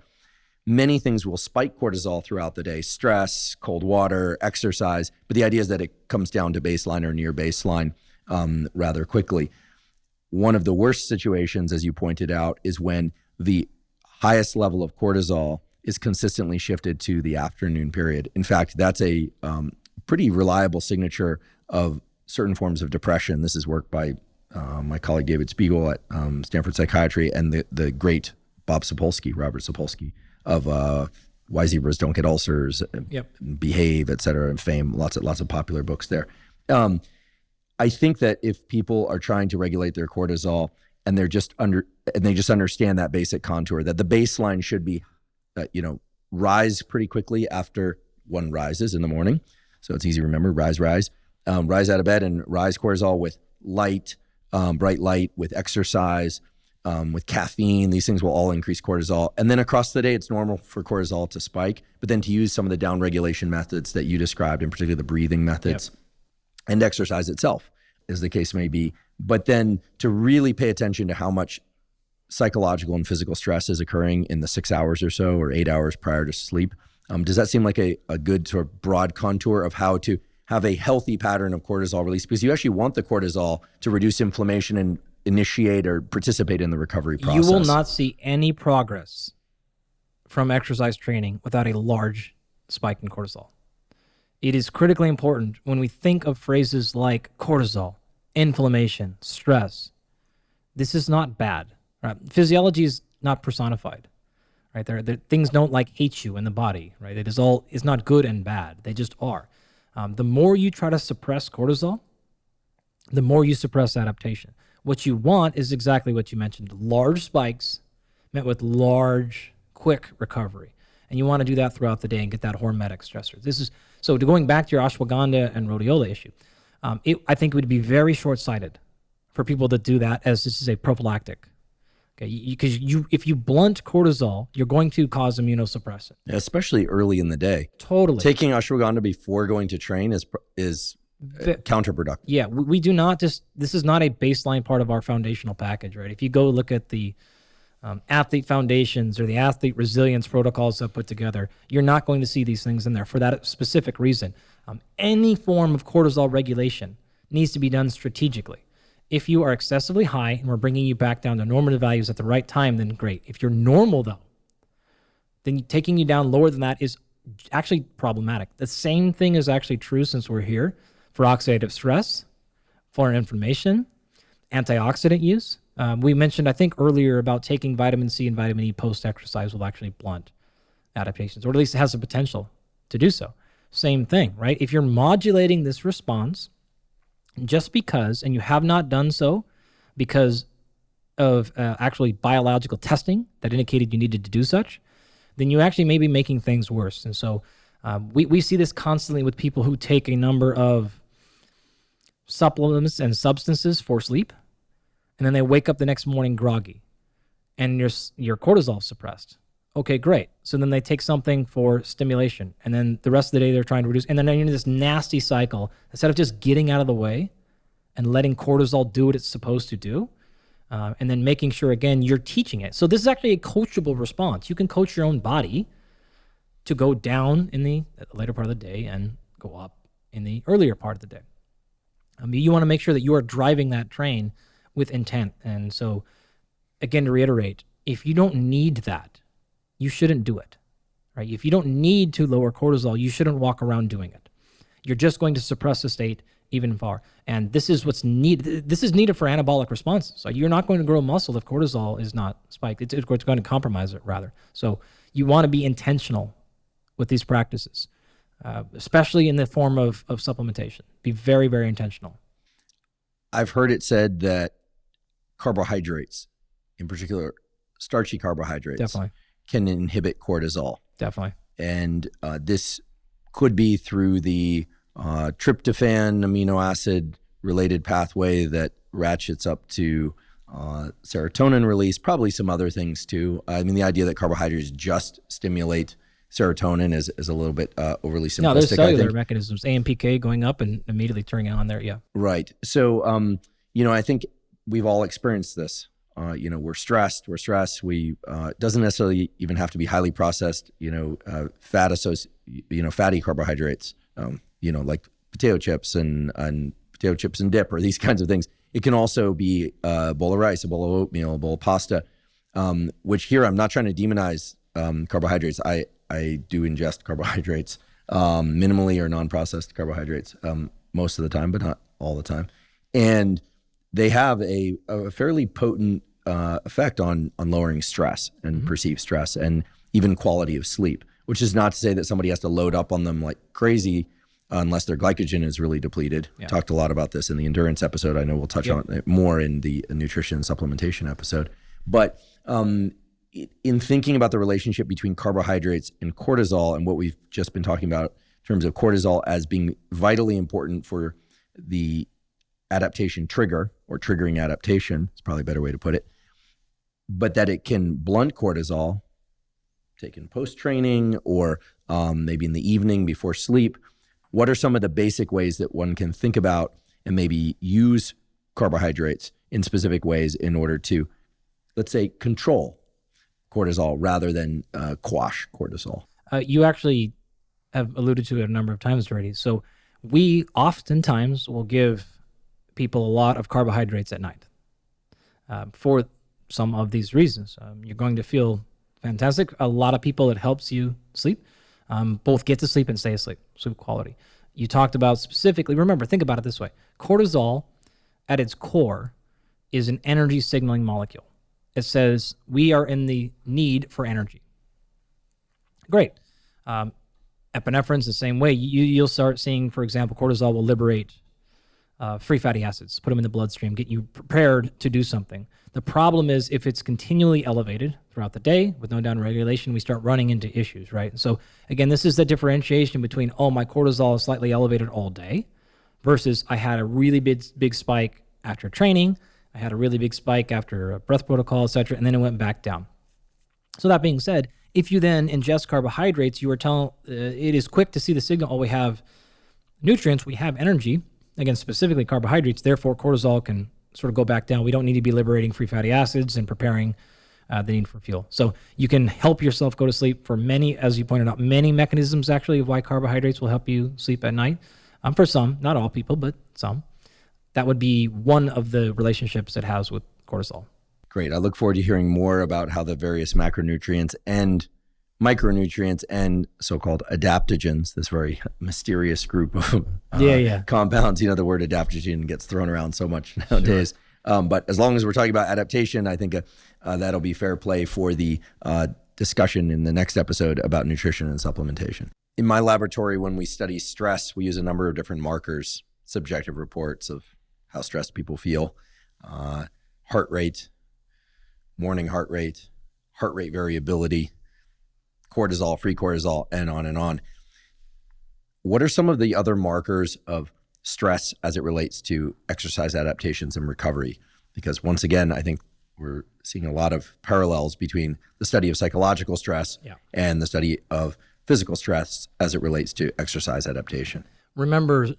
many things will spike cortisol throughout the day: stress, cold water, exercise. But the idea is that it comes down to baseline or near baseline rather quickly. One of the worst situations, as you pointed out, is when the highest level of cortisol is consistently shifted to the afternoon period. In fact, that's a pretty reliable signature of certain forms of depression. This is work by my colleague David Spiegel at Stanford Psychiatry, and the great Robert Sapolsky of Why Zebras Don't Get Ulcers, Behave, et cetera, and Fame. Lots of popular books there. I think that if people are trying to regulate their cortisol and they just understand that basic contour, that the baseline should be, rise pretty quickly after one rises in the morning. So it's easy to remember: rise out of bed and rise cortisol with light, bright light, with exercise, with caffeine. These things will all increase cortisol. And then across the day, it's normal for cortisol to spike, but then to use some of the downregulation methods that you described, in particular the breathing methods. And exercise itself, as the case may be. But then to really pay attention to how much psychological and physical stress is occurring in the 6 hours or so, or 8 hours prior to sleep. Does that seem like a good sort of broad contour of how to have a healthy pattern of cortisol release? Because you actually want the cortisol to reduce inflammation and initiate or participate in the recovery process. You will not see any progress from exercise training without a large spike in cortisol. It is critically important when we think of phrases like cortisol, inflammation, stress. This is not bad. Right? Physiology is not personified. Right? There things don't hate you in the body. Right? It's not good and bad. They just are. The more you try to suppress cortisol, the more you suppress adaptation. What you want is exactly what you mentioned: large spikes, met with large, quick recovery. And you want to do that throughout the day and get that hormetic stressor. So going back to your ashwagandha and rhodiola issue, I think it would be very short-sighted for people to do that as this is a prophylactic. Okay, because if you blunt cortisol, you're going to cause immunosuppressant, especially early in the day. Totally. Taking ashwagandha before going to train is counterproductive. Yeah, we do not this is not a baseline part of our foundational package, right? If you go look at the athlete foundations or the athlete resilience protocols that put together, you're not going to see these things in there for that specific reason. Any form of cortisol regulation needs to be done strategically. If you are excessively high and we're bringing you back down to normative values at the right time, then great. If you're normal, though, then taking you down lower than that is actually problematic. The same thing is actually true, since we're here, for oxidative stress, for inflammation, antioxidant use. We mentioned, I think, earlier about taking vitamin C and vitamin E post-exercise will actually blunt adaptations, or at least it has the potential to do so. Same thing, right? If you're modulating this response just because, and you have not done so because of actually biological testing that indicated you needed to do such, then you actually may be making things worse. And so we see this constantly with people who take a number of supplements and substances for sleep, and then they wake up the next morning groggy, and your cortisol suppressed. Okay, great. So then they take something for stimulation, and then the rest of the day they're trying to reduce, and then you're in this nasty cycle. Instead of just getting out of the way and letting cortisol do what it's supposed to do, and then making sure, again, you're teaching it. So this is actually a coachable response. You can coach your own body to go down in the later part of the day and go up in the earlier part of the day. You want to make sure that you are driving that train with intent. And so, again, to reiterate, if you don't need that, you shouldn't do it, right? If you don't need to lower cortisol, you shouldn't walk around doing it. You're just going to suppress the state even far. And this is what's needed. This is needed for anabolic responses. So you're not going to grow muscle if cortisol is not spiked. It's going to compromise it, rather. So you want to be intentional with these practices, especially in the form of supplementation. Be very, very intentional. I've heard it said that carbohydrates, in particular starchy carbohydrates, definitely can inhibit cortisol. Definitely. And this could be through the tryptophan amino acid related pathway that ratchets up to serotonin release, probably some other things too. I mean, the idea that carbohydrates just stimulate serotonin is a little bit overly simplistic. No, there's cellular mechanisms, AMPK going up and immediately turning on there. Yeah. Right. So, I think we've all experienced this. We're stressed. We doesn't necessarily even have to be highly processed, fatty carbohydrates, like potato chips and potato chips and dip or these kinds of things. It can also be a bowl of rice, a bowl of oatmeal, a bowl of pasta, which here I'm not trying to demonize carbohydrates. I do ingest carbohydrates, minimally or non-processed carbohydrates most of the time, but not all the time. And they have a fairly potent effect on lowering stress and perceived stress and even quality of sleep, which is not to say that somebody has to load up on them like crazy unless their glycogen is really depleted. Yeah. Talked a lot about this in the endurance episode. I know we'll touch on it more in the nutrition supplementation episode. But in thinking about the relationship between carbohydrates and cortisol and what we've just been talking about in terms of cortisol as being vitally important for the adaptation trigger or triggering adaptation, is probably a better way to put it, but that it can blunt cortisol taken post-training or maybe in the evening before sleep. What are some of the basic ways that one can think about and maybe use carbohydrates in specific ways in order to, let's say, control cortisol rather than quash cortisol? You actually have alluded to it a number of times already. So we oftentimes will give people a lot of carbohydrates at night for some of these reasons. You're going to feel fantastic. A lot of people, it helps you sleep, both get to sleep and stay asleep, sleep quality. You talked about specifically, remember, think about it this way. Cortisol at its core is an energy signaling molecule. It says we are in the need for energy. Great. Epinephrine's the same way. You'll start seeing, for example, cortisol will liberate free fatty acids, put them in the bloodstream, get you prepared to do something. The problem is if it's continually elevated throughout the day with no down regulation, we start running into issues, right? So again, this is the differentiation between, my cortisol is slightly elevated all day versus I had a really big spike after training, I had a really big spike after a breath protocol, et cetera, and then it went back down. So that being said, if you then ingest carbohydrates, you are telling, it is quick to see the signal, we have nutrients, we have energy, again, specifically carbohydrates, therefore cortisol can sort of go back down. We don't need to be liberating free fatty acids and preparing the need for fuel. So you can help yourself go to sleep for many, as you pointed out, many mechanisms actually of why carbohydrates will help you sleep at night. For some, not all people, but some. That would be one of the relationships it has with cortisol. Great. I look forward to hearing more about how the various macronutrients and micronutrients and so-called adaptogens, this very mysterious group of compounds. The word adaptation gets thrown around so much nowadays. Sure. But as long as we're talking about adaptation, I think that'll be fair play for the discussion in the next episode about nutrition and supplementation. In my laboratory, when we study stress, we use a number of different markers, subjective reports of how stressed people feel, heart rate, morning heart rate variability, cortisol, free cortisol, and on and on. What are some of the other markers of stress as it relates to exercise adaptations and recovery? Because once again, I think we're seeing a lot of parallels between the study of psychological stress and the study of physical stress as it relates to exercise adaptation. Remember,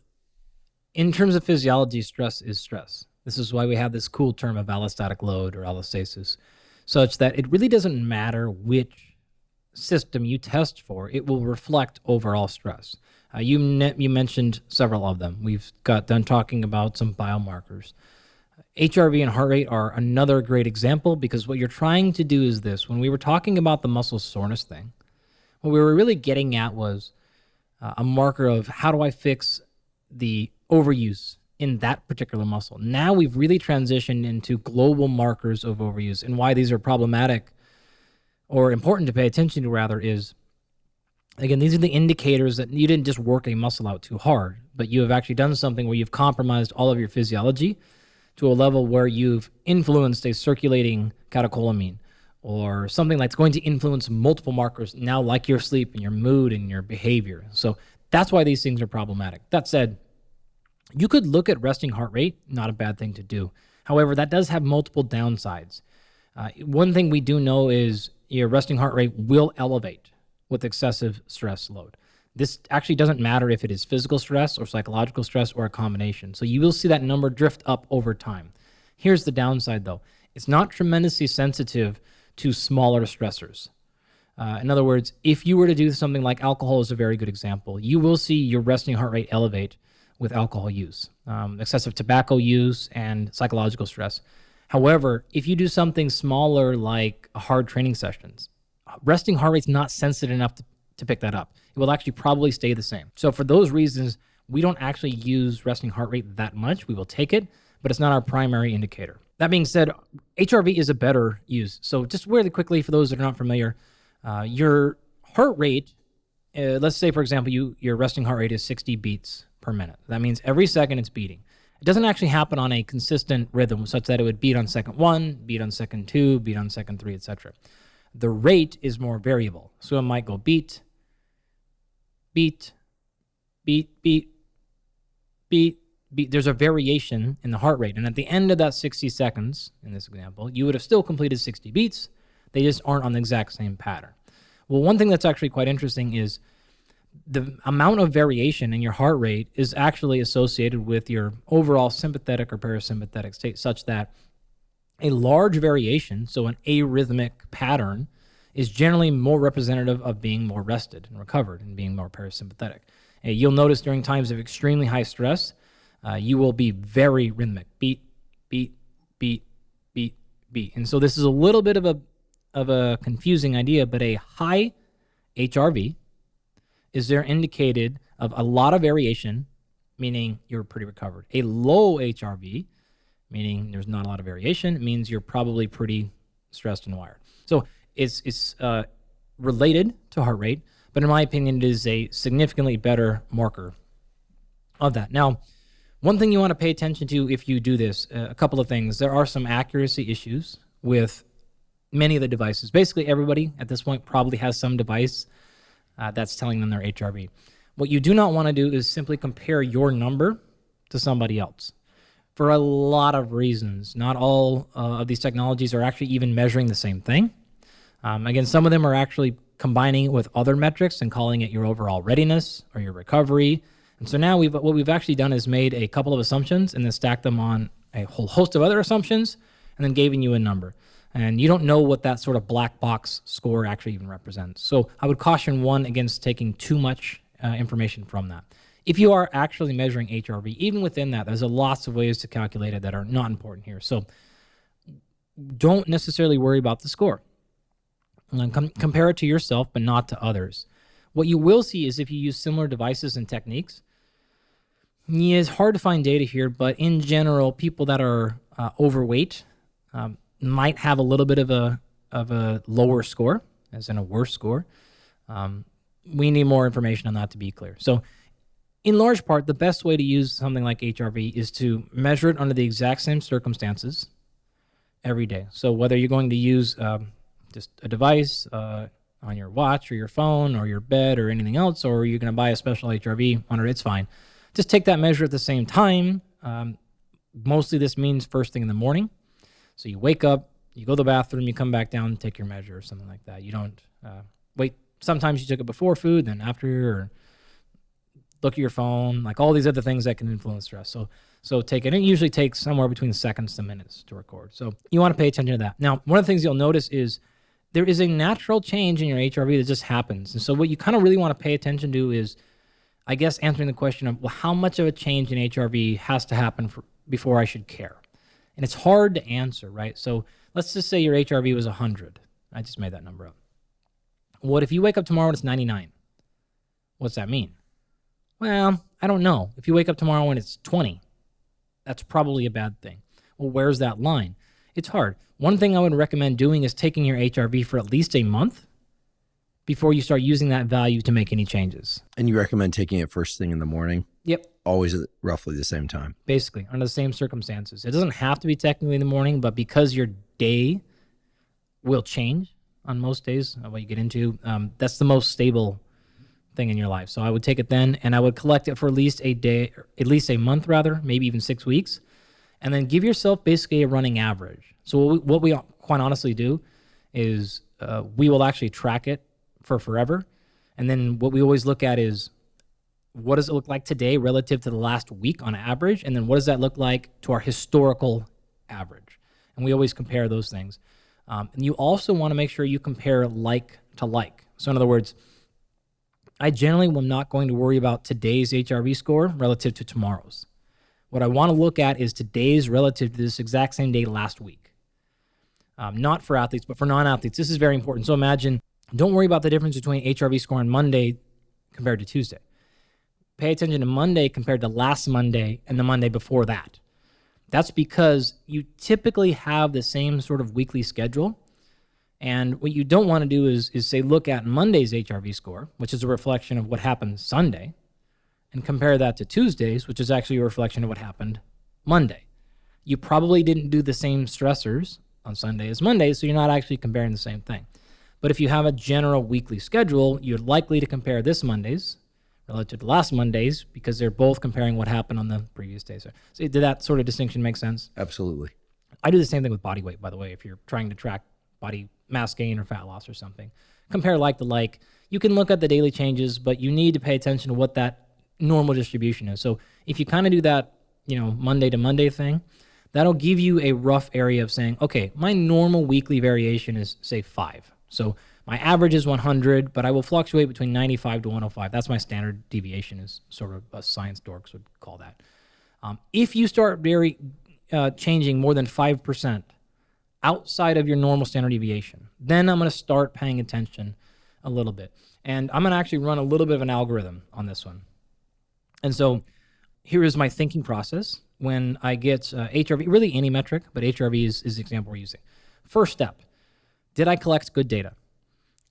in terms of physiology, stress is stress. This is why we have this cool term of allostatic load or allostasis, such that it really doesn't matter which system you test for, it will reflect overall stress. You mentioned several of them. We've got done talking about some biomarkers. HRV and heart rate are another great example because what you're trying to do is this. When we were talking about the muscle soreness thing, what we were really getting at was a marker of how do I fix the overuse in that particular muscle. Now we've really transitioned into global markers of overuse, and why these are problematic or important to pay attention to rather is, again, these are the indicators that you didn't just work a muscle out too hard, but you have actually done something where you've compromised all of your physiology to a level where you've influenced a circulating catecholamine or something that's going to influence multiple markers now, like your sleep and your mood and your behavior. So that's why these things are problematic. That said, you could look at resting heart rate, not a bad thing to do. However, that does have multiple downsides. One thing we do know is your resting heart rate will elevate with excessive stress load. This actually doesn't matter if it is physical stress or psychological stress or a combination. So you will see that number drift up over time. Here's the downside though. It's not tremendously sensitive to smaller stressors. In other words, if you were to do something like alcohol is a very good example, you will see your resting heart rate elevate with alcohol use, excessive tobacco use, and psychological stress. However, if you do something smaller like hard training sessions, resting heart rate's not sensitive enough to pick that up. It will actually probably stay the same. So for those reasons, we don't actually use resting heart rate that much. We will take it, but it's not our primary indicator. That being said, HRV is a better use. So just really quickly, for those that are not familiar, your heart rate, let's say, for example, your resting heart rate is 60 beats per minute. That means every second it's beating. It doesn't actually happen on a consistent rhythm such that it would beat on second 1, beat on second 2, beat on second 3, etc. The rate is more variable. So it might go beat, beat, beat, beat, beat, beat. There's a variation in the heart rate. And at the end of that 60 seconds, in this example, you would have still completed 60 beats. They just aren't on the exact same pattern. Well, one thing that's actually quite interesting is the amount of variation in your heart rate is actually associated with your overall sympathetic or parasympathetic state, such that a large variation, so an arrhythmic pattern, is generally more representative of being more rested and recovered and being more parasympathetic. You'll notice during times of extremely high stress, you will be very rhythmic. Beat, beat, beat, beat, beat. And so this is a little bit of a confusing idea, but a high HRV is there indicated of a lot of variation, meaning you're pretty recovered. A low HRV, meaning there's not a lot of variation, means you're probably pretty stressed and wired. So it's related to heart rate, but in my opinion, it is a significantly better marker of that. Now, One thing you want to pay attention to if you do this, a couple of things. There are some accuracy issues with many of the devices. Basically, everybody at this point probably has some device that's telling them their HRV. What you do not want to do is simply compare your number to somebody else for a lot of reasons. Not all of these technologies are actually even measuring the same thing. Again, some of them are actually combining it with other metrics and calling it your overall readiness or your recovery. And so now what we've actually done is made a couple of assumptions and then stacked them on a whole host of other assumptions and then giving you a number. And you don't know what that sort of black box score actually even represents. So I would caution one against taking too much information from that. If you are actually measuring HRV, even within that, there's lots of ways to calculate it that are not important here. So don't necessarily worry about the score. Compare it to yourself, but not to others. What you will see is if you use similar devices and techniques, it's hard to find data here, but in general, people that are overweight might have a little bit of a lower score, as in a worse score. We need more information on that to be clear. So in large part, the best way to use something like HRV is to measure it under the exact same circumstances every day. So whether you're going to use just a device on your watch or your phone or your bed or anything else, or you're going to buy a special HRV monitor, it's fine. Just take that measure at the same time. Mostly this means first thing in the morning. So you wake up, you go to the bathroom, you come back down and take your measure or something like that. You don't wait. Sometimes you took it before food, then after, or look at your phone, like all these other things that can influence stress. So take it. And it usually takes somewhere between seconds to minutes to record. So you want to pay attention to that. Now, one of the things you'll notice is there is a natural change in your HRV that just happens. And so what you kind of really want to pay attention to is, I guess, answering the question of, well, how much of a change in HRV has to happen before I should care? And it's hard to answer, right? So let's just say your HRV was 100. I just made that number up. What if you wake up tomorrow and it's 99? What's that mean? Well, I don't know. If you wake up tomorrow and it's 20, that's probably a bad thing. Well, where's that line? It's hard. One thing I would recommend doing is taking your HRV for at least a month before you start using that value to make any changes. And you recommend taking it first thing in the morning? Yep. Always at roughly the same time? Basically, under the same circumstances. It doesn't have to be technically in the morning, but because your day will change on most days of what you get into, that's the most stable thing in your life. So I would take it then, and I would collect it for at least a day, or at least a month rather, maybe even 6 weeks, and then give yourself basically a running average. So what we quite honestly do is we will actually track it for forever, and then what we always look at is, what does it look like today relative to the last week on average, and then what does that look like to our historical average? And we always compare those things. And you also want to make sure you compare like to like. So in other words, I generally am not going to worry about today's HRV score relative to tomorrow's. What I want to look at is today's relative to this exact same day last week. Not for athletes, but for non-athletes. This is very important. So imagine, don't worry about the difference between HRV score on Monday compared to Tuesday. Pay attention to Monday compared to last Monday and the Monday before that. That's because you typically have the same sort of weekly schedule. And what you don't want to do is say, look at Monday's HRV score, which is a reflection of what happened Sunday, and compare that to Tuesday's, which is actually a reflection of what happened Monday. You probably didn't do the same stressors on Sunday as Monday, so you're not actually comparing the same thing. But if you have a general weekly schedule, you're likely to compare this Monday's relative to last Monday's because they're both comparing what happened on the previous day. So did that sort of distinction make sense? Absolutely. I do the same thing with body weight, by the way, if you're trying to track body mass gain or fat loss or something. Compare like to like. You can look at the daily changes, but you need to pay attention to what that normal distribution is. So if you kind of do that, Monday to Monday thing, that'll give you a rough area of saying, okay, my normal weekly variation is, say, 5. So my average is 100, but I will fluctuate between 95 to 105. That's my standard deviation, is sort of a science dorks would call that. If you start changing more than 5% outside of your normal standard deviation, then I'm going to start paying attention a little bit. And I'm going to actually run a little bit of an algorithm on this one. And so here is my thinking process when I get HRV, really any metric, but HRV is the example we're using. First step, did I collect good data?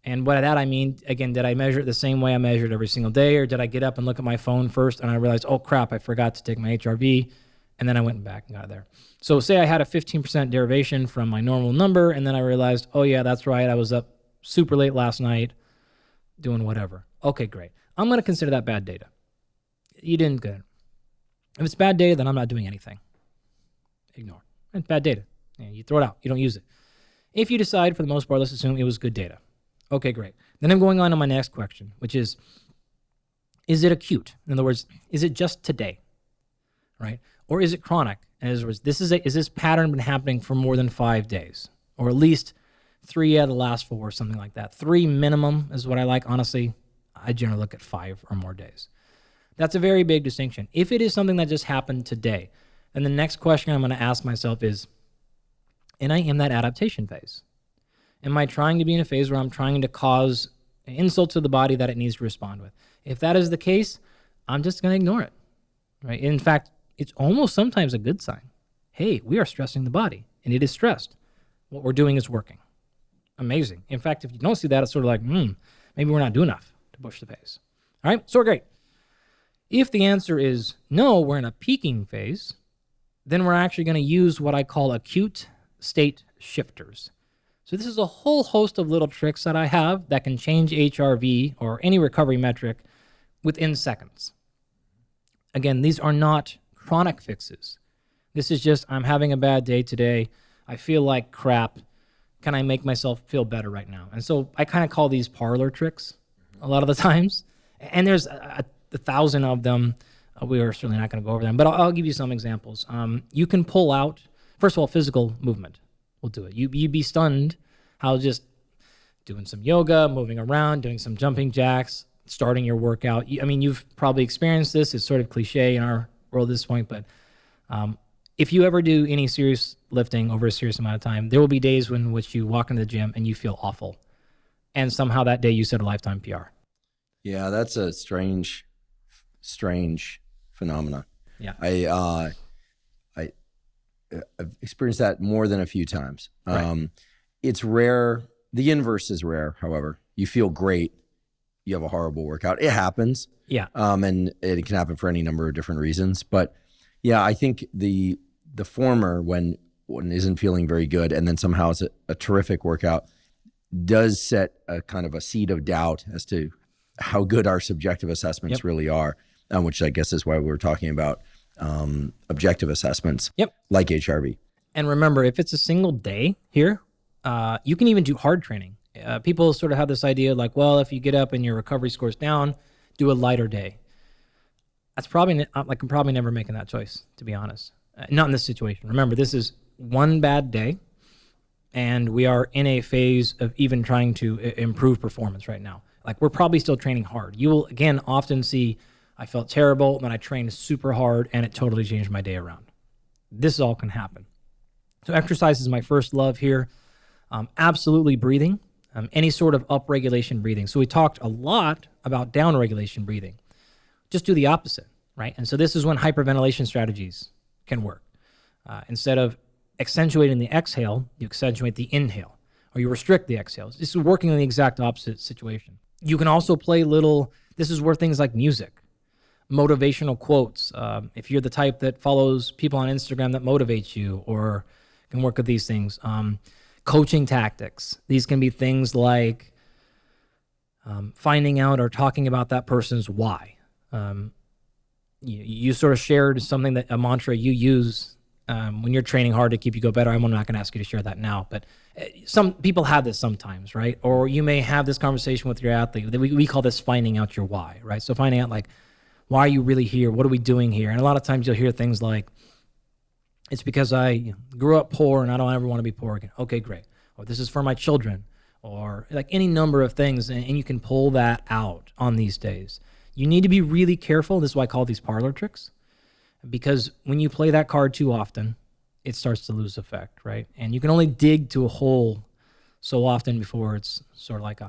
And by that I mean, again, did I measure it the same way I measured every single day, or did I get up and look at my phone first and I realized, oh crap, I forgot to take my HRV, and then I went back and got there. So say I had a 15% derivation from my normal number, and then I realized, oh yeah, that's right, I was up super late last night doing whatever. Okay, great. I'm going to consider that bad data. You didn't get it. If it's bad data, then I'm not doing anything. Ignore. It's bad data. You throw it out. You don't use it. If you decide, for the most part, let's assume it was good data. Okay, great. Then I'm going on to my next question, which is it acute? In other words, is it just today, right? Or is it chronic? In other words, is this pattern been happening for more than 5 days? Or at least 3 out of the last 4, something like that. 3 minimum is what I like. Honestly, I generally look at 5 or more days. That's a very big distinction. If it is something that just happened today, then the next question I'm going to ask myself is, am I in that adaptation phase? Am I trying to be in a phase where I'm trying to cause an insult to the body that it needs to respond with? If that is the case, I'm just going to ignore it, right? In fact, it's almost sometimes a good sign. Hey, we are stressing the body, and it is stressed. What we're doing is working. Amazing. In fact, if you don't see that, it's sort of like, maybe we're not doing enough to push the pace. All right, so we're great. If the answer is no, we're in a peaking phase, then we're actually going to use what I call acute state shifters. So this is a whole host of little tricks that I have that can change HRV or any recovery metric within seconds. Again, these are not chronic fixes. This is just, I'm having a bad day today. I feel like crap. Can I make myself feel better right now? And so I kind of call these parlor tricks a lot of the times. And there's a 1,000 of them. We are certainly not going to go over them, but I'll give you some examples. You can pull out, first of all, physical movement will do it. You'd be stunned how just doing some yoga, moving around, doing some jumping jacks, starting your workout. I mean, you've probably experienced this. It's sort of cliche in our world at this point, but if you ever do any serious lifting over a serious amount of time, there will be days in which you walk into the gym and you feel awful. And somehow that day you set a lifetime PR. Yeah, that's a strange phenomena. Yeah. I've experienced that more than a few times. Right. It's rare. The inverse is rare, however. You feel great. You have a horrible workout. It happens. Yeah. And it can happen for any number of different reasons. But yeah, I think the former, when one isn't feeling very good and then somehow it's a terrific workout, does set a kind of a seed of doubt as to how good our subjective assessments really are, which I guess is why we were talking about objective assessments like HRV. And remember, if it's a single day here, you can even do hard training. People sort of have this idea like, well, if you get up and your recovery score's down, do a lighter day. That's probably, I'm probably never making that choice, to be honest. Not in this situation. Remember, this is one bad day, and we are in a phase of even trying to improve performance right now. Like, we're probably still training hard. You will, again, often see, I felt terrible, then I trained super hard, and it totally changed my day around. This all can happen. So exercise is my first love here. Absolutely breathing, any sort of upregulation breathing. So we talked a lot about downregulation breathing. Just do the opposite, right? And so this is when hyperventilation strategies can work. Instead of accentuating the exhale, you accentuate the inhale, or you restrict the exhales. This is working in the exact opposite situation. You can also play this is where things like music, motivational quotes, if you're the type that follows people on Instagram that motivates you or can work with these things. Coaching tactics. These can be things like finding out or talking about that person's why. You sort of shared something a mantra you use when you're training hard to keep you go better. I'm not going to ask you to share that now, but some people have this sometimes, right? Or you may have this conversation with your athlete. We call this finding out your why, right? So finding out like, why are you really here? What are we doing here? And a lot of times you'll hear things like, it's because I grew up poor and I don't ever want to be poor again. Okay, great. Or this is for my children, or like any number of things. And you can pull that out on these days. You need to be really careful. This is why I call these parlor tricks, because when you play that card too often, it starts to lose effect, right? And you can only dig to a hole so often before it's sort of like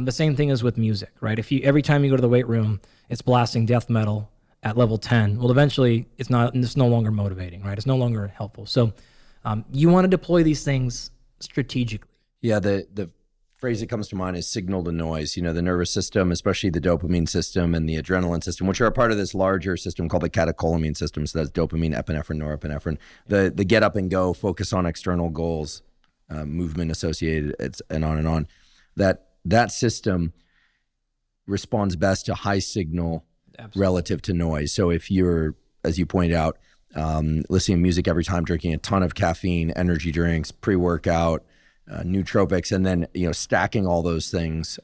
the same thing is with music, right? If every time you go to the weight room, it's blasting death metal at level 10, well, eventually it's no longer motivating, right? It's no longer helpful. So you want to deploy these things strategically. Yeah, the phrase that comes to mind is signal to noise. The nervous system, especially the dopamine system and the adrenaline system, which are a part of this larger system called the catecholamine system. So that's dopamine, epinephrine, norepinephrine. The get up and go, focus on external goals, movement associated, and on and on. That system responds best to high signal relative to noise. So if you're, as you point out, listening to music every time, drinking a ton of caffeine, energy drinks, pre-workout, nootropics, and then stacking all those things.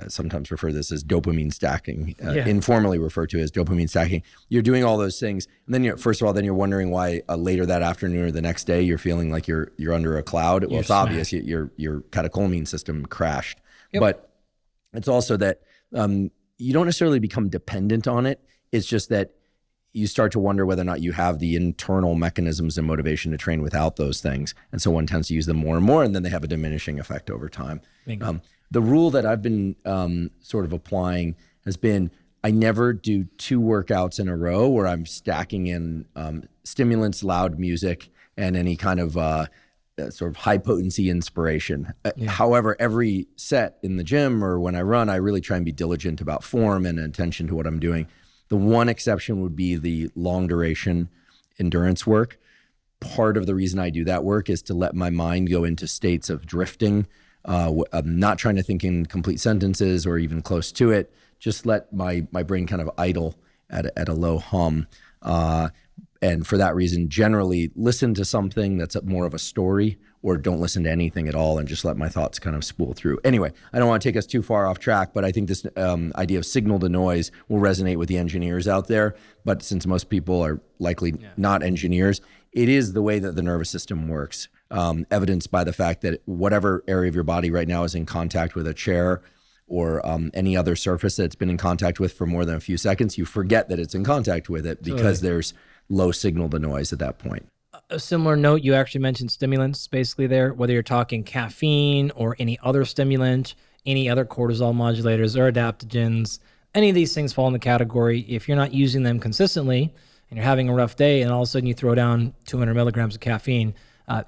Sometimes refer to this as dopamine stacking, informally referred to as dopamine stacking. You're doing all those things, and then first of all, you're wondering why later that afternoon or the next day you're feeling like you're under a cloud. Well, it's obvious your catecholamine system crashed. Yep. But it's also that you don't necessarily become dependent on it. It's just that you start to wonder whether or not you have the internal mechanisms and motivation to train without those things. And so one tends to use them more and more, and then they have a diminishing effect over time. The rule that I've been sort of applying has been I never do 2 workouts in a row where I'm stacking in stimulants, loud music, and any kind of sort of high potency inspiration. However, every set in the gym or when I run, I really try and be diligent about form and attention to what I'm doing. The one exception would be the long duration endurance work. Part of the reason I do that work is to let my mind go into states of drifting. I'm not trying to think in complete sentences or even close to it. Just let my brain kind of idle at a low hum. And for that reason, generally listen to something that's more of a story, or don't listen to anything at all and just let my thoughts kind of spool through. Anyway, I don't want to take us too far off track, but I think this idea of signal to noise will resonate with the engineers out there. But since most people are likely not engineers, it is the way that the nervous system works, evidenced by the fact that whatever area of your body right now is in contact with a chair or any other surface that's been in contact with for more than a few seconds, you forget that it's in contact with it because there's low signal to noise at that point. A similar note, you actually mentioned stimulants basically there, whether you're talking caffeine or any other stimulant, any other cortisol modulators or adaptogens, any of these things fall in the category. If you're not using them consistently and you're having a rough day and all of a sudden you throw down 200 milligrams of caffeine,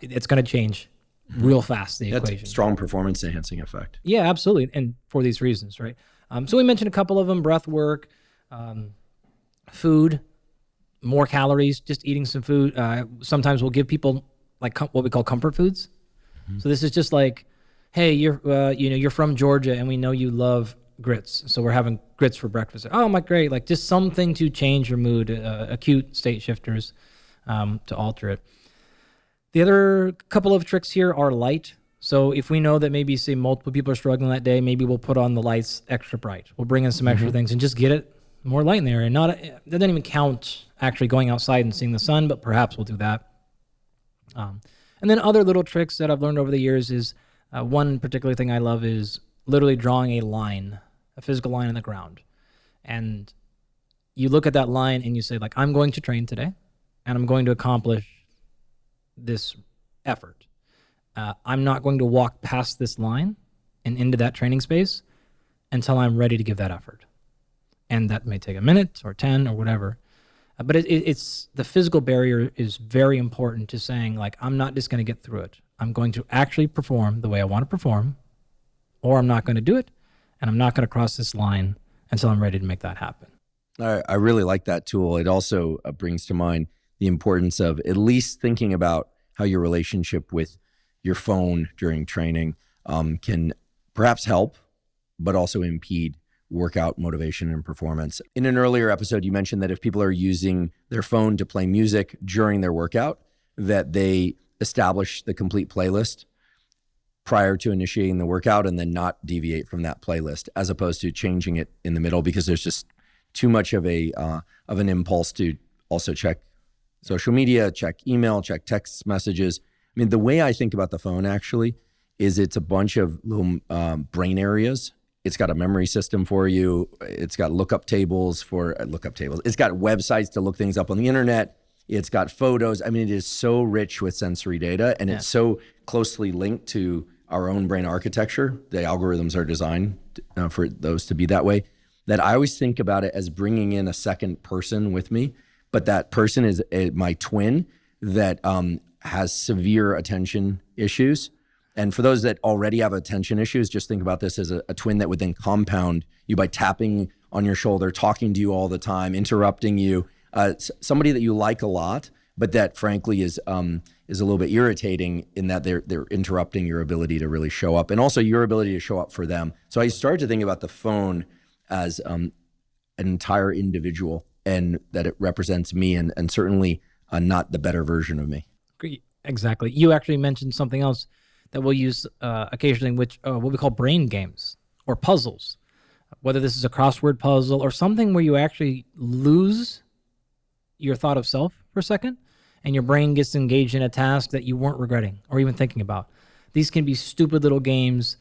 it's going to change real fast, the equation. Strong performance enhancing effect. Yeah, absolutely. And for these reasons, right? So we mentioned a couple of them: breath work, food, more calories, just eating some food. Sometimes we'll give people like what we call comfort foods. Mm-hmm. So this is just like, hey, you're from Georgia and we know you love grits, so we're having grits for breakfast. Oh my, great! Like just something to change your mood, acute state shifters to alter it. The other couple of tricks here are light. So if we know that maybe say multiple people are struggling that day, maybe we'll put on the lights extra bright. We'll bring in some extra things and just get it more light in there. And that doesn't even count actually going outside and seeing the sun, but perhaps we'll do that. And then other little tricks that I've learned over the years is one particular thing I love is literally drawing a physical line on the ground. And you look at that line and you say, like, I'm going to train today and I'm going to accomplish this effort. I'm not going to walk past this line and into that training space until I'm ready to give that effort. And that may take a minute or 10 or whatever. But it's the physical barrier is very important to saying, like, I'm not just going to get through it. I'm going to actually perform the way I want to perform, or I'm not going to do it, and I'm not going to cross this line until I'm ready to make that happen. I really like that tool. It also brings to mind the importance of at least thinking about how your relationship with your phone during training can perhaps help, but also impede workout motivation and performance. In an earlier episode, you mentioned that if people are using their phone to play music during their workout, that they establish the complete playlist prior to initiating the workout and then not deviate from that playlist, as opposed to changing it in the middle because there's just too much of an impulse to also check social media, check email, check text messages. I mean, the way I think about the phone actually is it's a bunch of little brain areas. It's got a memory system for you. It's got lookup tables. It's got websites to look things up on the internet. It's got photos. I mean, it is so rich with sensory data, and it's so closely linked to our own brain architecture. The algorithms are designed for those to be that way, that I always think about it as bringing in a second person with me. But that person is my twin that has severe attention issues. And for those that already have attention issues, just think about this as a twin that would then compound you by tapping on your shoulder, talking to you all the time, interrupting you. Somebody that you like a lot, but that frankly is a little bit irritating in that they're interrupting your ability to really show up, and also your ability to show up for them. So I started to think about the phone as an entire individual, and that it represents me, and certainly not the better version of me. Exactly. You actually mentioned something else that we'll use occasionally, which what we call brain games or puzzles. Whether this is a crossword puzzle or something where you actually lose your thought of self for a second, and your brain gets engaged in a task that you weren't regretting or even thinking about. These can be stupid little games.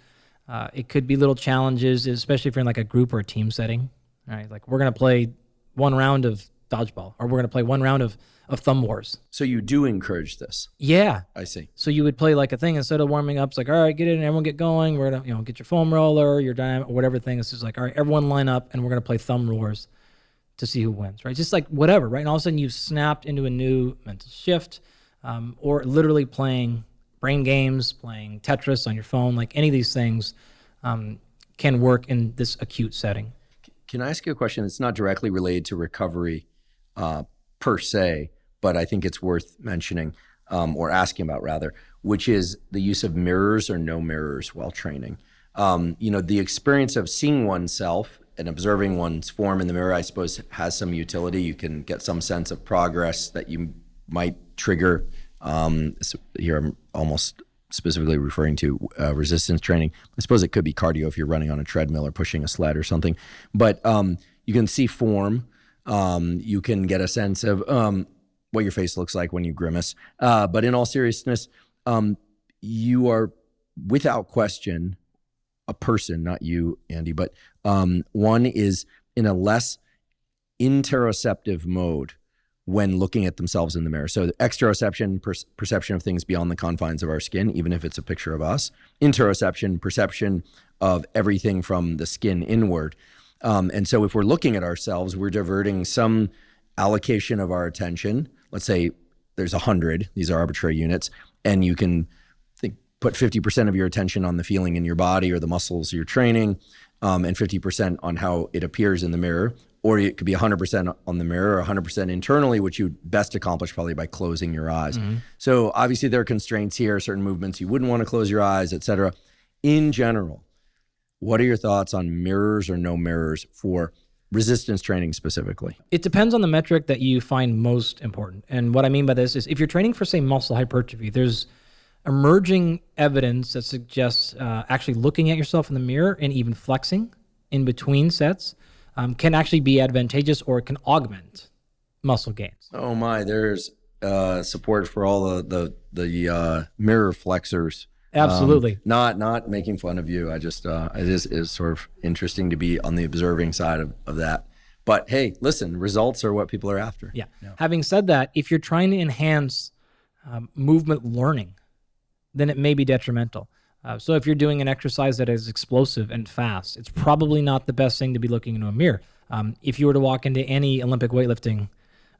It could be little challenges, especially if you're in like a group or a team setting. All right, like we're going to play one round of dodgeball, or we're going to play one round of thumb wars. So you do encourage this? Yeah. I see. So you would play like a thing instead of warming up. It's like, all right, get in, everyone get going. We're going to, get your foam roller, your dynamic, whatever thing. It's just like, all right, everyone line up, and we're going to play thumb wars to see who wins, right? Just like whatever, right? And all of a sudden you've snapped into a new mental shift, or literally playing brain games, playing Tetris on your phone, like any of these things can work in this acute setting. Can I ask you a question that's not directly related to recovery per se, but I think it's worth mentioning or asking about rather, which is the use of mirrors or no mirrors while training. The experience of seeing oneself and observing one's form in the mirror, I suppose, has some utility. You can get some sense of progress that you might trigger. Here I'm almost specifically referring to resistance training. I suppose it could be cardio if you're running on a treadmill or pushing a sled or something. But you can see form. You can get a sense of what your face looks like when you grimace. But in all seriousness, you are without question a person, not you, Andy, but one is in a less interoceptive mode when looking at themselves in the mirror. So the exteroception, perception of things beyond the confines of our skin, even if it's a picture of us. Interoception, perception of everything from the skin inward. And so if we're looking at ourselves, we're diverting some allocation of our attention. Let's say there's 100, these are arbitrary units, and you can put 50% of your attention on the feeling in your body or the muscles you're training, and 50% on how it appears in the mirror. Or it could be 100% on the mirror or 100% internally, which you best accomplish probably by closing your eyes. Mm-hmm. So obviously there are constraints here, certain movements you wouldn't want to close your eyes, et cetera. In general, what are your thoughts on mirrors or no mirrors for resistance training specifically? It depends on the metric that you find most important. And what I mean by this is if you're training for, say, muscle hypertrophy, there's emerging evidence that suggests actually looking at yourself in the mirror and even flexing in between sets can actually be advantageous, or it can augment muscle gains. Oh my, there's support for all the mirror flexors. Absolutely. Not making fun of you. I just, it is sort of interesting to be on the observing side of that. But hey, listen, results are what people are after. Yeah. Having said that, if you're trying to enhance movement learning, then it may be detrimental. So if you're doing an exercise that is explosive and fast, it's probably not the best thing to be looking into a mirror. If you were to walk into any Olympic weightlifting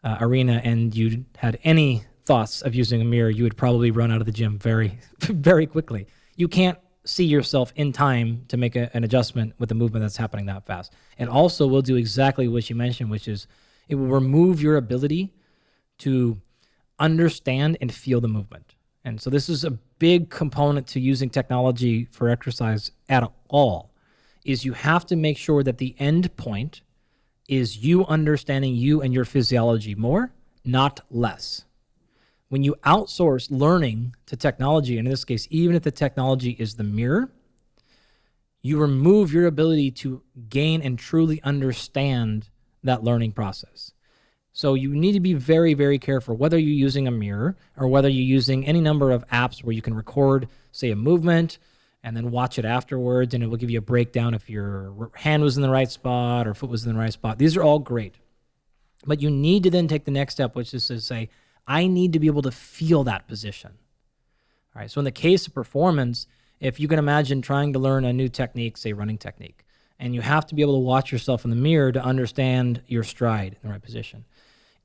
arena and you had any thoughts of using a mirror, you would probably run out of the gym very, very quickly. You can't see yourself in time to make an adjustment with the movement that's happening that fast. And also will do exactly what you mentioned, which is it will remove your ability to understand and feel the movement. And so this is a big component to using technology for exercise at all, is you have to make sure that the end point is you understanding you and your physiology more, not less. When you outsource learning to technology, and in this case, even if the technology is the mirror, you remove your ability to gain and truly understand that learning process. So you need to be very, very careful whether you're using a mirror or whether you're using any number of apps where you can record, say, a movement and then watch it afterwards, and it will give you a breakdown if your hand was in the right spot or foot was in the right spot. These are all great. But you need to then take the next step, which is to say, I need to be able to feel that position. All right. So in the case of performance, if you can imagine trying to learn a new technique, say running technique, and you have to be able to watch yourself in the mirror to understand your stride in the right position.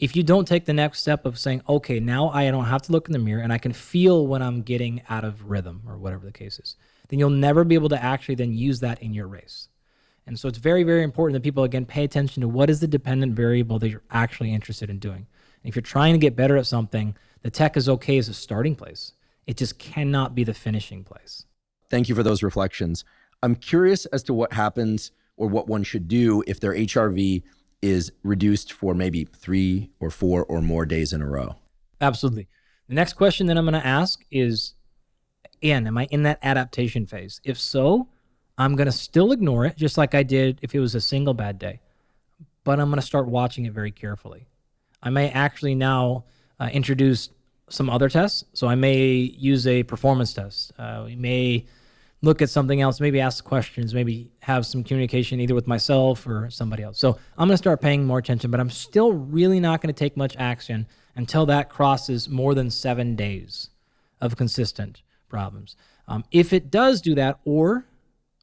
if you don't take the next step of saying, okay, now I don't have to look in the mirror and I can feel when I'm getting out of rhythm or whatever the case is, then you'll never be able to actually then use that in your race. And so it's very, very important that people, again, pay attention to what is the dependent variable that you're actually interested in doing. And if you're trying to get better at something, the tech is okay as a starting place. It just cannot be the finishing place. Thank you for those reflections. I'm curious as to what happens or what one should do if their HRV is reduced for maybe 3 or 4 or more days in a row. Absolutely. The next question that I'm going to ask is, Ian, am I in that adaptation phase? If so, I'm going to still ignore it, just like I did if it was a single bad day. But I'm going to start watching it very carefully. I may actually now introduce some other tests. So I may use a performance test. We may look at something else, maybe ask questions, maybe have some communication either with myself or somebody else. So I'm going to start paying more attention, but I'm still really not going to take much action until that crosses more than 7 days of consistent problems. If it does do that, or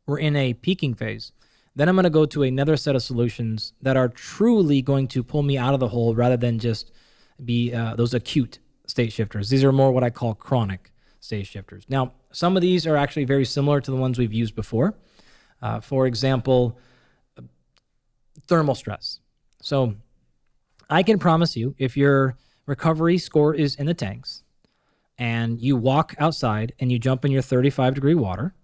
we're in a peaking phase, then I'm going to go to another set of solutions that are truly going to pull me out of the hole rather than just be those acute state shifters. These are more what I call chronic state shifters. Now, some of these are actually very similar to the ones we've used before. For example, thermal stress. So I can promise you, if your recovery score is in the tanks and you walk outside and you jump in your 35-degree water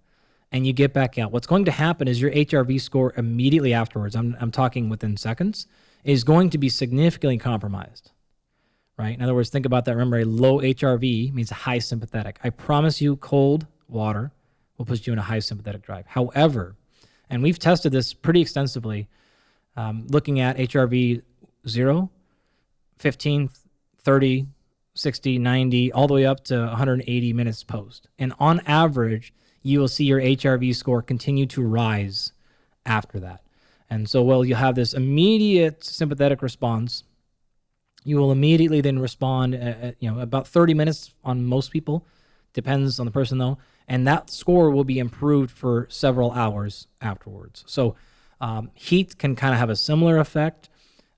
and you get back out, what's going to happen is your HRV score immediately afterwards, I'm talking within seconds, is going to be significantly compromised. Right? In other words, think about that. Remember, a low HRV means high sympathetic. I promise you, cold water will put you in a high sympathetic drive. However, and we've tested this pretty extensively, looking at HRV 0, 15, 30, 60, 90, all the way up to 180 minutes post. And on average, you will see your HRV score continue to rise after that. And so, well, you'll have this immediate sympathetic response. You will immediately then respond, about 30 minutes on most people. Depends on the person, though. And that score will be improved for several hours afterwards. So heat can kind of have a similar effect.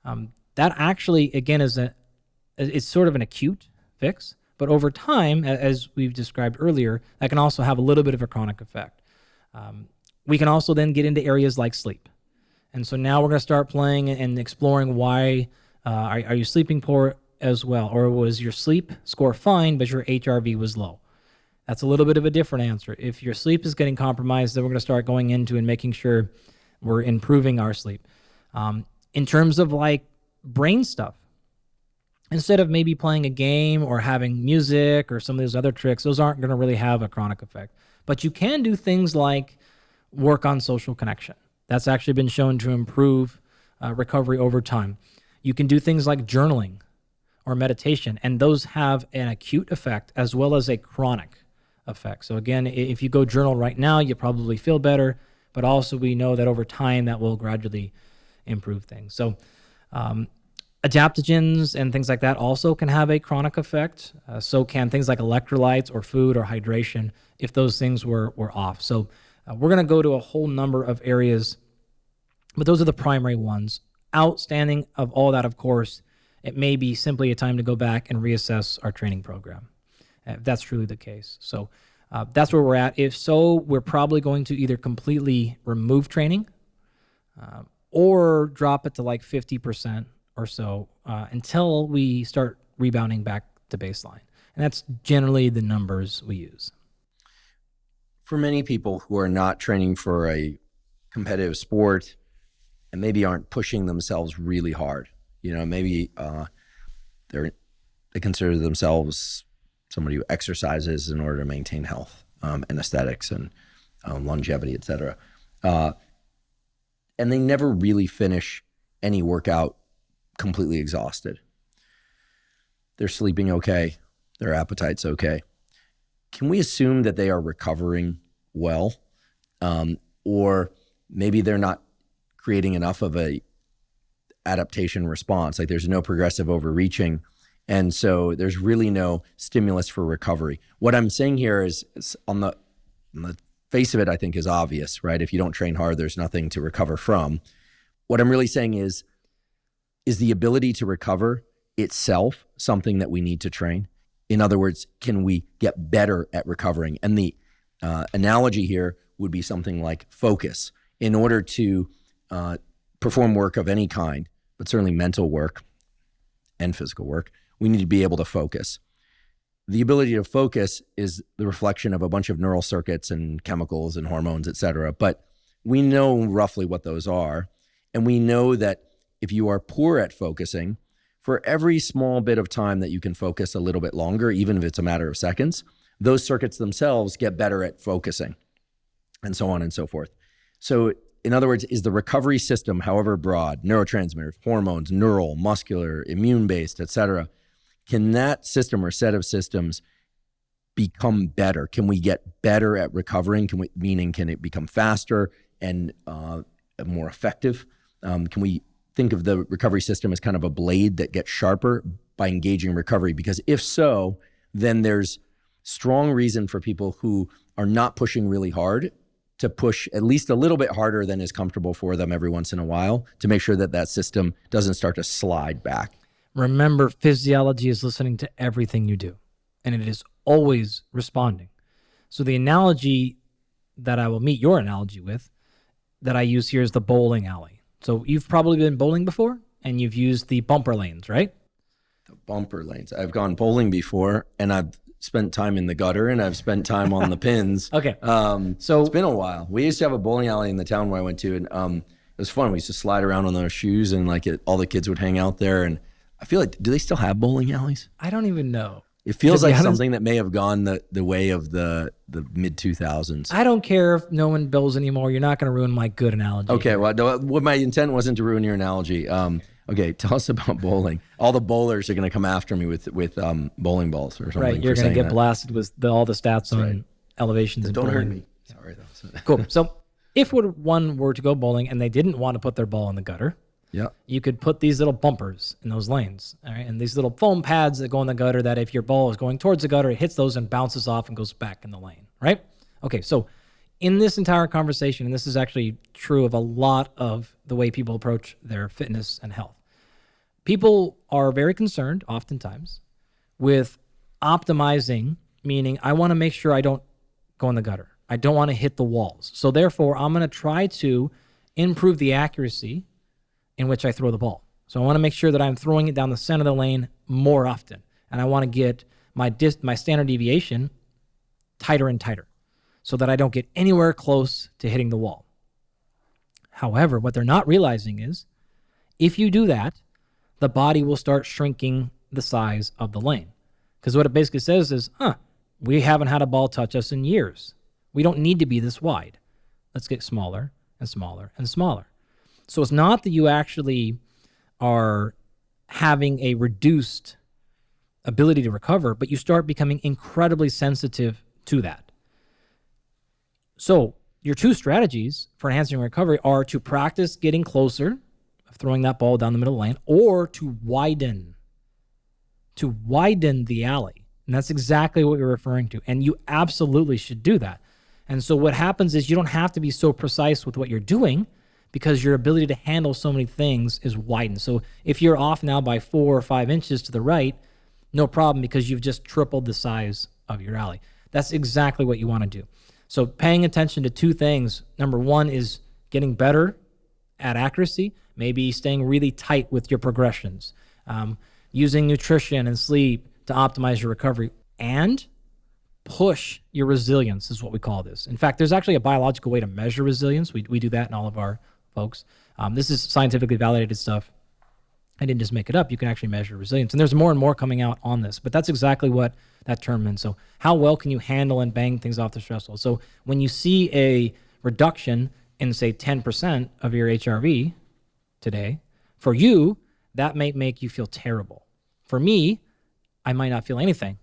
That actually, again, it's sort of an acute fix. But over time, as we've described earlier, that can also have a little bit of a chronic effect. We can also then get into areas like sleep. And so now we're going to start playing and exploring why. Are you sleeping poor as well? Or was your sleep score fine, but your HRV was low? That's a little bit of a different answer. If your sleep is getting compromised, then we're going to start going into and making sure we're improving our sleep. In terms of like brain stuff, instead of maybe playing a game or having music or some of those other tricks, those aren't going to really have a chronic effect. But you can do things like work on social connection. That's actually been shown to improve recovery over time. You can do things like journaling or meditation, and those have an acute effect as well as a chronic effect. So again, if you go journal right now, you probably feel better, but also we know that over time that will gradually improve things. So adaptogens and things like that also can have a chronic effect. So can things like electrolytes or food or hydration if those things were off. So we're going to go to a whole number of areas, but those are the primary ones. Outstanding of all that, of course, it may be simply a time to go back and reassess our training program, if that's truly the case. So that's where we're at. If so, we're probably going to either completely remove training or drop it to like 50% or so until we start rebounding back to baseline. And that's generally the numbers we use. For many people who are not training for a competitive sport, and maybe aren't pushing themselves really hard. Maybe they consider themselves somebody who exercises in order to maintain health and aesthetics and longevity, et cetera. And they never really finish any workout completely exhausted. They're sleeping okay. Their appetite's okay. Can we assume that they are recovering well? Or maybe they're not creating enough of a adaptation response, like there's no progressive overreaching, and so there's really no stimulus for recovery. What I'm saying here is on the face of it, I think is obvious, right? If you don't train hard, there's nothing to recover from. What I'm really saying is the ability to recover itself something that we need to train? In other words, can we get better at recovering? And the analogy here would be something like focus. In order to perform work of any kind, but certainly mental work and physical work, we need to be able to focus. The ability to focus is the reflection of a bunch of neural circuits and chemicals and hormones, et cetera. But we know roughly what those are. And we know that if you are poor at focusing, for every small bit of time that you can focus a little bit longer, even if it's a matter of seconds, those circuits themselves get better at focusing, and so on and so forth. So in other words, is the recovery system, however broad, neurotransmitters, hormones, neural, muscular, immune-based, et cetera, can that system or set of systems become better? Can we get better at recovering? Meaning, can it become faster and more effective? Can we think of the recovery system as kind of a blade that gets sharper by engaging recovery? Because if so, then there's strong reason for people who are not pushing really hard to push at least a little bit harder than is comfortable for them every once in a while to make sure that that system doesn't start to slide back. Remember, physiology is listening to everything you do, and it is always responding. So the analogy that I will meet your analogy with that I use here is the bowling alley. So you've probably been bowling before, and you've used the bumper lanes, right? The bumper lanes. I've gone bowling before, and I've spent time in the gutter, and I've spent time on the pins. Okay. So it's been a while. We used to have a bowling alley in the town where I went to, and it was fun. We used to slide around on those shoes, and all the kids would hang out there. And I feel like, do they still have bowling alleys? I don't even know. It feels like something that may have gone the way of the mid 2000s. I don't care if no one bowls anymore. You're not going to ruin my good analogy. Okay, well, what my intent wasn't to ruin your analogy. Okay, tell us about bowling. All the bowlers are going to come after me with bowling balls or something. Right, you're going to get blasted with all the stats on elevations. Don't hurt me. Sorry, though. Cool. So if one were to go bowling and they didn't want to put their ball in the gutter, yeah, you could put these little bumpers in those lanes, all right? And these little foam pads that go in the gutter that if your ball is going towards the gutter, it hits those and bounces off and goes back in the lane, right? Okay, so in this entire conversation, and this is actually true of a lot of the way people approach their fitness and health, people are very concerned, oftentimes, with optimizing, meaning I want to make sure I don't go in the gutter. I don't want to hit the walls. So therefore, I'm going to try to improve the accuracy in which I throw the ball. So I want to make sure that I'm throwing it down the center of the lane more often. And I want to get my standard deviation tighter and tighter so that I don't get anywhere close to hitting the wall. However, what they're not realizing is if you do that, the body will start shrinking the size of the lane. Because what it basically says is, we haven't had a ball touch us in years. We don't need to be this wide. Let's get smaller and smaller and smaller. So it's not that you actually are having a reduced ability to recover, but you start becoming incredibly sensitive to that. So your two strategies for enhancing recovery are to practice getting closer, of throwing that ball down the middle of the lane, or to widen the alley. And that's exactly what you're referring to. And you absolutely should do that. And so what happens is you don't have to be so precise with what you're doing because your ability to handle so many things is widened. So if you're off now by 4 or 5 inches to the right, no problem because you've just tripled the size of your alley. That's exactly what you want to do. So paying attention to two things. Number one is getting better at accuracy, maybe staying really tight with your progressions, using nutrition and sleep to optimize your recovery, and push your resilience is what we call this. In fact, there's actually a biological way to measure resilience. We do that in all of our folks. This is scientifically validated stuff. I didn't just make it up. You can actually measure resilience. And there's more and more coming out on this, but that's exactly what that term means. So how well can you handle and bang things off the threshold? So when you see a reduction in, say, 10% of your HRV today, for you, that may make you feel terrible. For me, I might not feel anything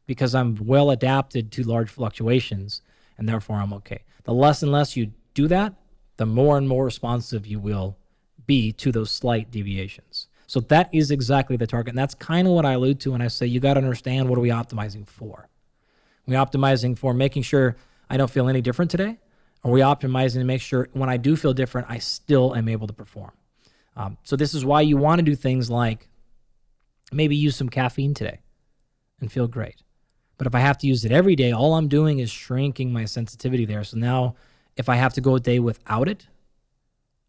because I'm well adapted to large fluctuations, and therefore I'm okay. The less and less you do that, the more and more responsive you will be to those slight deviations. So that is exactly the target. And that's kind of what I allude to when I say you got to understand, what are we optimizing for? Are we optimizing for making sure I don't feel any different today? Or are we optimizing to make sure when I do feel different, I still am able to perform? So this is why you want to do things like maybe use some caffeine today and feel great. But if I have to use it every day, all I'm doing is shrinking my sensitivity there. So now if I have to go a day without it,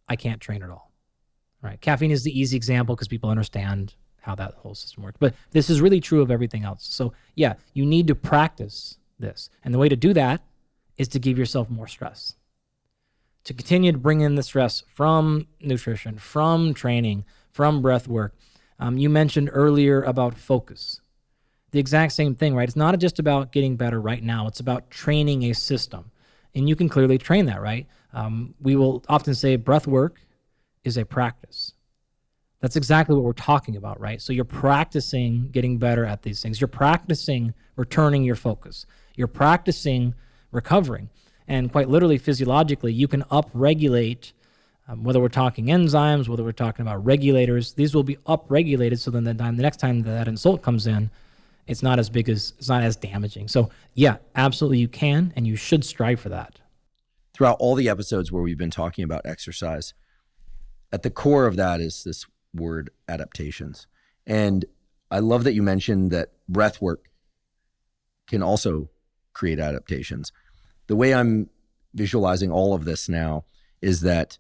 I can't train at all. Right? Caffeine is the easy example because people understand how that whole system works. But this is really true of everything else. So yeah, you need to practice this. And the way to do that is to give yourself more stress. To continue to bring in the stress from nutrition, from training, from breath work. You mentioned earlier about focus. The exact same thing, right? It's not just about getting better right now. It's about training a system. And you can clearly train that, right? We will often say breath work is a practice. That's exactly what we're talking about, right? So you're practicing getting better at these things. You're practicing returning your focus. You're practicing recovering. And quite literally, physiologically, you can upregulate, whether we're talking enzymes, whether we're talking about regulators, these will be upregulated so then the next time that insult comes in, it's not as damaging. So yeah, absolutely you can, and you should strive for that. Throughout all the episodes where we've been talking about exercise, at the core of that is this word adaptations. And I love that you mentioned that breath work can also create adaptations. The way I'm visualizing all of this now is that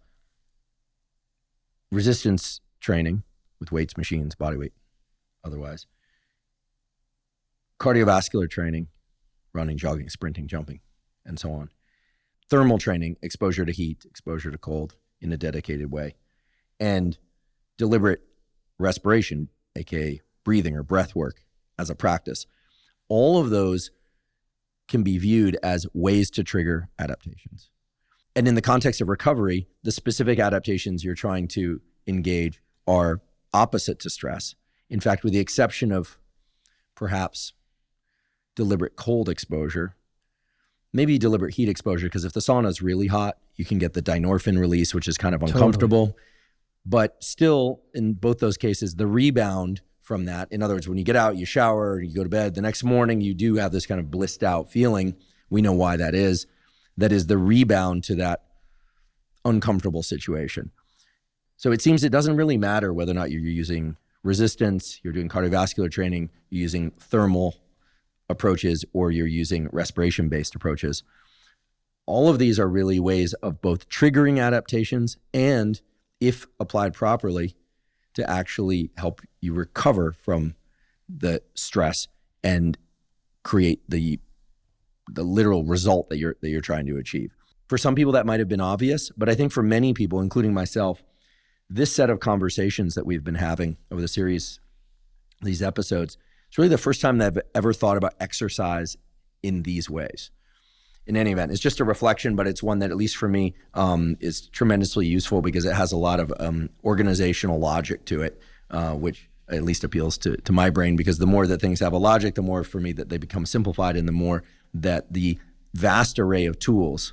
resistance training with weights, machines, body weight, otherwise, cardiovascular training, running, jogging, sprinting, jumping, and so on. Thermal training, exposure to heat, exposure to cold in a dedicated way, and deliberate respiration, aka breathing or breath work as a practice. All of those can be viewed as ways to trigger adaptations. And in the context of recovery, the specific adaptations you're trying to engage are opposite to stress. In fact, with the exception of perhaps deliberate cold exposure, maybe deliberate heat exposure, because if the sauna is really hot, you can get the dynorphin release, which is kind of uncomfortable. Totally. But still, in both those cases, the rebound from that, in other words, when you get out, you shower, you go to bed, the next morning you do have this kind of blissed out feeling. We know why that is. That is the rebound to that uncomfortable situation. So it seems it doesn't really matter whether or not you're using resistance, you're doing cardiovascular training, you're using thermal approaches, or you're using respiration-based approaches. All of these are really ways of both triggering adaptations and, if applied properly, to actually help you recover from the stress and create the literal result that you're trying to achieve. For some people that might have been obvious, but I think for many people, including myself, this set of conversations that we've been having over the series, these episodes, it's really the first time that I've ever thought about exercise in these ways. In any event, it's just a reflection, but it's one that, at least for me, is tremendously useful because it has a lot of organizational logic to it, which at least appeals to my brain, because the more that things have a logic, the more for me that they become simplified, and the more that the vast array of tools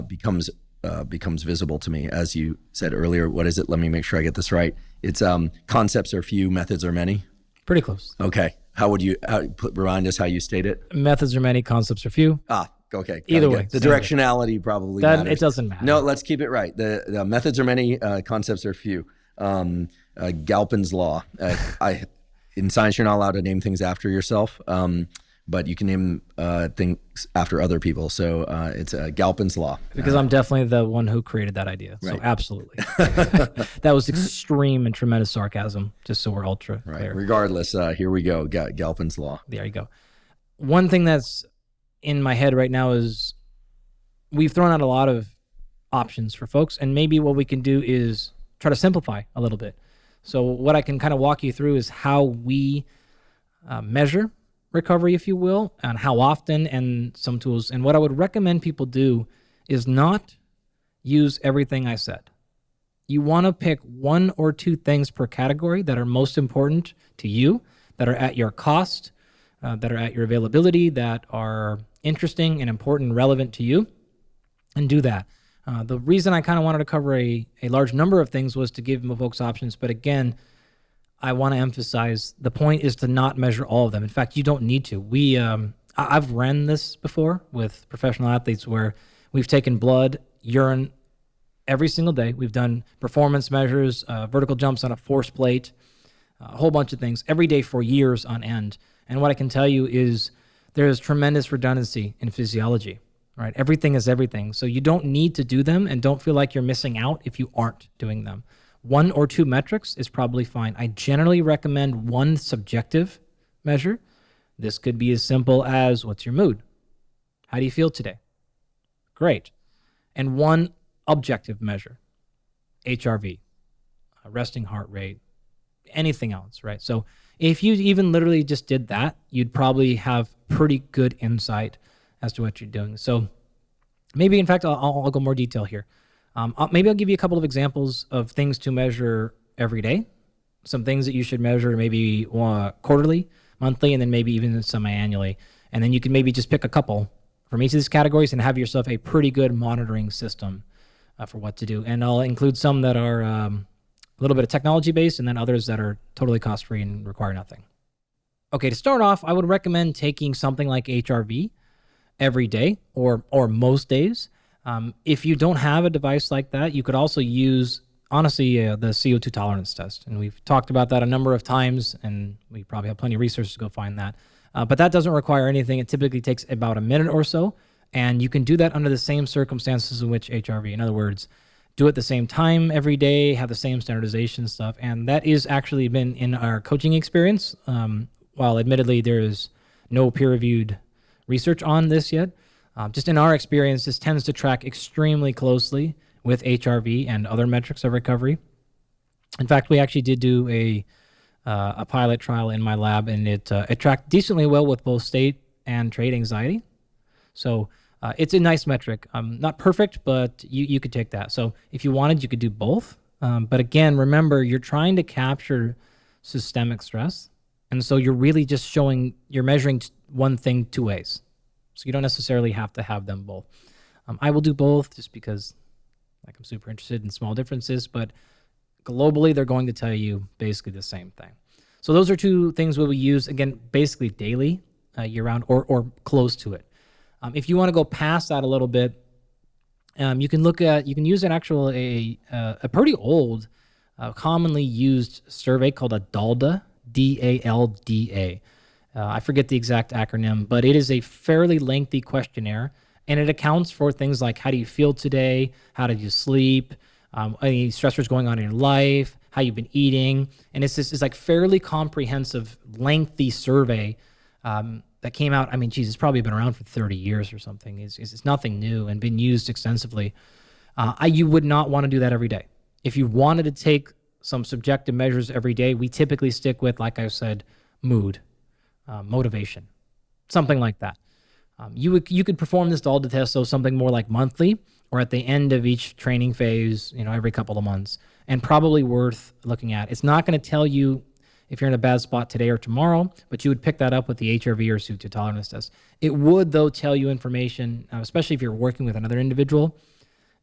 becomes visible to me. As you said earlier, what is it? Let me make sure I get this right. It's concepts are few, methods are many. Pretty close. Okay. Remind us how you state it? Methods are many, concepts are few. Okay. Either way. The directionality probably matters. It doesn't matter. No, let's keep it right. The methods are many, concepts are few. Galpin's law. In science, you're not allowed to name things after yourself, but you can name things after other people. So it's Galpin's law. Because I'm definitely the one who created that idea. So right. Absolutely. That was extreme and tremendous sarcasm, just so we're ultra clear. Regardless, here we go. Galpin's law. There you go. One thing that's in my head right now is we've thrown out a lot of options for folks, and maybe what we can do is try to simplify a little bit. So what I can kind of walk you through is how we measure recovery, if you will, and how often, and some tools. And what I would recommend people do is not use everything I said. You want to pick one or two things per category that are most important to you, that are at your cost, that are at your availability, that are interesting and important and relevant to you, and do that. The reason I kind of wanted to cover a large number of things was to give folks options. But again, I want to emphasize the point is to not measure all of them. In fact, you don't need to. I've ran this before with professional athletes where we've taken blood, urine every single day. We've done performance measures, vertical jumps on a force plate, a whole bunch of things every day for years on end. And what I can tell you is there's tremendous redundancy in physiology, right? Everything is everything. So you don't need to do them, and don't feel like you're missing out if you aren't doing them. 1 or 2 metrics is probably fine. I generally recommend 1 subjective measure. This could be as simple as, what's your mood? How do you feel today? Great. And 1 objective measure, HRV, resting heart rate, anything else, right? So if you even literally just did that, you'd probably have pretty good insight as to what you're doing. So maybe, in fact, I'll go more detail here. Maybe I'll give you a couple of examples of things to measure every day, some things that you should measure maybe quarterly, monthly, and then maybe even semi-annually. And then you can maybe just pick a couple from each of these categories and have yourself a pretty good monitoring system for what to do. And I'll include some that are a little bit of technology-based, and then others that are totally cost-free and require nothing. Okay, to start off, I would recommend taking something like HRV every day or most days. If you don't have a device like that, you could also use, honestly, the CO2 tolerance test. And we've talked about that a number of times, and we probably have plenty of research to go find that. But that doesn't require anything. It typically takes about a minute or so, and you can do that under the same circumstances in which HRV. In other words, do it the same time every day, have the same standardization stuff. And that is actually been in our coaching experience. While admittedly there is no peer-reviewed research on this yet, just in our experience, this tends to track extremely closely with HRV and other metrics of recovery. In fact, we actually did do a pilot trial in my lab, and it tracked decently well with both state and trait anxiety. So it's a nice metric. Not perfect, but you could take that. So if you wanted, you could do both. But again, remember, you're trying to capture systemic stress. And so you're really just you're measuring one thing 2 ways. So you don't necessarily have to have them both. I will do both just because I'm super interested in small differences, but globally, they're going to tell you basically the same thing. So those are 2 things we will use, again, basically daily, year-round, or close to it. If you want to go past that a little bit, you can use a pretty old, commonly used survey called a DALDA, DALDA. I forget the exact acronym, but it is a fairly lengthy questionnaire, and it accounts for things like, how do you feel today? How did you sleep? Any stressors going on in your life? How you've been eating? And it's like fairly comprehensive, lengthy survey that came out. I mean, geez, it's probably been around for 30 years or something. It's nothing new and been used extensively. You would not want to do that every day. If you wanted to take some subjective measures every day, we typically stick with, like I said, mood, motivation, something like that. You could perform this DALDA test, so something more like monthly or at the end of each training phase, every couple of months, and probably worth looking at. It's not going to tell you if you're in a bad spot today or tomorrow, but you would pick that up with the HRV or CO2 tolerance test. It would, though, tell you information, especially if you're working with another individual,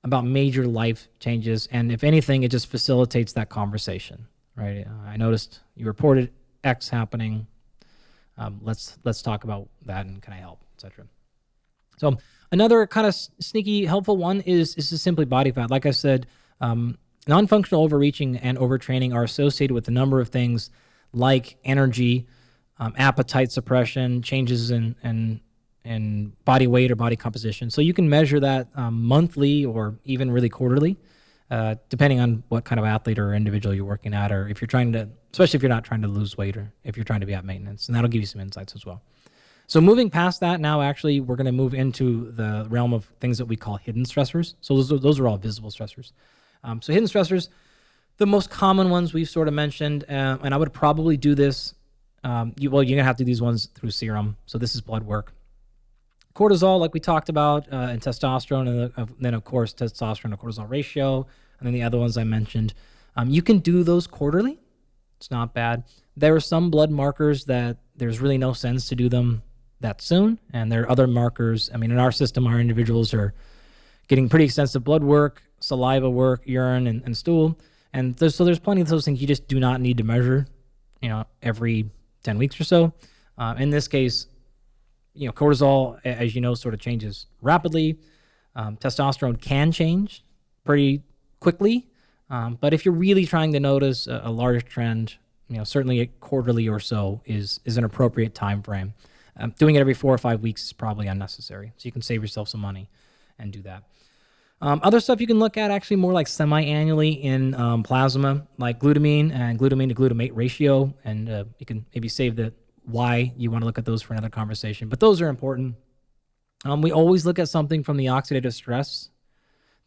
about major life changes. And if anything, it just facilitates that conversation, right? I noticed you reported X happening. Let's talk about that, and can I help, etc. So another kind of sneaky helpful one is just simply body fat. Like I said, non-functional overreaching and overtraining are associated with a number of things like energy, appetite suppression, changes in body weight or body composition. So you can measure that monthly or even really quarterly, depending on what kind of athlete or individual you're working at, or if you're especially if you're not trying to lose weight or if you're trying to be at maintenance, and that'll give you some insights as well. So moving past that now, actually, we're going to move into the realm of things that we call hidden stressors. So those are all visible stressors. So hidden stressors, the most common ones we've sort of mentioned, and I would probably do this, you're going to have to do these ones through serum. So this is blood work. Cortisol, like we talked about, and testosterone, and then, of course, testosterone to cortisol ratio, and then the other ones I mentioned. You can do those quarterly. It's not bad. There are some blood markers that there's really no sense to do them that soon, and there are other markers. I mean, in our system, our individuals are getting pretty extensive blood work, saliva work, urine, and stool, and so there's plenty of those things you just do not need to measure, every 10 weeks or so. In this case, cortisol, as you know, sort of changes rapidly. Testosterone can change pretty quickly, but if you're really trying to notice a large trend, certainly quarterly or so is an appropriate time frame. Doing it every 4 or 5 weeks is probably unnecessary. So you can save yourself some money and do that. Other stuff you can look at actually more like semi-annually in plasma, like glutamine and glutamine to glutamate ratio. And you can maybe save the why you want to look at those for another conversation. But those are important. We always look at something from the oxidative stress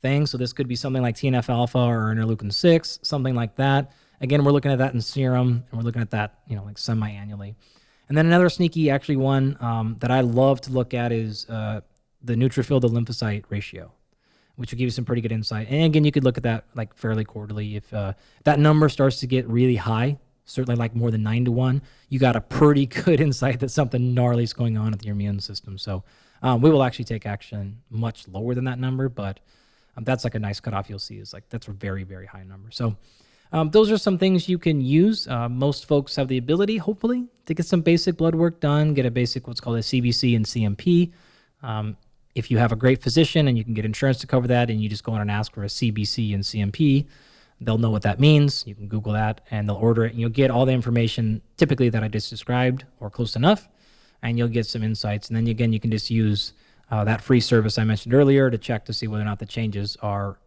thing. So this could be something like TNF-alpha or interleukin-6, something like that. Again, we're looking at that in serum, and we're looking at that, like semi-annually. And then another sneaky actually one that I love to look at is the neutrophil to lymphocyte ratio, which will give you some pretty good insight. And again, you could look at that like fairly quarterly. If that number starts to get really high, certainly like more than 9-to-1, you got a pretty good insight that something gnarly is going on with your immune system. So we will actually take action much lower than that number, but that's like a nice cutoff you'll see is like that's a very, very high number. So those are some things you can use. Most folks have the ability, hopefully, to get some basic blood work done, get a basic what's called a CBC and CMP. If you have a great physician and you can get insurance to cover that and you just go on and ask for a CBC and CMP, they'll know what that means. You can Google that and they'll order it and you'll get all the information typically that I just described or close enough, and you'll get some insights. And then again, you can just use that free service I mentioned earlier to check to see whether or not the changes are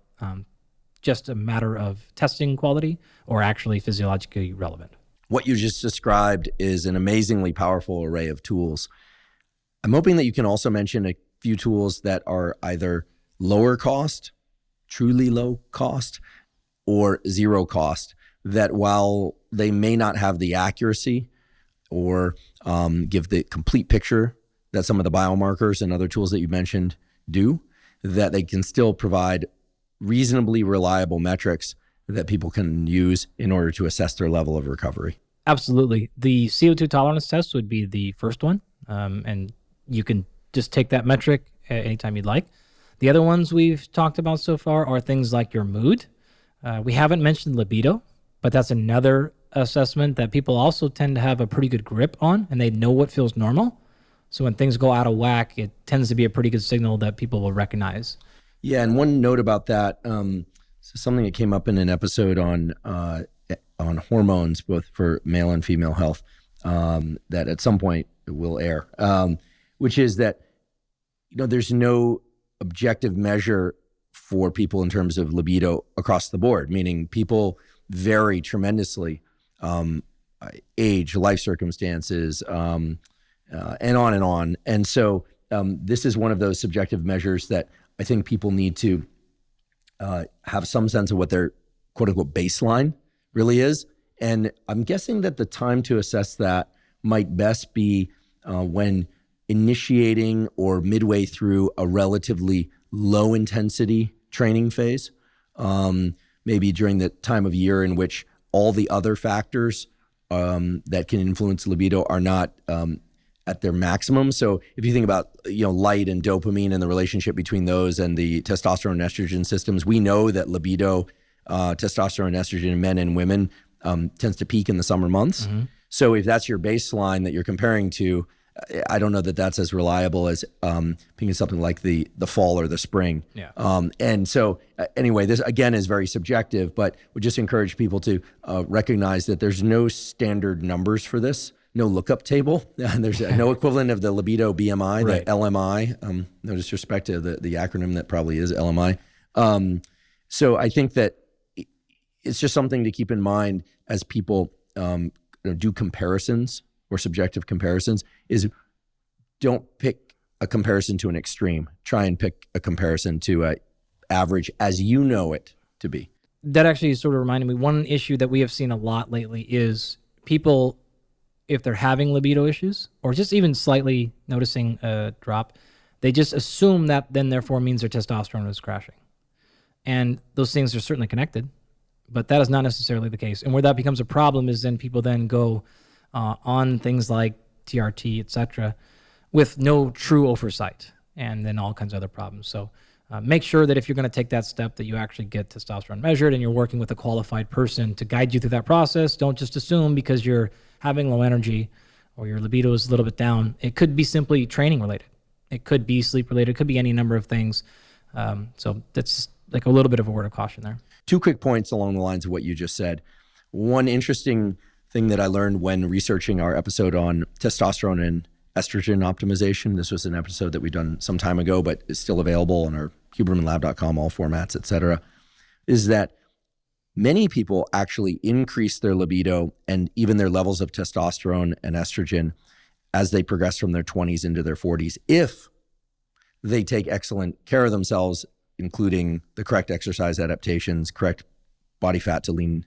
just a matter of testing quality or actually physiologically relevant. What you just described is an amazingly powerful array of tools. I'm hoping that you can also mention a few tools that are either lower cost, truly low cost, or zero cost, that while they may not have the accuracy or give the complete picture that some of the biomarkers and other tools that you mentioned do, that they can still provide reasonably reliable metrics that people can use in order to assess their level of recovery. Absolutely. The CO2 tolerance test would be the first one, and you can just take that metric anytime you'd like. The other ones we've talked about so far are things like your mood. We haven't mentioned libido, but that's another assessment that people also tend to have a pretty good grip on, and they know what feels normal. So when things go out of whack, it tends to be a pretty good signal that people will recognize. Yeah, and one note about that, something that came up in an episode on hormones, both for male and female health, that at some point will air, which is that there's no objective measure for people in terms of libido across the board, meaning people vary tremendously, age, life circumstances, and on and on. And so this is one of those subjective measures that I think people need to have some sense of what their quote unquote baseline really is. And I'm guessing that the time to assess that might best be when initiating or midway through a relatively low intensity training phase, maybe during the time of year in which all the other factors that can influence libido are not at their maximum. So if you think about light and dopamine and the relationship between those and the testosterone and estrogen systems, we know that libido, testosterone and estrogen in men and women tends to peak in the summer months. Mm-hmm. So if that's your baseline that you're comparing to, I don't know that that's as reliable as picking something like the fall or the spring. Yeah. And so anyway, this again is very subjective, but we just encourage people to recognize that there's no standard numbers for this. No lookup table. There's no equivalent of the libido BMI, right. The LMI. No disrespect to the acronym that probably is LMI. So I think that it's just something to keep in mind as people do comparisons or subjective comparisons, is don't pick a comparison to an extreme. Try and pick a comparison to an average as you know it to be. That actually sort of reminded me, one issue that we have seen a lot lately is people, if they're having libido issues or just even slightly noticing a drop, they just assume that then therefore means their testosterone is crashing. And those things are certainly connected, but that is not necessarily the case. And where that becomes a problem is then people then go on things like TRT, et cetera, with no true oversight, and then all kinds of other problems. So make sure that if you're going to take that step, that you actually get testosterone measured and you're working with a qualified person to guide you through that process. Don't just assume because you're having low energy or your libido is a little bit down. It could be simply training related. It could be sleep related. It could be any number of things. So that's like a little bit of a word of caution there. 2 quick points along the lines of what you just said. One interesting thing that I learned when researching our episode on testosterone and estrogen optimization. This was an episode that we've done some time ago, but is still available on our hubermanlab.com, all formats, et cetera, is that many people actually increase their libido and even their levels of testosterone and estrogen as they progress from their 20s into their 40s if they take excellent care of themselves, including the correct exercise adaptations, correct body fat to lean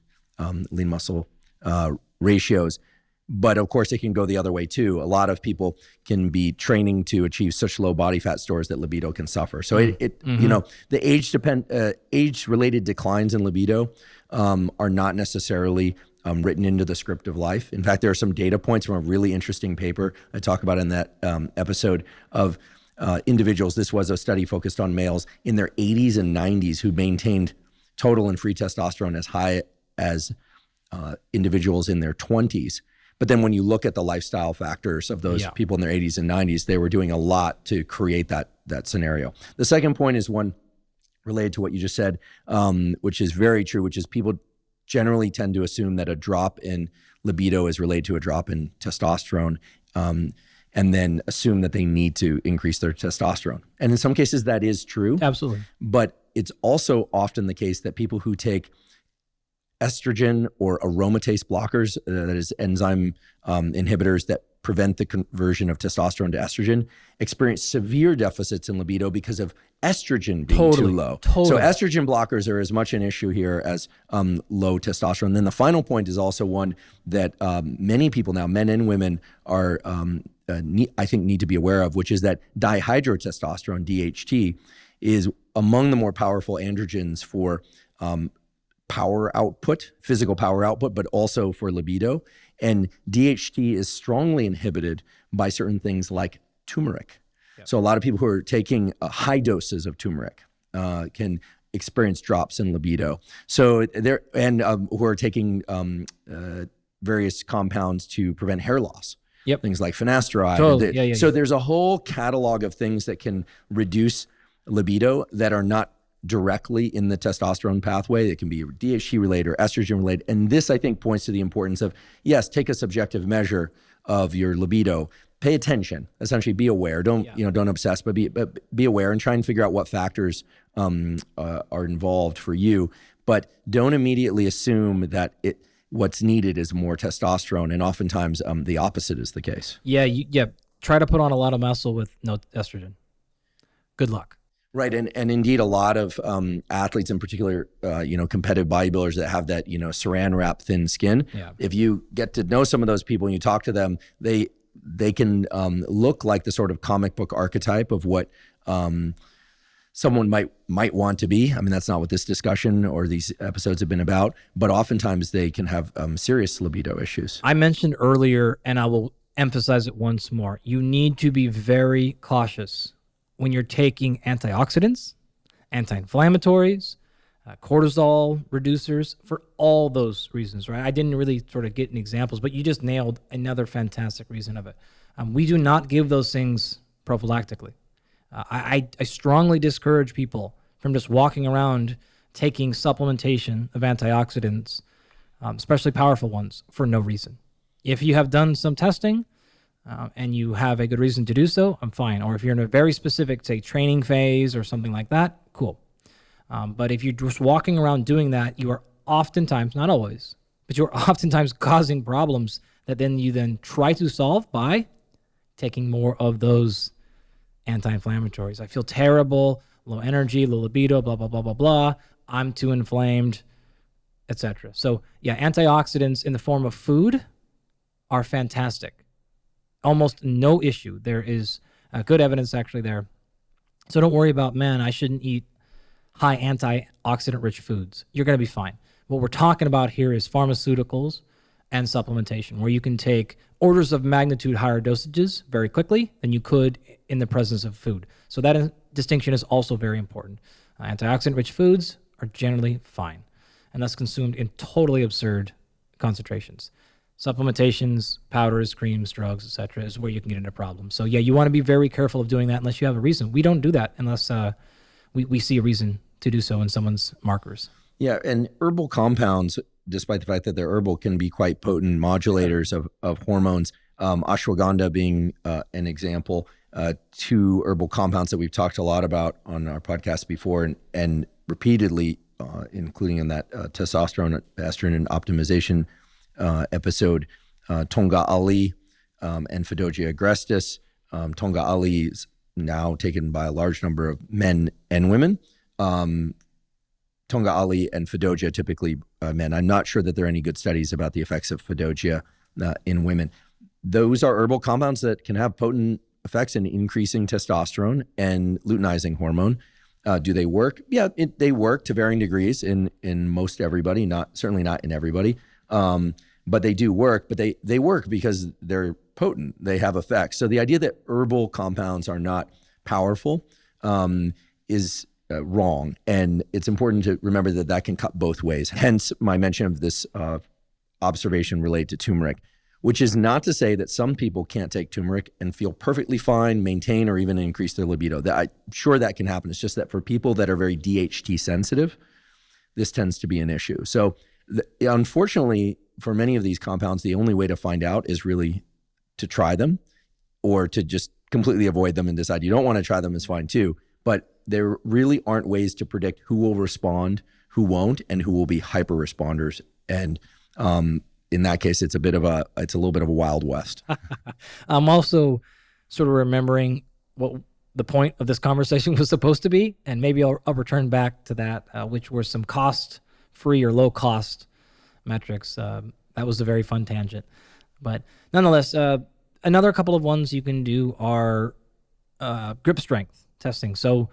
muscle ratios. But of course, it can go the other way too. A lot of people can be training to achieve such low body fat stores that libido can suffer. So the age-related declines in libido are not necessarily written into the script of life. In fact, there are some data points from a really interesting paper I talk about in that episode of individuals. This was a study focused on males in their 80s and 90s who maintained total and free testosterone as high as individuals in their 20s. But then when you look at the lifestyle factors of those people in their 80s and 90s, they were doing a lot to create that scenario. The second point is one related to what you just said, which is very true, which is people generally tend to assume that a drop in libido is related to a drop in testosterone, and then assume that they need to increase their testosterone. And in some cases that is true. Absolutely. But it's also often the case that people who take estrogen or aromatase blockers, that is enzyme inhibitors that prevent the conversion of testosterone to estrogen, experience severe deficits in libido because of estrogen being too low. So estrogen blockers are as much an issue here as low testosterone. And then the final point is also one that many people now, men and women, are I think need to be aware of, which is that dihydrotestosterone, DHT, is among the more powerful androgens for power output, physical power output, but also for libido. And DHT is strongly inhibited by certain things like turmeric. Yep. So a lot of people who are taking high doses of turmeric can experience drops in libido. So who are taking various compounds to prevent hair loss. Yep. Things like finasteride. Totally. So there's a whole catalog of things that can reduce libido that are not directly in the testosterone pathway. It can be DHT related or estrogen related. And this, I think, points to the importance of, yes, take a subjective measure of your libido. Pay attention, essentially be aware. Don't obsess, but be aware and try and figure out what factors are involved for you. But don't immediately assume that what's needed is more testosterone. And oftentimes the opposite is the case. Yeah. Try to put on a lot of muscle with no estrogen. Good luck. Right, and indeed, a lot of athletes, in particular, competitive bodybuilders that have that, saran wrap thin skin. Yeah. If you get to know some of those people and you talk to them, they can look like the sort of comic book archetype of what someone might want to be. I mean, that's not what this discussion or these episodes have been about. But oftentimes, they can have serious libido issues. I mentioned earlier, and I will emphasize it once more. You need to be very cautious when you're taking antioxidants, anti-inflammatories, cortisol reducers, for all those reasons, right? I didn't really sort of get in examples, but you just nailed another fantastic reason of it. We do not give those things prophylactically. I strongly discourage people from just walking around taking supplementation of antioxidants, especially powerful ones, for no reason. If you have done some testing, and you have a good reason to do so, I'm fine. Or if you're in a very specific, say, training phase or something like that, cool. But if you're just walking around doing that, you are oftentimes, not always, but you're oftentimes causing problems that you try to solve by taking more of those anti-inflammatories. I feel terrible, low energy, low libido, blah, blah, blah, blah, blah. I'm too inflamed, etc. So yeah, antioxidants in the form of food are fantastic. Almost no issue. There is good evidence actually there. So don't worry about, I shouldn't eat high antioxidant-rich foods. You're going to be fine. What we're talking about here is pharmaceuticals and supplementation, where you can take orders of magnitude higher dosages very quickly than you could in the presence of food. So that distinction is also very important. Antioxidant-rich foods are generally fine, and that's consumed in totally absurd concentrations. Supplementations, powders, creams, drugs, etc., is where you can get into problems. So yeah, you want to be very careful of doing that unless you have a reason. We don't do that unless we see a reason to do so in someone's markers. Yeah, and herbal compounds despite the fact that they're herbal, can be quite potent modulators of hormones. Ashwagandha being an example, 2 herbal compounds that we've talked a lot about on our podcast before and repeatedly, including in that testosterone, estrogen optimization episode, Tonga Ali and Phytogia agrestis. Tonga Ali is now taken by a large number of men and women. Tonga Ali and Phytogia typically men. I'm not sure that there are any good studies about the effects of Phytogia in women. Those are herbal compounds that can have potent effects in increasing testosterone and luteinizing hormone. Do they work? Yeah, they work to varying degrees in most everybody, certainly not in everybody. But they do work, but they work because they're potent. They have effects. So the idea that herbal compounds are not powerful is wrong. And it's important to remember that can cut both ways. Hence my mention of this observation related to turmeric, which is not to say that some people can't take turmeric and feel perfectly fine, maintain, or even increase their libido. I'm sure that can happen. It's just that for people that are very DHT sensitive, this tends to be an issue. So unfortunately, for many of these compounds, the only way to find out is really to try them, or to just completely avoid them and decide you don't want to try them is fine too. But there really aren't ways to predict who will respond, who won't, and who will be hyper responders. And in that case, it's a little bit of a wild west. I'm also sort of remembering what the point of this conversation was supposed to be, and maybe I'll return back to that, which were some cost-free or low-cost metrics. That was a very fun tangent. But nonetheless, another couple of ones you can do are grip strength testing. So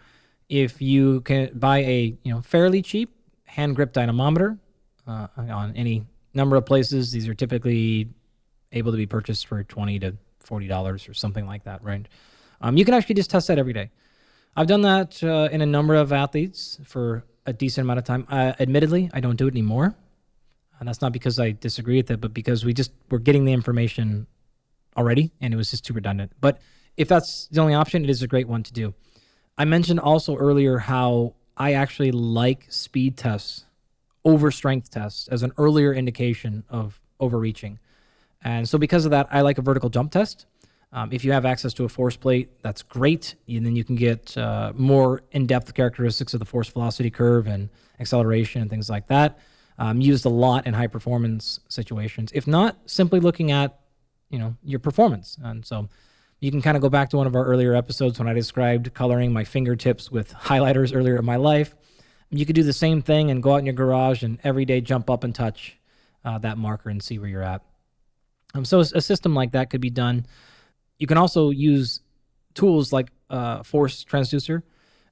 if you can buy a fairly cheap hand grip dynamometer on any number of places, these are typically able to be purchased for $20 to $40 or something like that, right? You can actually just test that every day. I've done that in a number of athletes for a decent amount of time. Admittedly, I don't do it anymore. And that's not because I disagree with it, but because we're getting the information already, and it was just too redundant. But if that's the only option, it is a great one to do. I mentioned also earlier how I actually like speed tests over strength tests as an earlier indication of overreaching. And so because of that, I like a vertical jump test. If you have access to a force plate, that's great. And then you can get more in-depth characteristics of the force velocity curve and acceleration and things like that. Used a lot in high performance situations. If not, simply looking at, your performance. And so you can kind of go back to one of our earlier episodes when I described coloring my fingertips with highlighters earlier in my life. You could do the same thing and go out in your garage and every day jump up and touch that marker and see where you're at. So a system like that could be done. You can also use tools like force transducer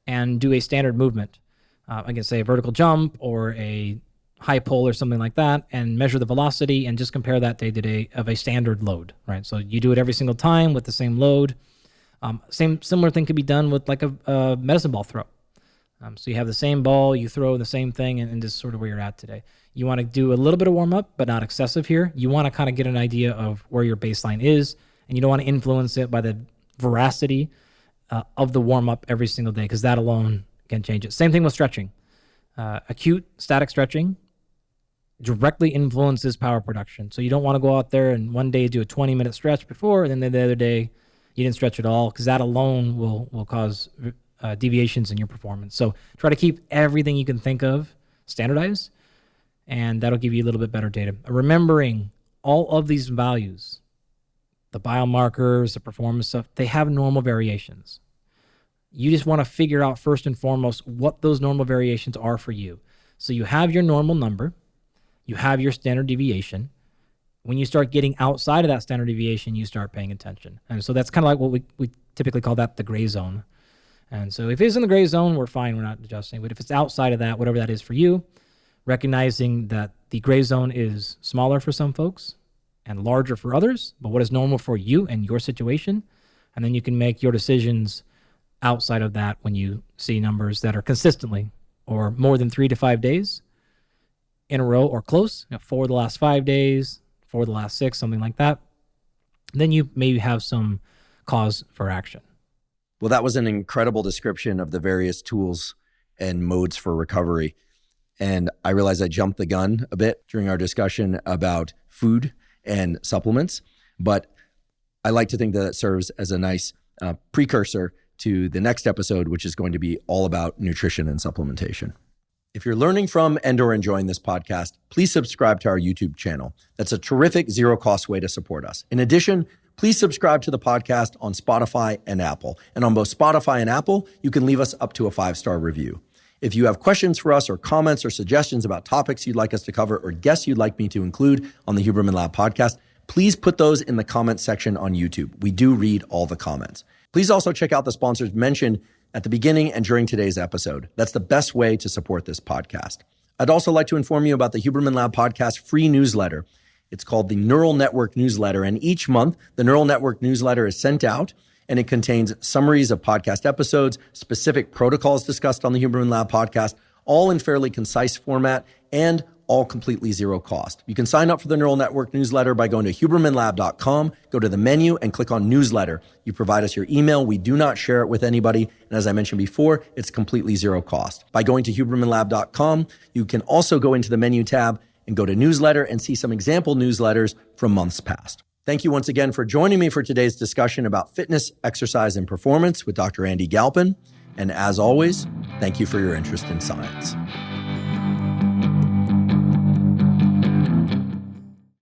and do a standard movement. I can say a vertical jump or a high pull or something like that, and measure the velocity and just compare that day to day of a standard load, right? So you do it every single time with the same load. Similar thing could be done with like a medicine ball throw. So you have the same ball, you throw the same thing, and just sort of where you're at today. You want to do a little bit of warm up, but not excessive here. You want to kind of get an idea of where your baseline is, and you don't want to influence it by the veracity of the warm up every single day, because that alone can change it. Same thing with stretching. Acute static stretching directly influences power production. So you don't want to go out there and one day do a 20-minute stretch before, and then the other day you didn't stretch at all, because that alone will cause deviations in your performance. So try to keep everything you can think of standardized, and that'll give you a little bit better data. Remembering all of these values, the biomarkers, the performance stuff, they have normal variations. You just want to figure out first and foremost what those normal variations are for you. So you have your normal number, you have your standard deviation. When you start getting outside of that standard deviation, you start paying attention. And so that's kind of like what we typically call that the gray zone. And so if it's in the gray zone, we're fine, we're not adjusting. But if it's outside of that, whatever that is for you, recognizing that the gray zone is smaller for some folks and larger for others, but what is normal for you and your situation, and then you can make your decisions outside of that when you see numbers that are consistently or more than 3 to 5 days in a row or close, for the last 5 days, for the last 6, something like that. Then you maybe have some cause for action. Well, that was an incredible description of the various tools and modes for recovery. And I realized I jumped the gun a bit during our discussion about food and supplements, but I like to think that it serves as a nice precursor to the next episode, which is going to be all about nutrition and supplementation. If you're learning from and/or enjoying this podcast, please subscribe to our YouTube channel. That's a terrific zero-cost way to support us. In addition, please subscribe to the podcast on Spotify and Apple. And on both Spotify and Apple, you can leave us up to a 5-star review. If you have questions for us or comments or suggestions about topics you'd like us to cover or guests you'd like me to include on the Huberman Lab podcast, please put those in the comments section on YouTube. We do read all the comments. Please also check out the sponsors mentioned at the beginning and during today's episode. That's the best way to support this podcast. I'd also like to inform you about the Huberman Lab podcast free newsletter. It's called the Neural Network Newsletter, and each month the Neural Network Newsletter is sent out, and it contains summaries of podcast episodes, specific protocols discussed on the Huberman Lab podcast, all in fairly concise format and all completely zero cost. You can sign up for the Neural Network Newsletter by going to hubermanlab.com, go to the menu and click on Newsletter. You provide us your email. We do not share it with anybody. And as I mentioned before, it's completely zero cost. By going to hubermanlab.com, you can also go into the menu tab and go to Newsletter and see some example newsletters from months past. Thank you once again for joining me for today's discussion about fitness, exercise, and performance with Dr. Andy Galpin. And as always, thank you for your interest in science.